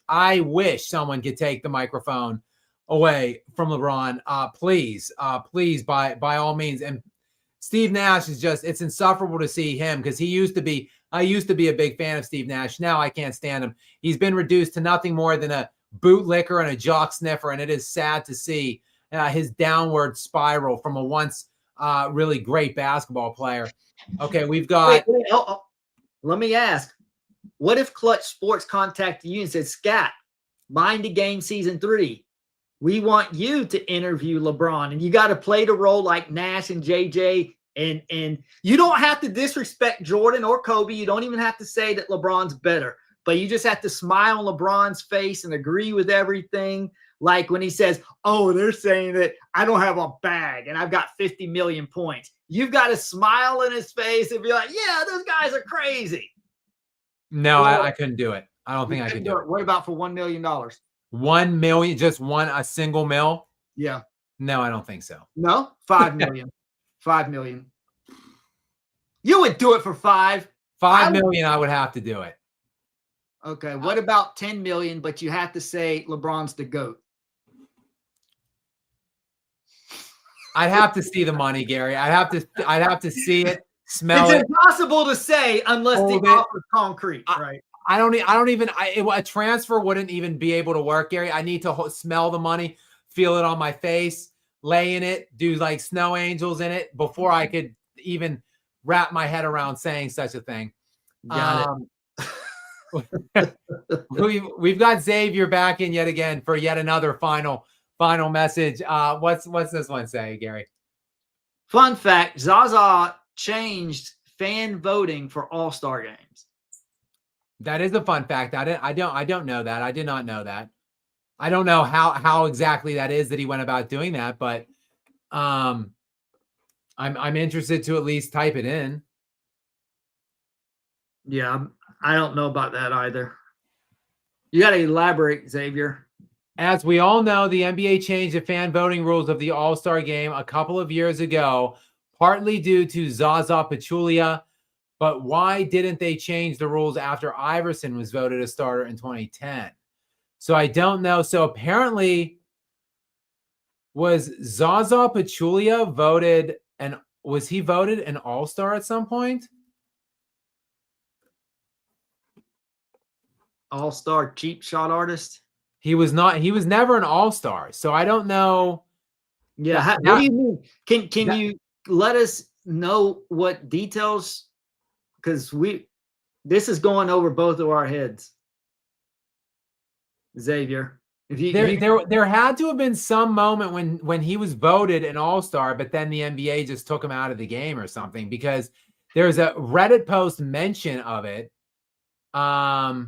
someone could take the microphone away from LeBron. Please, by all means. And Steve Nash is it's insufferable to see him because I used to be a big fan of Steve Nash. Now I can't stand him. He's been reduced to nothing more than a bootlicker and a jock sniffer, and it is sad to see his downward spiral from a once really great basketball player. Okay, we've got. Wait, let me ask. What if Clutch Sports contacted you and said, Skap, Mind the Game Season 3, we want you to interview LeBron, and you got to play the role like Nash and JJ, and you don't have to disrespect Jordan or Kobe. You don't even have to say that LeBron's better, but you just have to smile on LeBron's face and agree with everything. Like when he says, oh, they're saying that I don't have a bag and I've got 50 million points. You've got to smile in his face and be like, yeah, those guys are crazy. No, I couldn't do it. I don't think I could do it. What about for $1 million? 1 million, just a single mil? Yeah. No, I don't think so. No? 5 million. 5 million. You would do it for 5. 5 million, I would have to do it. Okay. What about 10 million, but you have to say LeBron's the GOAT? I'd have to see the money, Gary. I'd have to see it, smell it. It's impossible to say unless the offer's concrete, right? A transfer wouldn't even be able to work, Gary. I need to smell the money, feel it on my face, lay in it, do like snow angels in it before I could even wrap my head around saying such a thing. Got it. We've got Xavier back in yet again for yet another final message. What's this one say, Gary? Fun fact: Zaza changed fan voting for All-Star games. That is a fun fact. I don't know that. I did not know that. I don't know how exactly that is that he went about doing that, but I'm interested to at least type it in. Yeah, I don't know about that either. You got to elaborate, Xavier. As we all know, the NBA changed the fan voting rules of the All-Star game a couple of years ago, partly due to Zaza Pachulia but why didn't they change the rules after Iverson was voted a starter in 2010? So I don't know. So apparently, was Zaza Pachulia voted, and was he voted an all-star at some point? All-star cheap shot artist. He was not. He was never an all-star. So I don't know. Yeah. What do you mean? Can you let us know what details? Because this is going over both of our heads. Xavier, there had to have been some moment when he was voted an all-star, but then the NBA just took him out of the game or something, because there's a Reddit post mention of it. I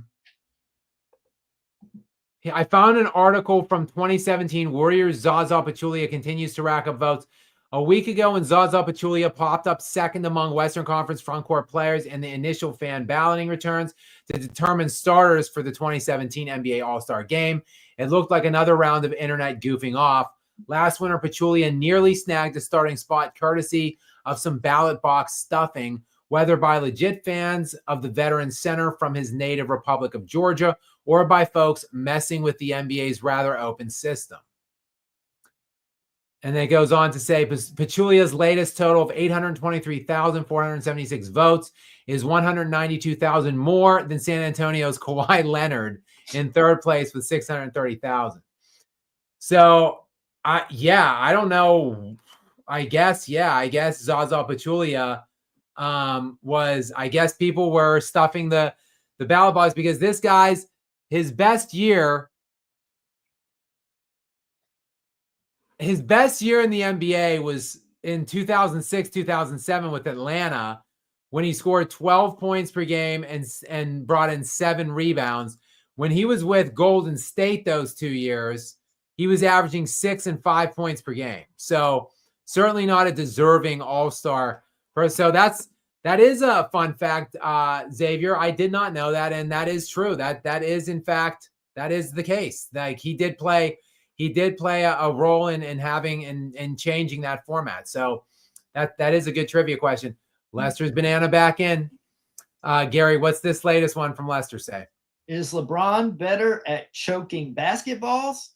found an article from 2017. Warriors Zaza Pachulia continues to rack up votes. A week ago, when Zaza Pachulia popped up second among Western Conference frontcourt players in the initial fan balloting returns to determine starters for the 2017 NBA All-Star Game, it looked like another round of internet goofing off. Last winter, Pachulia nearly snagged a starting spot courtesy of some ballot box stuffing, whether by legit fans of the veteran center from his native Republic of Georgia or by folks messing with the NBA's rather open system. And then it goes on to say Pachulia's latest total of 823,476 votes is 192,000 more than San Antonio's Kawhi Leonard in third place with 630,000. So, I don't know. I guess Zaza Pachulia was, I guess people were stuffing the ballot box because this guy's, his best year in the NBA was in 2006, 2007 with Atlanta, when he scored 12 points per game and brought in 7 rebounds. When he was with Golden State those 2 years, he was averaging 6 and 5 points per game. So certainly not a deserving all-star. So that is a fun fact, Xavier. I did not know that, and that is true. That is, in fact, that is the case. Like, he did play a role in having and changing that format. So that is a good trivia question. Lester's Banana back in. Gary, what's this latest one from Lester say? Is LeBron better at choking basketballs?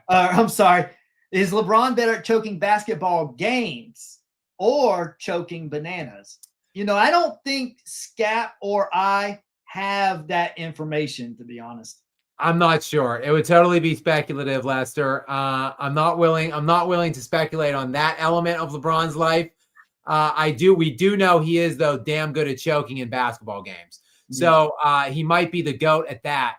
I'm sorry. Is LeBron better at choking basketball games or choking bananas? I don't think Skap or I have that information, to be honest. I'm not sure. It would totally be speculative, Lester. I'm not willing to speculate on that element of LeBron's life. We do know he is, though, damn good at choking in basketball games. So he might be the GOAT at that.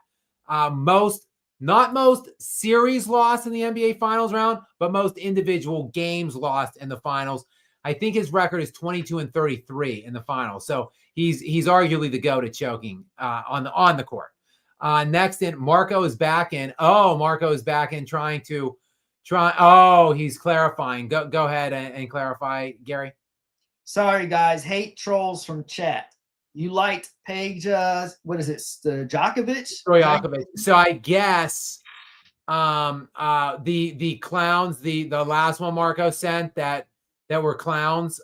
Not most series lost in the NBA Finals round, but most individual games lost in the finals. I think his record is 22-33 in the finals. So he's arguably the GOAT at choking on the court. Next in, Marco is back in. Marco is back in he's clarifying. Go ahead and clarify, Gary. Sorry, guys. Hate trolls from chat. You liked Paige, what is it, Stojakovic? So I guess the clowns, the last one Marco sent that were clowns,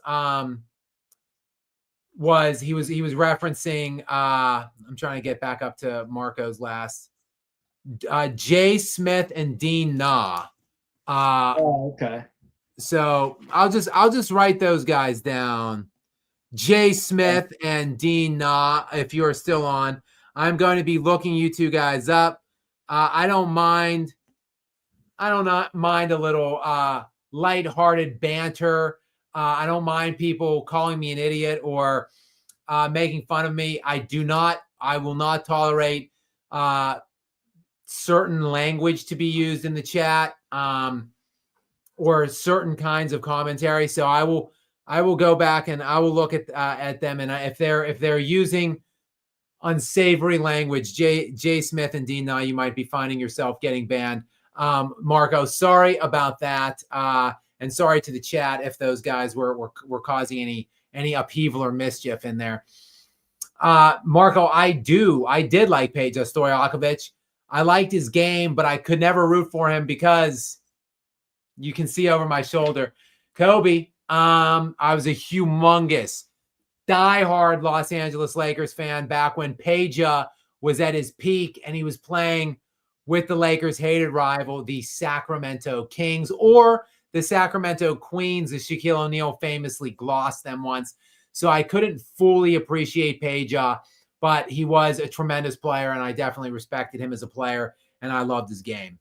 was referencing, I'm trying to get back up to Marco's last, Jay Smith and Dean Na. Okay. So I'll just write those guys down. Jay Smith and Dean Na, if you are still on. I'm going to be looking you two guys up. I don't mind a little lighthearted banter. I don't mind people calling me an idiot or making fun of me. I will not tolerate certain language to be used in the chat or certain kinds of commentary. So I will go back and I will look at them, and if they're using unsavory language, Jay Smith and Dean Na, you might be finding yourself getting banned. Marco, sorry about that, and sorry to the chat if those guys were causing any upheaval or mischief in there. Marco, I did like Peja Stojakovic. I liked his game, but I could never root for him because you can see over my shoulder. Kobe, I was a humongous diehard Los Angeles Lakers fan back when Peja was at his peak and he was playing with the Lakers' hated rival, the Sacramento Kings, or the Sacramento Queens, as Shaquille O'Neal famously glossed them once. So I couldn't fully appreciate Peja, but he was a tremendous player, and I definitely respected him as a player, and I loved his game.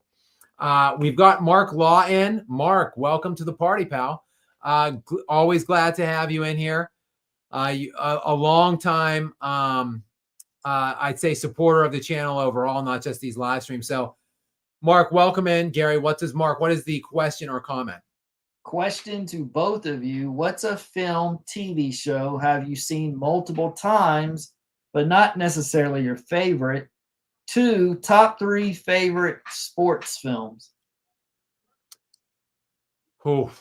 We've got Mark Law in. Mark, welcome to the party, pal. Always glad to have you in here. A long time, I'd say, supporter of the channel overall, not just these live streams. So, Mark, welcome in. Gary, what is the question or comment? Question to both of you. What's a film, TV show have you seen multiple times, but not necessarily your favorite? 2, top 3 favorite sports films. Oh,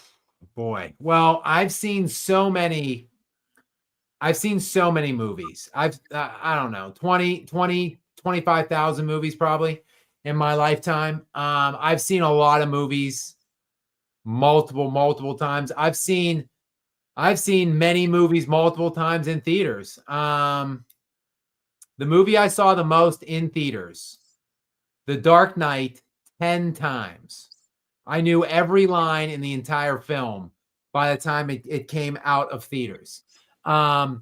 boy. Well, I've seen so many movies. I don't know, 25,000 movies probably in my lifetime. I've seen a lot of movies multiple times. I've seen many movies multiple times in theaters. The movie I saw the most in theaters, The Dark Knight, 10 times. I knew every line in the entire film by the time it came out of theaters. I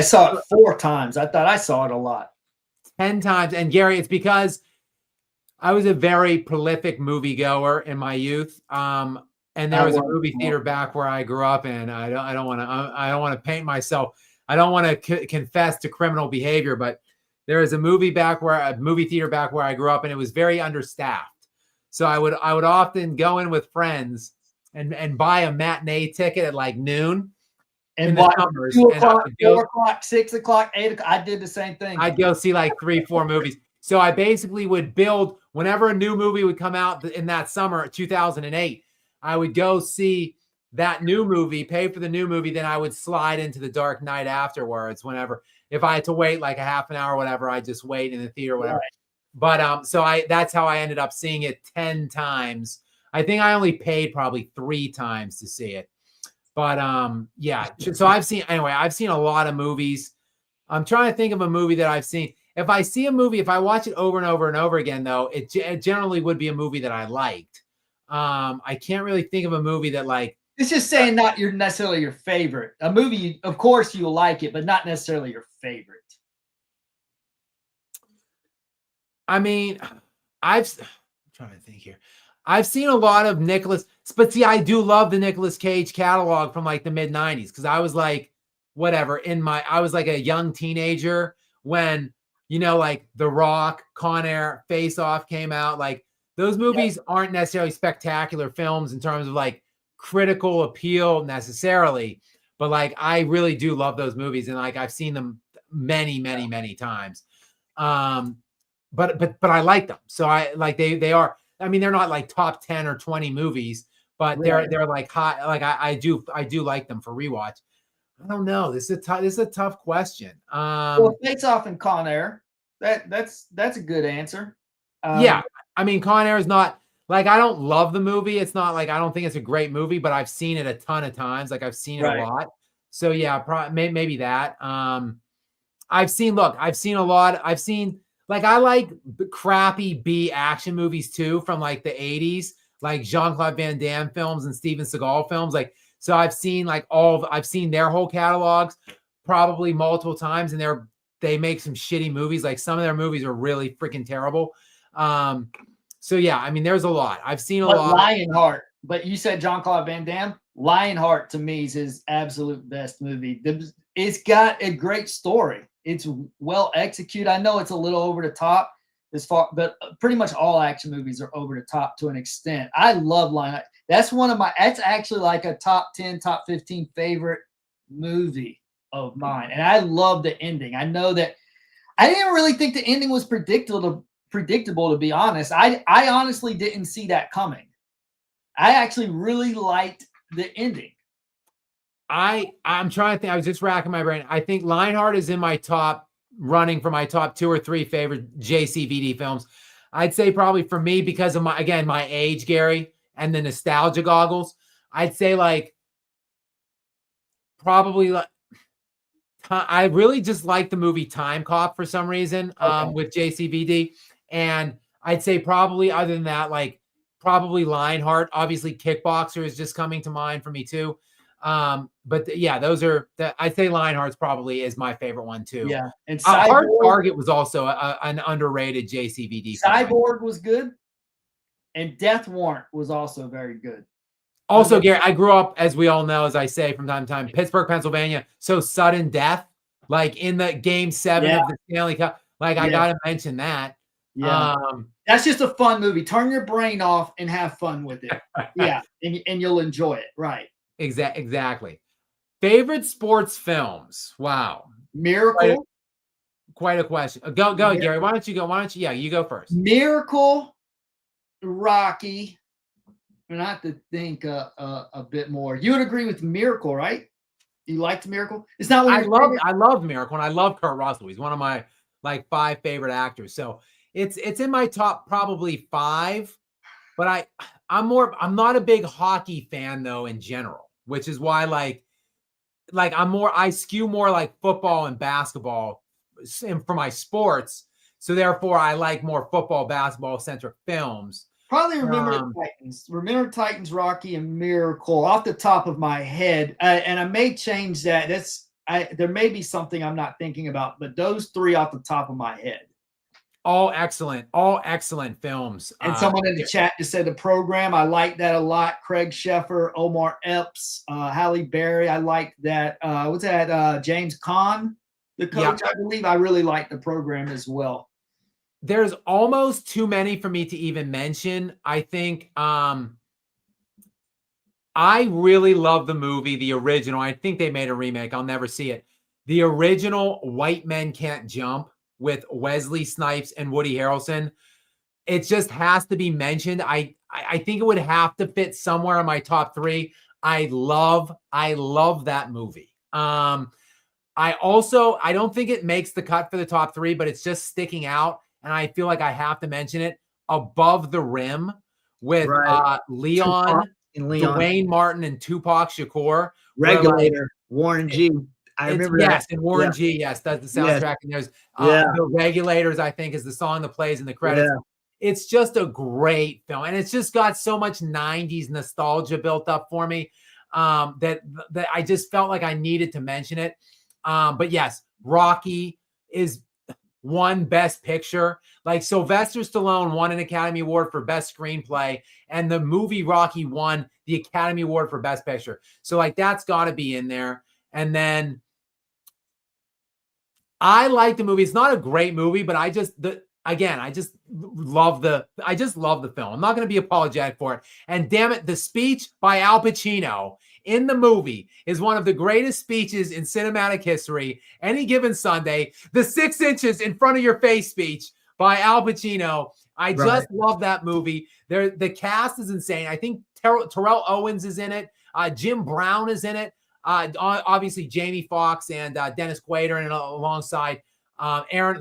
saw it 4 times. I thought I saw it a lot. 10 times. And Gary, it's because I was a very prolific moviegoer in my youth. And there was a movie theater back where I grew up in. I don't want to paint myself. I don't want to confess to criminal behavior, but there was a movie theater back where I grew up, and it was very understaffed. So I would often go in with friends and buy a matinee ticket at like noon. And watch 2 o'clock, 4 o'clock, 6 o'clock, 8 o'clock. I did the same thing. I'd go see like 3-4 movies. So I basically would build, whenever a new movie would come out in that summer, 2008, I would go see that new movie, pay for the new movie, then I would slide into The Dark Knight afterwards. Whenever, if I had to wait like a half an hour or whatever, I'd just wait in the theater or whatever. Right. But that's how I ended up seeing it 10 times. I think I only paid probably 3 times to see it. But yeah, so I've seen a lot of movies. I'm trying to think of a movie that I've seen. If I see a movie, if I watch it over and over and over again, though, it generally would be a movie that I liked. I can't really think of a movie that like. It's just saying not necessarily your favorite. A movie, of course, you'll like it, but not necessarily your favorite. I mean, I'm trying to think here. I've seen a lot of Nicolas, but see, I do love the Nicolas Cage catalog from like the mid 90s. Cause I was like, whatever, I was like a young teenager when, like The Rock, Con Air, Face Off came out. Like those movies aren't necessarily spectacular films in terms of like critical appeal necessarily, but like, I really do love those movies. And like, I've seen them many times. But I like them. So I like, they are, I mean, they're not like top 10 or 20 movies, but they're like high. Like I do like them for rewatch. I don't know. This is a tough question. Well, Face Off and Con Air. That's a good answer. Yeah, I mean, Con Air is not like, I don't love the movie. It's not like I don't think it's a great movie, but I've seen it a ton of times. Like I've seen it a lot. So yeah, maybe that. I've seen a lot. I've seen. Like, I like crappy B action movies, too, from, like, the 80s, like Jean-Claude Van Damme films and Steven Seagal films. Like, so I've seen, like, I've seen their whole catalogs probably multiple times, and they make some shitty movies. Like, some of their movies are really freaking terrible. So, yeah, I mean, there's a lot. I've seen a lot. Lionheart. But you said Jean-Claude Van Damme. Lionheart, to me, is his absolute best movie. It's got a great story. It's well executed. I know it's a little over the top but pretty much all action movies are over the top to an extent. I love Lionheart. That's actually like a top 10, top 15 favorite movie of mine. And I love the ending. I know that I didn't really think the ending was predictable, to be honest. I honestly didn't see that coming. I actually really liked the ending. I'm trying to think. I was just racking my brain. I think Lionheart is in my running for my top 2 or 3 favorite JCVD films. I'd say probably for me, because of my age, Gary, and the nostalgia goggles, I'd say like probably like I really just like the movie Time Cop for some reason, Okay. with JCVD. And I'd say probably other than that, like probably Lionheart. Obviously, Kickboxer is just coming to mind for me too. But yeah, those are I'd say Lionheart's probably is my favorite one too. Yeah, and Hard Cyborg, Target was also an underrated JCVD film. Cyborg was good, and Death Warrant was also very good. Also, Gary, I grew up, as we all know, as I say from time to time, Pittsburgh, Pennsylvania. So sudden death, like in the Game 7 Yeah. of the Stanley Cup. Like I Yeah. gotta mention that. Yeah. That's just a fun movie. Turn your brain off and have fun with it. Yeah, and you'll enjoy it. Right. Exactly. Favorite sports films? Wow. Miracle. Quite a question. Go, Gary. Why don't you go? Why don't you? Yeah, you go first. Miracle, Rocky. And I have to think a bit more. You would agree with Miracle, right? You liked Miracle? It's not one I love Miracle, and I love Kurt Russell. He's one of my like 5 favorite actors. So it's in my top probably 5. But I'm not a big hockey fan though in general, which is why I skew more like football and basketball for my sports. So therefore I like more football, basketball centric films. Probably Remember the Titans. Remember Titans, Rocky, and Miracle off the top of my head. And I may change that. There may be something I'm not thinking about, but those 3 off the top of my head. All excellent films. And someone in the chat just said the program. I like that a lot. Craig Sheffer, Omar Epps, Halle Berry. I like that. What's that? James Caan, the coach, I believe. I really like the program as well. There's almost too many for me to even mention. I think I really love the movie, the original. I think they made a remake. I'll never see it. The original White Men Can't Jump with Wesley Snipes and Woody Harrelson. It just has to be mentioned. I think it would have to fit somewhere in my top 3. I love that movie. I don't think it makes the cut for the top 3, but it's just sticking out. And I feel like I have to mention it. Above the Rim with Leon, Dwayne Martin, and Tupac Shakur. Regulator, Warren G. I remember that. Yes, and Warren G. Yes, that's the soundtrack. Yes. And there's The Regulators, I think, is the song that plays in the credits. Yeah. It's just a great film. And it's just got so much 90s nostalgia built up for me that I just felt like I needed to mention it. But yes, Rocky is won Best Picture. Like Sylvester Stallone won an Academy Award for Best Screenplay, and the movie Rocky won the Academy Award for Best Picture. So like that's got to be in there. And then I like the movie. It's not a great movie, but I just love the film. I'm not going to be apologetic for it. And damn it, the speech by Al Pacino in the movie is one of the greatest speeches in cinematic history. Any Given Sunday, the 6 inches in front of your face speech by Al Pacino. I just love that movie. The cast is insane. I think Terrell Owens is in it. Jim Brown is in it. Obviously Jamie Foxx and Dennis Quaid in it alongside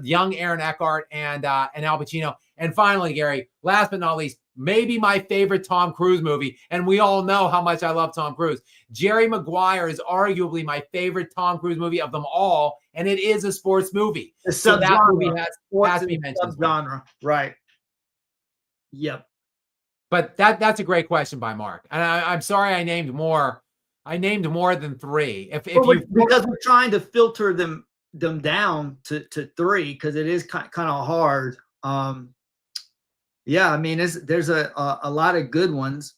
young Aaron Eckhart and Al Pacino. And finally, Gary, last but not least, maybe my favorite Tom Cruise movie. And we all know how much I love Tom Cruise. Jerry Maguire is arguably my favorite Tom Cruise movie of them all. And it is a sports movie. So that movie has to be mentioned. Genre. Right. Yep. But that's a great question by Mark. And I'm sorry I named more. I named more than 3. Because we're trying to filter them down to 3 because it is kind of hard. Yeah, I mean, there's a lot of good ones.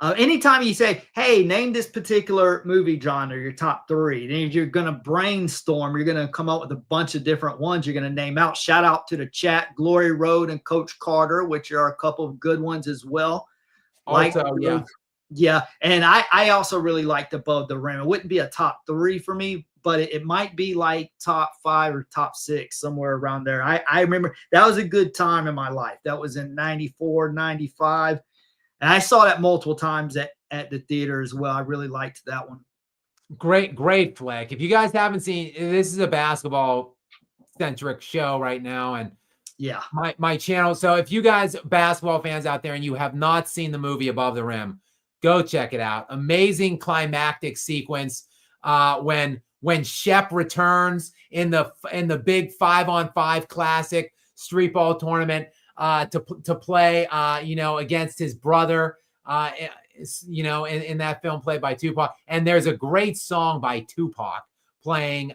Anytime you say, hey, name this particular movie genre, your top 3, then you're going to brainstorm. You're going to come up with a bunch of different ones you're going to name out. Shout out to the chat, Glory Road and Coach Carter, which are a couple of good ones as well. Also, yeah. And I also really liked Above the Rim. It wouldn't be a top 3 for me, but it might be like top 5 or top 6, somewhere around there. I remember that was a good time in my life. That was in 94, 95. And I saw that multiple times at the theater as well. I really liked that one. Great flick. If you guys haven't seen, this is a basketball centric show right now. And yeah, my channel. So if you guys basketball fans out there and you have not seen the movie Above the Rim, go check it out. Amazing climactic sequence when when Shep returns in the big 5-on-5 classic street ball tournament to play, against his brother, in that film played by Tupac. And there's a great song by Tupac playing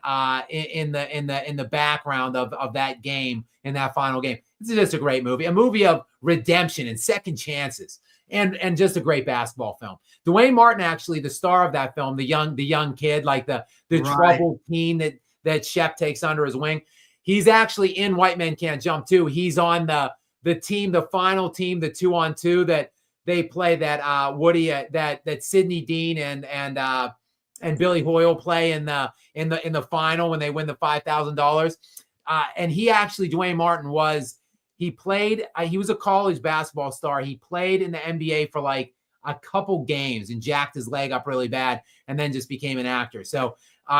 in the background of that game, in that final game. This is just a great movie, a movie of redemption and second chances, and just a great basketball film. Dwayne Martin, actually the star of that film, the young kid, like the Right. troubled teen that Shep takes under his wing. He's actually in White Men Can't Jump too. He's on the team, the final team, the 2-on-2 that they play, that Woody, that Sidney Dean and Billy Hoyle play in the final when they win the $5,000. And he actually, Dwayne Martin he was a college basketball star. He played in the NBA for like a couple games and jacked his leg up really bad, and then just became an actor. So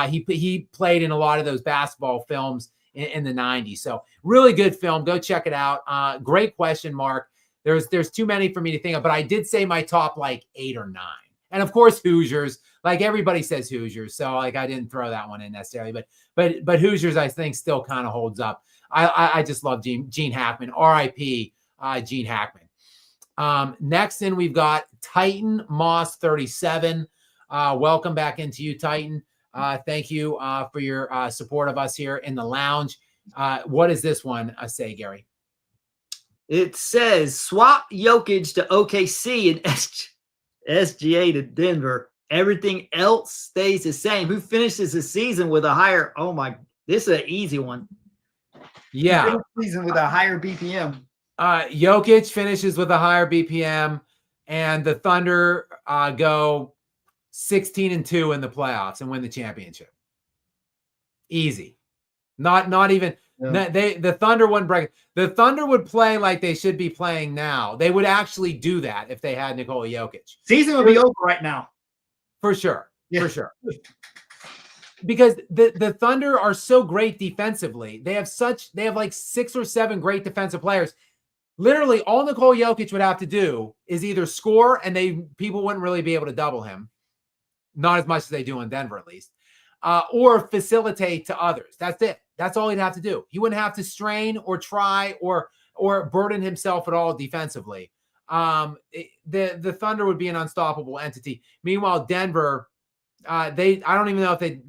he played in a lot of those basketball films in the 90s. So really good film. Go check it out. Great question, Mark. There's too many for me to think of, but I did say my top like 8 or 9. And of course, Hoosiers. Like everybody says Hoosiers, so like I didn't throw that one in necessarily, but Hoosiers I think still kind of holds up. I just love Gene Hackman. R.I.P. Gene Hackman. Next in, we've got Titan Moss 37. Welcome back into you, Titan. Thank you for your support of us here in the lounge. What does this one say, Gary? It says swap Jokic to OKC and SGA to Denver. Everything else stays the same. Who finishes the season with a higher? Oh my, this is an easy one. Yeah, season with a higher BPM. Jokic finishes with a higher BPM, and the Thunder go 16-2 in the playoffs and win the championship. Easy. Not even. Yeah. The Thunder wouldn't break. The Thunder would play like they should be playing now. They would actually do that if they had Nikola Jokic. Season would be over right now. For sure. Yeah. For sure. Because the Thunder are so great defensively. They have like 6 or 7 great defensive players. Literally, all Nikola Jokic would have to do is either score, and people wouldn't really be able to double him. Not as much as they do in Denver, at least. Or facilitate to others. That's it. That's all he'd have to do. He wouldn't have to strain or try or burden himself at all defensively. The Thunder would be an unstoppable entity. Meanwhile, Denver, I don't even know if they.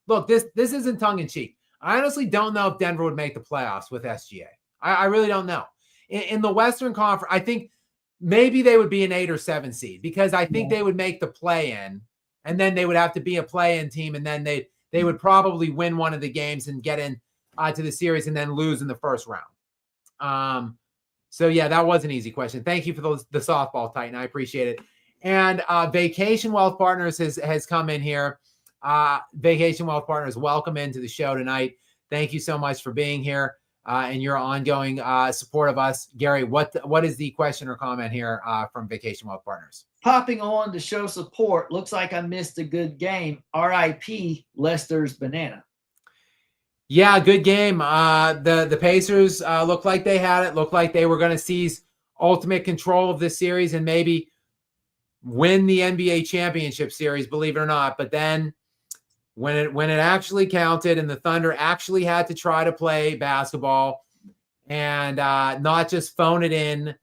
Look, this isn't tongue in cheek. I honestly don't know if Denver would make the playoffs with SGA. I really don't know. In the Western Conference, I think maybe they would be an 8 or 7 seed, because I think they would make the play-in, and then they would have to be a play-in team, and then they would probably win one of the games and get in to the series and then lose in the first round. So yeah, that was an easy question. Thank you for the softball, Titan. I appreciate it. And Vacation Wealth Partners has come in here. Vacation Wealth Partners, welcome into the show tonight. Thank you so much for being here and your ongoing support of us. Gary, what is the question or comment here from Vacation Wealth Partners? Popping on to show support. Looks like I missed a good game. RIP Lester's Banana. Yeah, good game. The Pacers looked like they had it. Looked like they were going to seize ultimate control of this series and maybe win the NBA championship series, believe it or not. But then when it actually counted and the Thunder actually had to try to play basketball and not just phone it in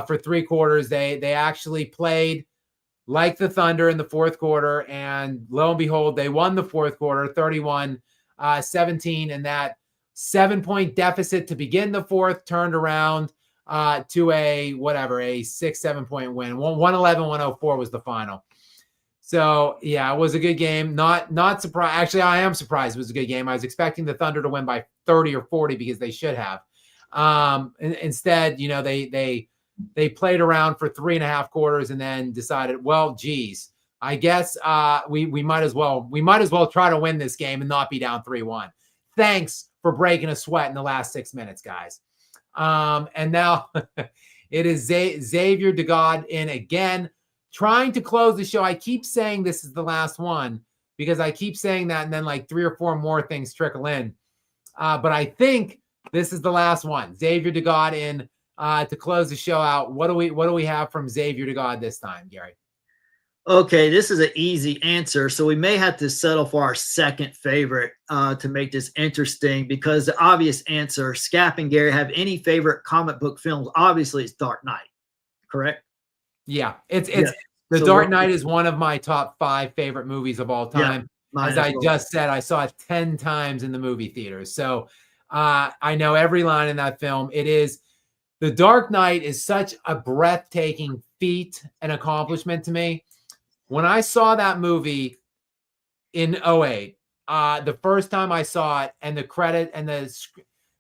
for 3 quarters, they actually played like the Thunder in the fourth quarter. And lo and behold, they won the fourth quarter, 31-17. And that 7-point deficit to begin the fourth turned around to a 6-7 point win. 111-104 was the final. So yeah, it was a good game. Not surprised. Actually, I am surprised it was a good game. I was expecting the Thunder to win by 30 or 40 because they should have. Instead, they played around for 3.5 quarters and then decided, well, geez, I guess we might as well try to win this game and not be down 3-1. Thanks for breaking a sweat in the last 6 minutes, guys. And now it is Xavier DeGod in again, trying to close the show. I keep saying this is the last one because I keep saying that, and then like 3 or 4 more things trickle in. But I think this is the last one. Xavier DeGod in to close the show out. What do we have from Xavier DeGod this time, Gary? Okay, this is an easy answer, so we may have to settle for our second favorite to make this interesting, because the obvious answer, Skap and Gary, have any favorite comic book films? Obviously, it's Dark Knight, correct? Yeah, it's Yeah. The So Dark what- Knight is one of my top 5 favorite movies of all Yeah, time. mine As as I well. just said, I saw it 10 times in the movie theaters. So I know every line in that film. The Dark Knight is such a breathtaking feat and accomplishment to me. When I saw that movie in '08, the first time I saw it, and the credit and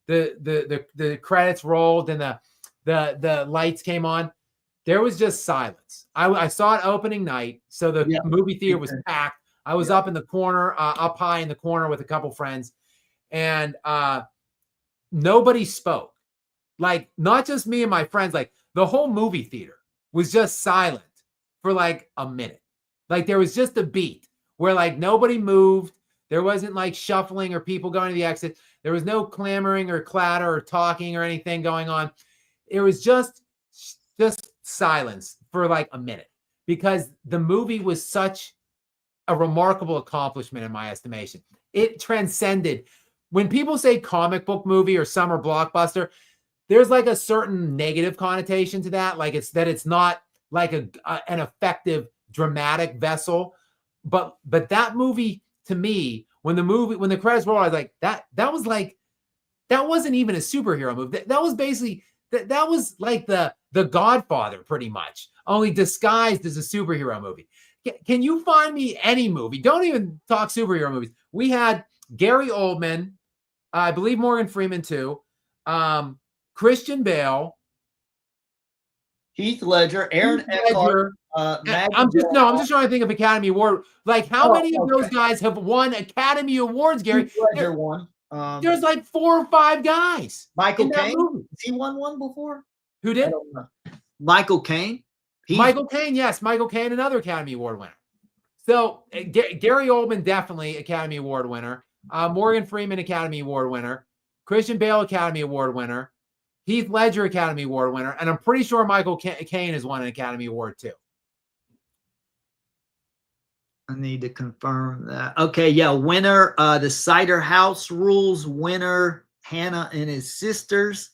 the credits rolled and the lights came on, there was just silence. I saw it opening night, so the Yeah. movie theater was packed. I was Yeah. up in the corner, up high in the corner with a couple friends, and nobody spoke. Like, not just me and my friends, like the whole movie theater was just silent for like a minute. Like, there was just a beat where like nobody moved. There wasn't like shuffling or people going to the exit. There was no clamoring or clatter or talking or anything going on. It was just silence for like a minute, because the movie was such a remarkable accomplishment in my estimation. It transcended. When people say comic book movie or summer blockbuster, there's like a certain negative connotation to that. Like, it's not like an effective dramatic vessel. But that movie, to me, when the credits rolled, I was like, that wasn't even a superhero movie. That was basically that was like the Godfather, pretty much, only disguised as a superhero movie. Can you find me any movie? Don't even talk superhero movies. We had Gary Oldman, I believe Morgan Freeman too, Christian Bale, Heath Ledger, Aaron Heath Eckhart, Ledger. I'm just trying to think of Academy Award. Like, how many of those guys have won Academy Awards, Gary? Heath Ledger won. There's like 4 or 5 guys. Michael in that Caine. movie. Has he won one before? Who I did? don't know. Michael Caine. Michael Caine, yes. Michael Caine, another Academy Award winner. So Gary Oldman, definitely Academy Award winner. Morgan Freeman, Academy Award winner. Christian Bale, Academy Award winner. Heath Ledger, Academy Award winner. And I'm pretty sure Michael Caine has won an Academy Award too. I need to confirm that. Okay, yeah, winner, the Cider House Rules winner, Hannah and His Sisters.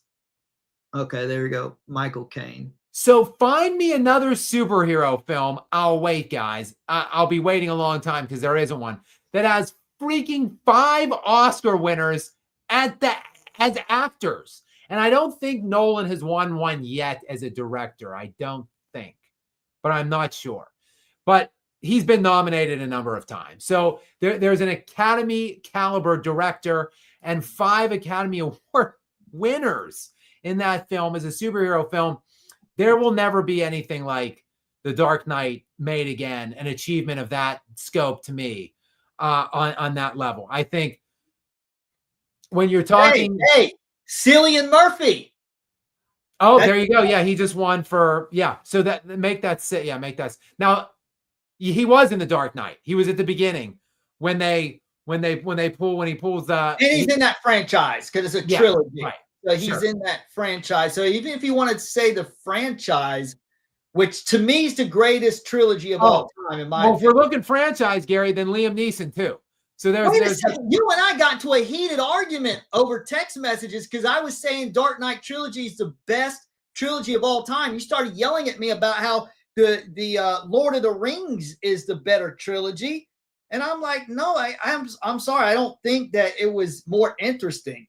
Okay, there we go, Michael Caine. So find me another superhero film. I'll wait, guys. I'll be waiting a long time because there isn't one that has freaking 5 Oscar winners as actors. And I don't think Nolan has won one yet as a director. I don't think, but I'm not sure. But he's been nominated a number of times. So there's an Academy caliber director and 5 Academy Award winners in that film as a superhero film. There will never be anything like The Dark Knight made again, an achievement of that scope to me on that level. I think when you're talking... Hey, Cillian Murphy. Oh, there you go. Yeah, he just won for... Yeah, so make that sit. Yeah, make that... Now, he was in The Dark Knight. He was at the beginning when he pulls... And he's in that franchise because it's a trilogy. Right. So he's in that franchise. So even if you wanted to say the franchise, which to me is the greatest trilogy of all time, in my opinion. If we're looking franchise, Gary, then Liam Neeson too. So Wait a second. You and I got into a heated argument over text messages because I was saying Dark Knight trilogy is the best trilogy of all time. You started yelling at me about how the Lord of the Rings is the better trilogy, and I'm like, no, I'm sorry, I don't think that it was more interesting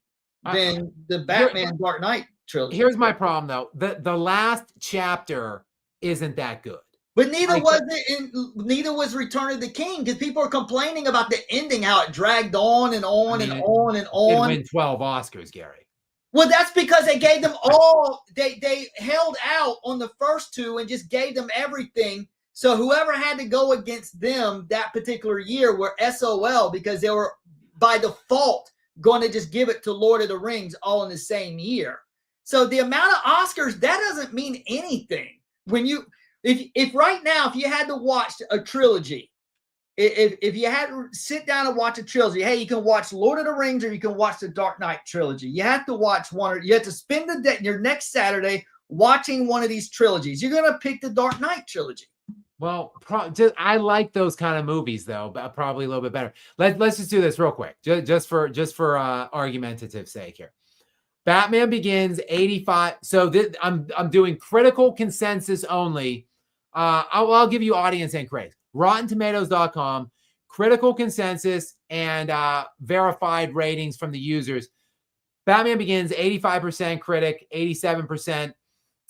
than the Batman Dark Knight trilogy. Here's my problem, though. The last chapter isn't that good. But neither was Return of the King, because people are complaining about the ending, how it dragged on and on and on and on. It win 12 Oscars, Gary. Well, that's because they gave them all. They held out on the first 2 and just gave them everything. So whoever had to go against them that particular year were SOL, because they were by default going to just give it to Lord of the Rings all in the same year. So the amount of Oscars, that doesn't mean anything. When you, if right now, if you had to watch a trilogy, if you had to sit down and watch a trilogy, hey, you can watch Lord of the Rings or you can watch the Dark Knight trilogy. You have to watch one, or you have to spend your next Saturday watching one of these trilogies. You're going to pick the Dark Knight trilogy. Well, I like those kind of movies though, but probably a little bit better. Let's just do this real quick, just for argumentative sake here. Batman Begins 85. So I'm doing critical consensus only. I'll give you audience and critics. RottenTomatoes.com, critical consensus and verified ratings from the users. Batman Begins 85% critic, 87%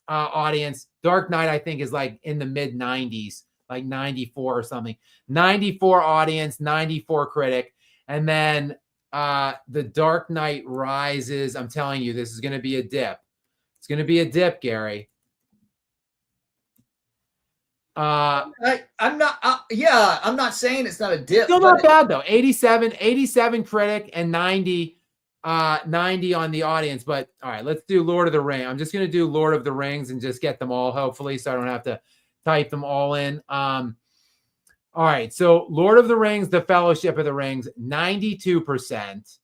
audience. Dark Knight, I think, is like in the mid 90s, like 94 or something. 94 audience, 94 critic. And then The Dark Knight Rises. I'm telling you, this is going to be a dip. It's going to be a dip, Gary. I'm not. I'm not saying it's not a dip. Still not bad though. 87 critic and 90 on the audience. But all right, let's do Lord of the Rings. I'm just going to do Lord of the Rings and just get them all, hopefully, so I don't have to type them all in. All right, so Lord of the Rings, The Fellowship of the Rings, 92%.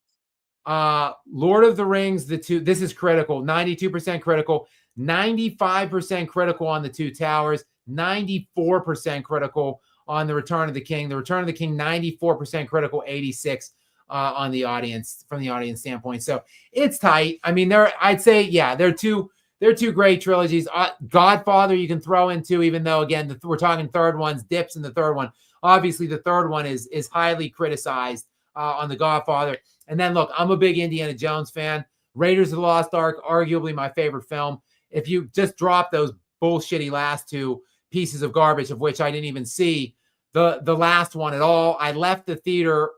Lord of the Rings, this is critical, 92% critical, 95% critical on The Two Towers, 94% critical on The Return of the King. The Return of the King, 94% critical, 86 on the audience, from the audience standpoint. So it's tight. I mean, I'd say, yeah, they're two great trilogies. Godfather you can throw into, even though, again, we're talking third ones, dips in the third one. Obviously, the third one is highly criticized on The Godfather. And then, look, I'm a big Indiana Jones fan. Raiders of the Lost Ark, arguably my favorite film. If you just drop those bullshitty last two pieces of garbage, of which I didn't even see the last one at all. I left the theater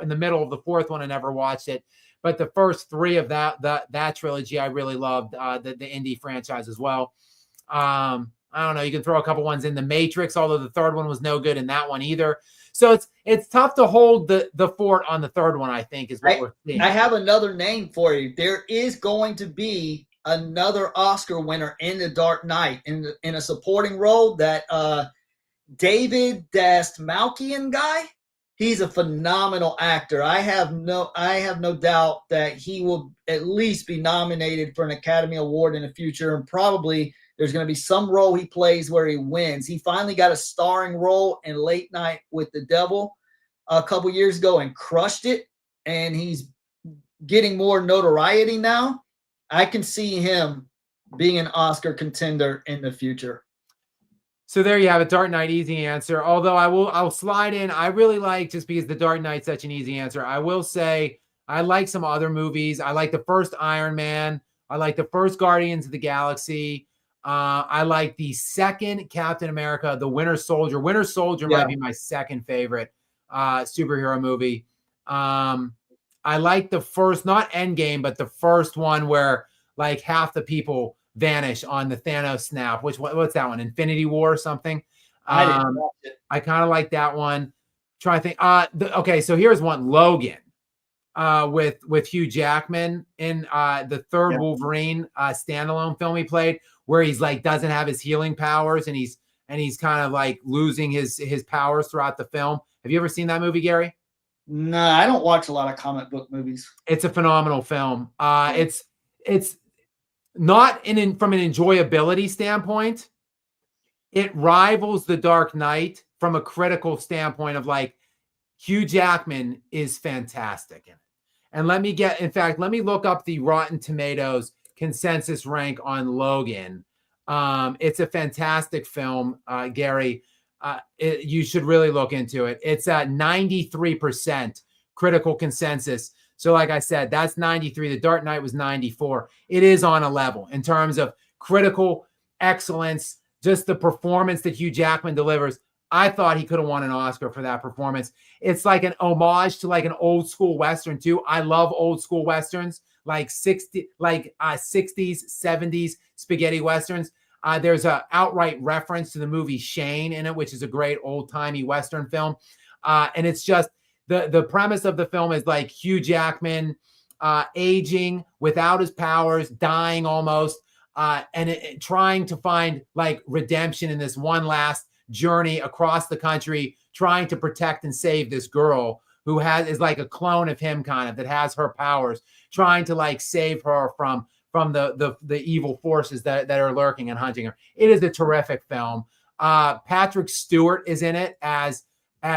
in the middle of the fourth one and never watched it. But the first three of that trilogy, I really loved, the Indy franchise as well. I don't know. You can throw a couple ones in. The Matrix, although the third one was no good in that one either. So it's tough to hold the fort on the third one, I think, is what we're seeing. I have another name for you. There is going to be another Oscar winner in The Dark Knight in a supporting role, that David Dastmalchian guy. He's a phenomenal actor. I have no doubt that he will at least be nominated for an Academy Award in the future, and probably there's going to be some role he plays where he wins. He finally got a starring role in Late Night with the Devil a couple years ago and crushed it, and he's getting more notoriety now. I can see him being an Oscar contender in the future. So there you have it. Dark Knight, easy answer. Although I'll slide in. I really like, just because The Dark Knight's such an easy answer, I will say I like some other movies. I like the first Iron Man. I like the first Guardians of the Galaxy. I like the second Captain America, The Winter Soldier. Winter Soldier might be my second favorite superhero movie. I like the first, not Endgame, but the first one where like half the people vanish on the Thanos snap. What's that one? Infinity War or something? I didn't watch it. I kind of like that one. Try to think. Okay, so here's one. Logan, with Hugh Jackman in the third Wolverine standalone film he played, where he's like doesn't have his healing powers and he's kind of like losing his powers throughout the film. Have you ever seen that movie, Gary? No, I don't watch a lot of comic book movies. It's a phenomenal film. It's not from an enjoyability standpoint. It rivals The Dark Knight from a critical standpoint of like Hugh Jackman is fantastic in it. And let me look up the Rotten Tomatoes consensus rank on Logan. It's a fantastic film, Gary. You should really look into it. It's at 93% critical consensus. So like I said, that's 93. The Dark Knight was 94. It is on a level in terms of critical excellence, just the performance that Hugh Jackman delivers. I thought he could have won an Oscar for that performance. It's like an homage to like an old school Western too. I love old school Westerns, like 60s, 70s spaghetti Westerns. There's an outright reference to the movie Shane in it, which is a great old-timey Western film. And it's just the premise of the film is like Hugh Jackman aging without his powers, dying almost, and trying to find like redemption in this one last journey across the country, trying to protect and save this girl who is like a clone of him, kind of, that has her powers, trying to like save her from the evil forces that are lurking and hunting her. It is a terrific film. Patrick Stewart is in it as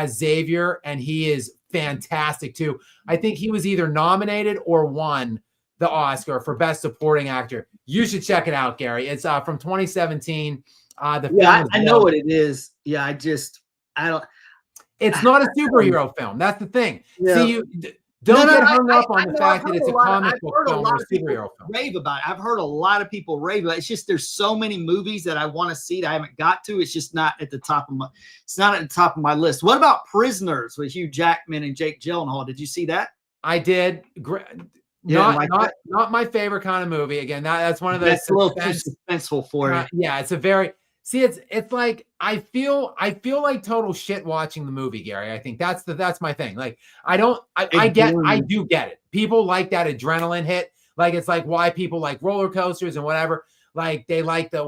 Xavier, and he is fantastic too. I think he was either nominated or won the Oscar for Best Supporting Actor. You should check it out, Gary. It's from 2017. The film I know what it is. Yeah, I don't. It's not a superhero film. That's the thing. Yeah. See, you don't get hung up on the fact that it's a comic book film or a superhero film. Rave about it. I've heard a lot of people rave about it. It's just there's so many movies that I want to see that I haven't got to. It's just not at the top of my. It's not at the top of my list. What about Prisoners with Hugh Jackman and Jake Gyllenhaal? Did you see that? I did. Not my favorite kind of movie. Again, that's one of those. That's a little too suspenseful for you. Yeah, it's a very. See, it's like I feel like total shit watching the movie, Gary. I think that's my thing. Like I do get it. People like that adrenaline hit. Like it's like why people like roller coasters and whatever. Like they like the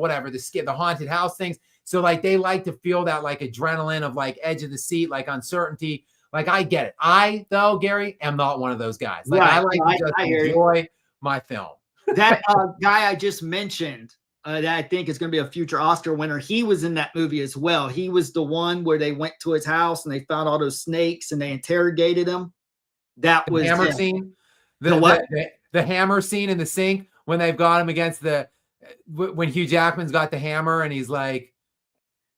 haunted house things. So like they like to feel that like adrenaline of like edge of the seat, like uncertainty. Like I get it. I though, Gary, am not one of those guys. Like I like to just enjoy my film. That guy I just mentioned. That I think is going to be a future Oscar winner. He was in that movie as well. He was the one where they went to his house and they found all those snakes and they interrogated him. That was the hammer scene. The hammer scene in the sink when they've got him against when Hugh Jackman's got the hammer and he's like,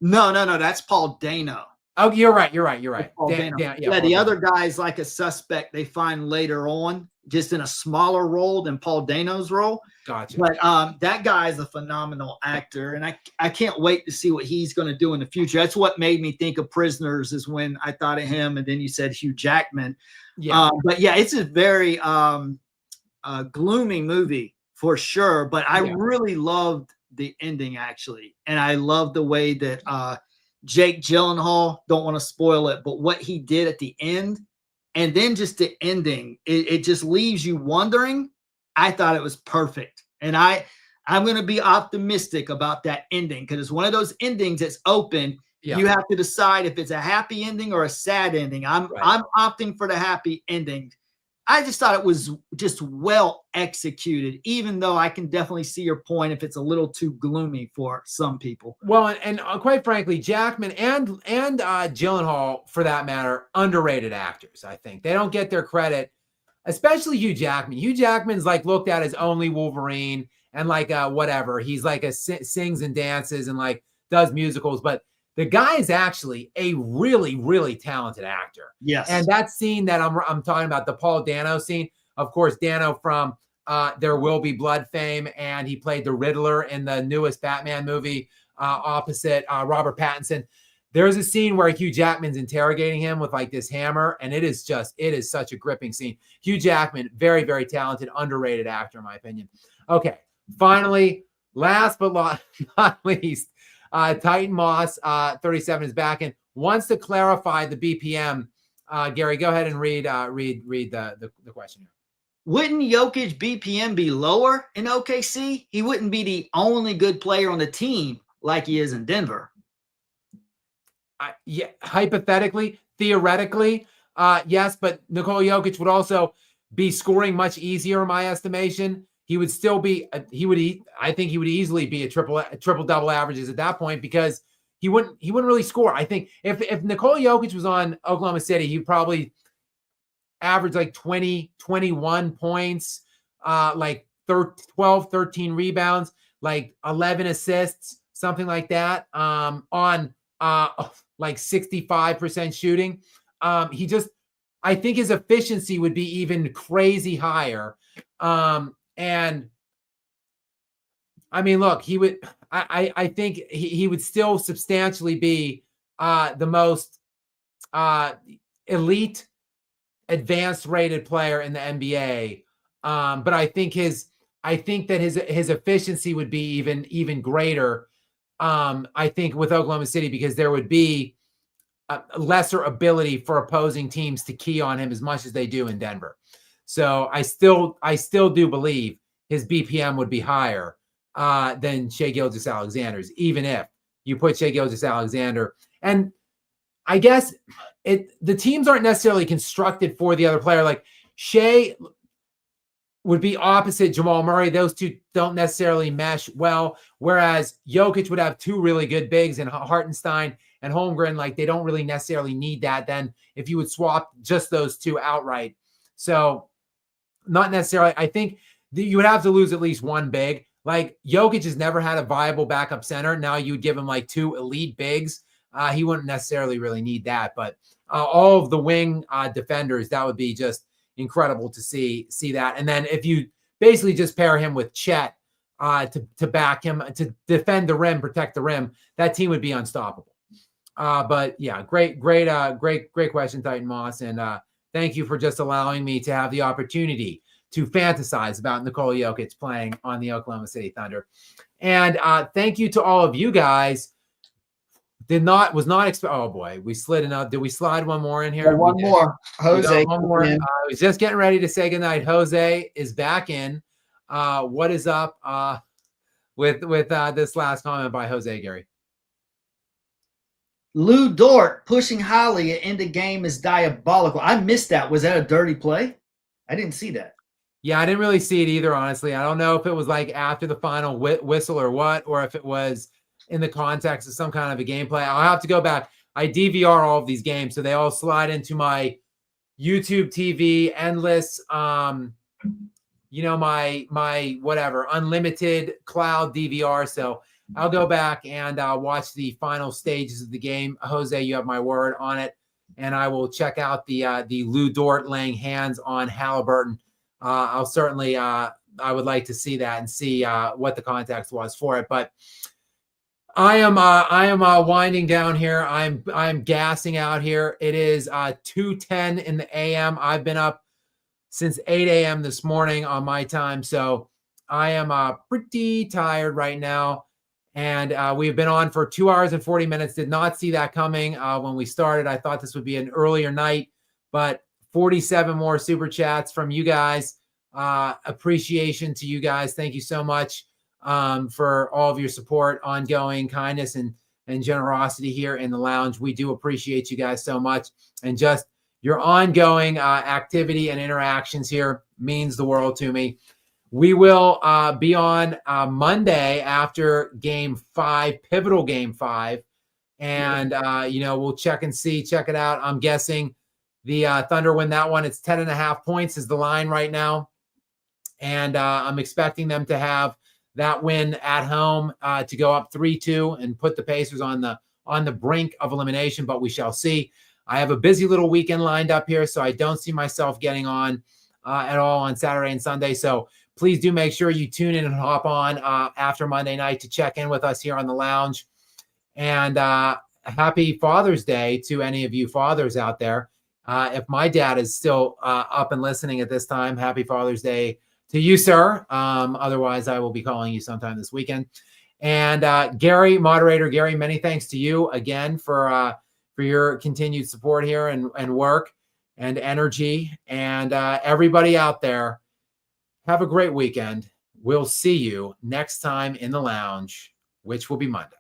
no, that's Paul Dano. Oh, you're right. The other guy is like a suspect they find later on, just in a smaller role than Paul Dano's role. Gotcha. But that guy is a phenomenal actor, and I can't wait to see what he's going to do in the future. That's what made me think of Prisoners is when I thought of him, and then you said Hugh Jackman. Yeah. But yeah, it's a very gloomy movie for sure. But I really loved the ending actually, and I love the way that Jake Gyllenhaal, don't want to spoil it, but what he did at the end, and then just the ending, it just leaves you wondering. I thought it was perfect. And I'm going to be optimistic about that ending because it's one of those endings that's open. Yeah. You have to decide if it's a happy ending or a sad ending. I'm opting for the happy ending. I just thought it was just well executed, even though I can definitely see your point if it's a little too gloomy for some people. Well, and quite frankly, Jackman and Gyllenhaal, for that matter, underrated actors. I think they don't get their credit, especially Hugh Jackman. Hugh Jackman's like looked at as only Wolverine and like whatever. He's like sings and dances and like does musicals, but the guy is actually a really, really talented actor. Yes. And that scene that I'm talking about, the Paul Dano scene, of course, Dano from There Will Be Blood fame, and he played the Riddler in the newest Batman movie opposite Robert Pattinson. There's a scene where Hugh Jackman's interrogating him with like this hammer, and it is such a gripping scene. Hugh Jackman, very, very talented, underrated actor, in my opinion. Okay, finally, last but not least, Titan Moss 37 is back and wants to clarify the BPM. Gary, go ahead and read the question here. Wouldn't Jokic BPM be lower in OKC? He wouldn't be the only good player on the team like he is in Denver. Yeah, hypothetically, theoretically, yes, but Nikola Jokic would also be scoring much easier in my estimation. He would still be, I think he would easily be a triple double averages at that point because he wouldn't really score. I think if Nikola Jokic was on Oklahoma City, he'd probably average like 20, 21 points, like 12, 13 rebounds, like 11 assists, something like that, on like 65% shooting. I think his efficiency would be even crazy higher. And I mean, look, he would, I think he would still substantially be the most elite advanced rated player in the NBA. But I think that his efficiency would be even greater. I think with Oklahoma City, because there would be a lesser ability for opposing teams to key on him as much as they do in Denver. So I still do believe his BPM would be higher than Shai Gilgeous-Alexander's, even if you put Shai Gilgeous-Alexander. And I guess the teams aren't necessarily constructed for the other player. Like Shai, would be opposite Jamal Murray. Those two don't necessarily mesh well, whereas Jokic would have two really good bigs and Hartenstein and Holmgren, like they don't really necessarily need that then if you would swap just those two outright. So not necessarily. I think you would have to lose at least one big. Like Jokic has never had a viable backup center. Now you would give him like two elite bigs. He wouldn't necessarily really need that, but all of the wing defenders, that would be just incredible to see that. And then if you basically just pair him with Chet to back him, to defend the rim, protect the rim, that team would be unstoppable. But yeah, great question, Titan Moss. And thank you for just allowing me to have the opportunity to fantasize about Nikola Jokic playing on the Oklahoma City Thunder. And thank you to all of you guys. Oh boy, we slid enough. Did we slide one more in here? One more. Jose. One more. I was just getting ready to say goodnight. Jose is back in. What is up with this last comment by Jose, Gary? Lou Dort pushing Holly at end of game is diabolical. I missed that. Was that a dirty play? I didn't see that. Yeah, I didn't really see it either, honestly. I don't know if it was like after the final whistle or what, or if it was in the context of some kind of a gameplay. I'll have to go back. I DVR all of these games, so they all slide into my YouTube TV, endless, my whatever, unlimited cloud DVR. So I'll go back and watch the final stages of the game. Jose, you have my word on it. And I will check out the Lou Dort laying hands on Halliburton. I'll certainly, I would like to see that and see what the context was for it. But I am winding down here. I'm gassing out here. It is 2:10 in the a.m. I've been up since 8 a.m. this morning on my time. So I am pretty tired right now. And we've been on for 2 hours and 40 minutes. Did not see that coming when we started. I thought this would be an earlier night, but 47 more super chats from you guys. Appreciation to you guys. Thank you so much for all of your support, ongoing kindness and generosity here in the lounge. We do appreciate you guys so much. And just your ongoing activity and interactions here means the world to me. We will be on Monday after Game 5, pivotal Game 5. And, we'll check it out. I'm guessing the Thunder win that one. It's 10.5 points is the line right now. And I'm expecting them to have that win at home to go up 3-2 and put the Pacers on the brink of elimination, but we shall see. I have a busy little weekend lined up here, so I don't see myself getting on at all on Saturday and Sunday. So please do make sure you tune in and hop on after Monday night to check in with us here on the lounge. And happy Father's Day to any of you fathers out there. If my dad is still up and listening at this time, happy Father's Day to you, sir. Otherwise, I will be calling you sometime this weekend. And Gary, moderator Gary, many thanks to you again for your continued support here and work and energy. And everybody out there, have a great weekend. We'll see you next time in the lounge, which will be Monday.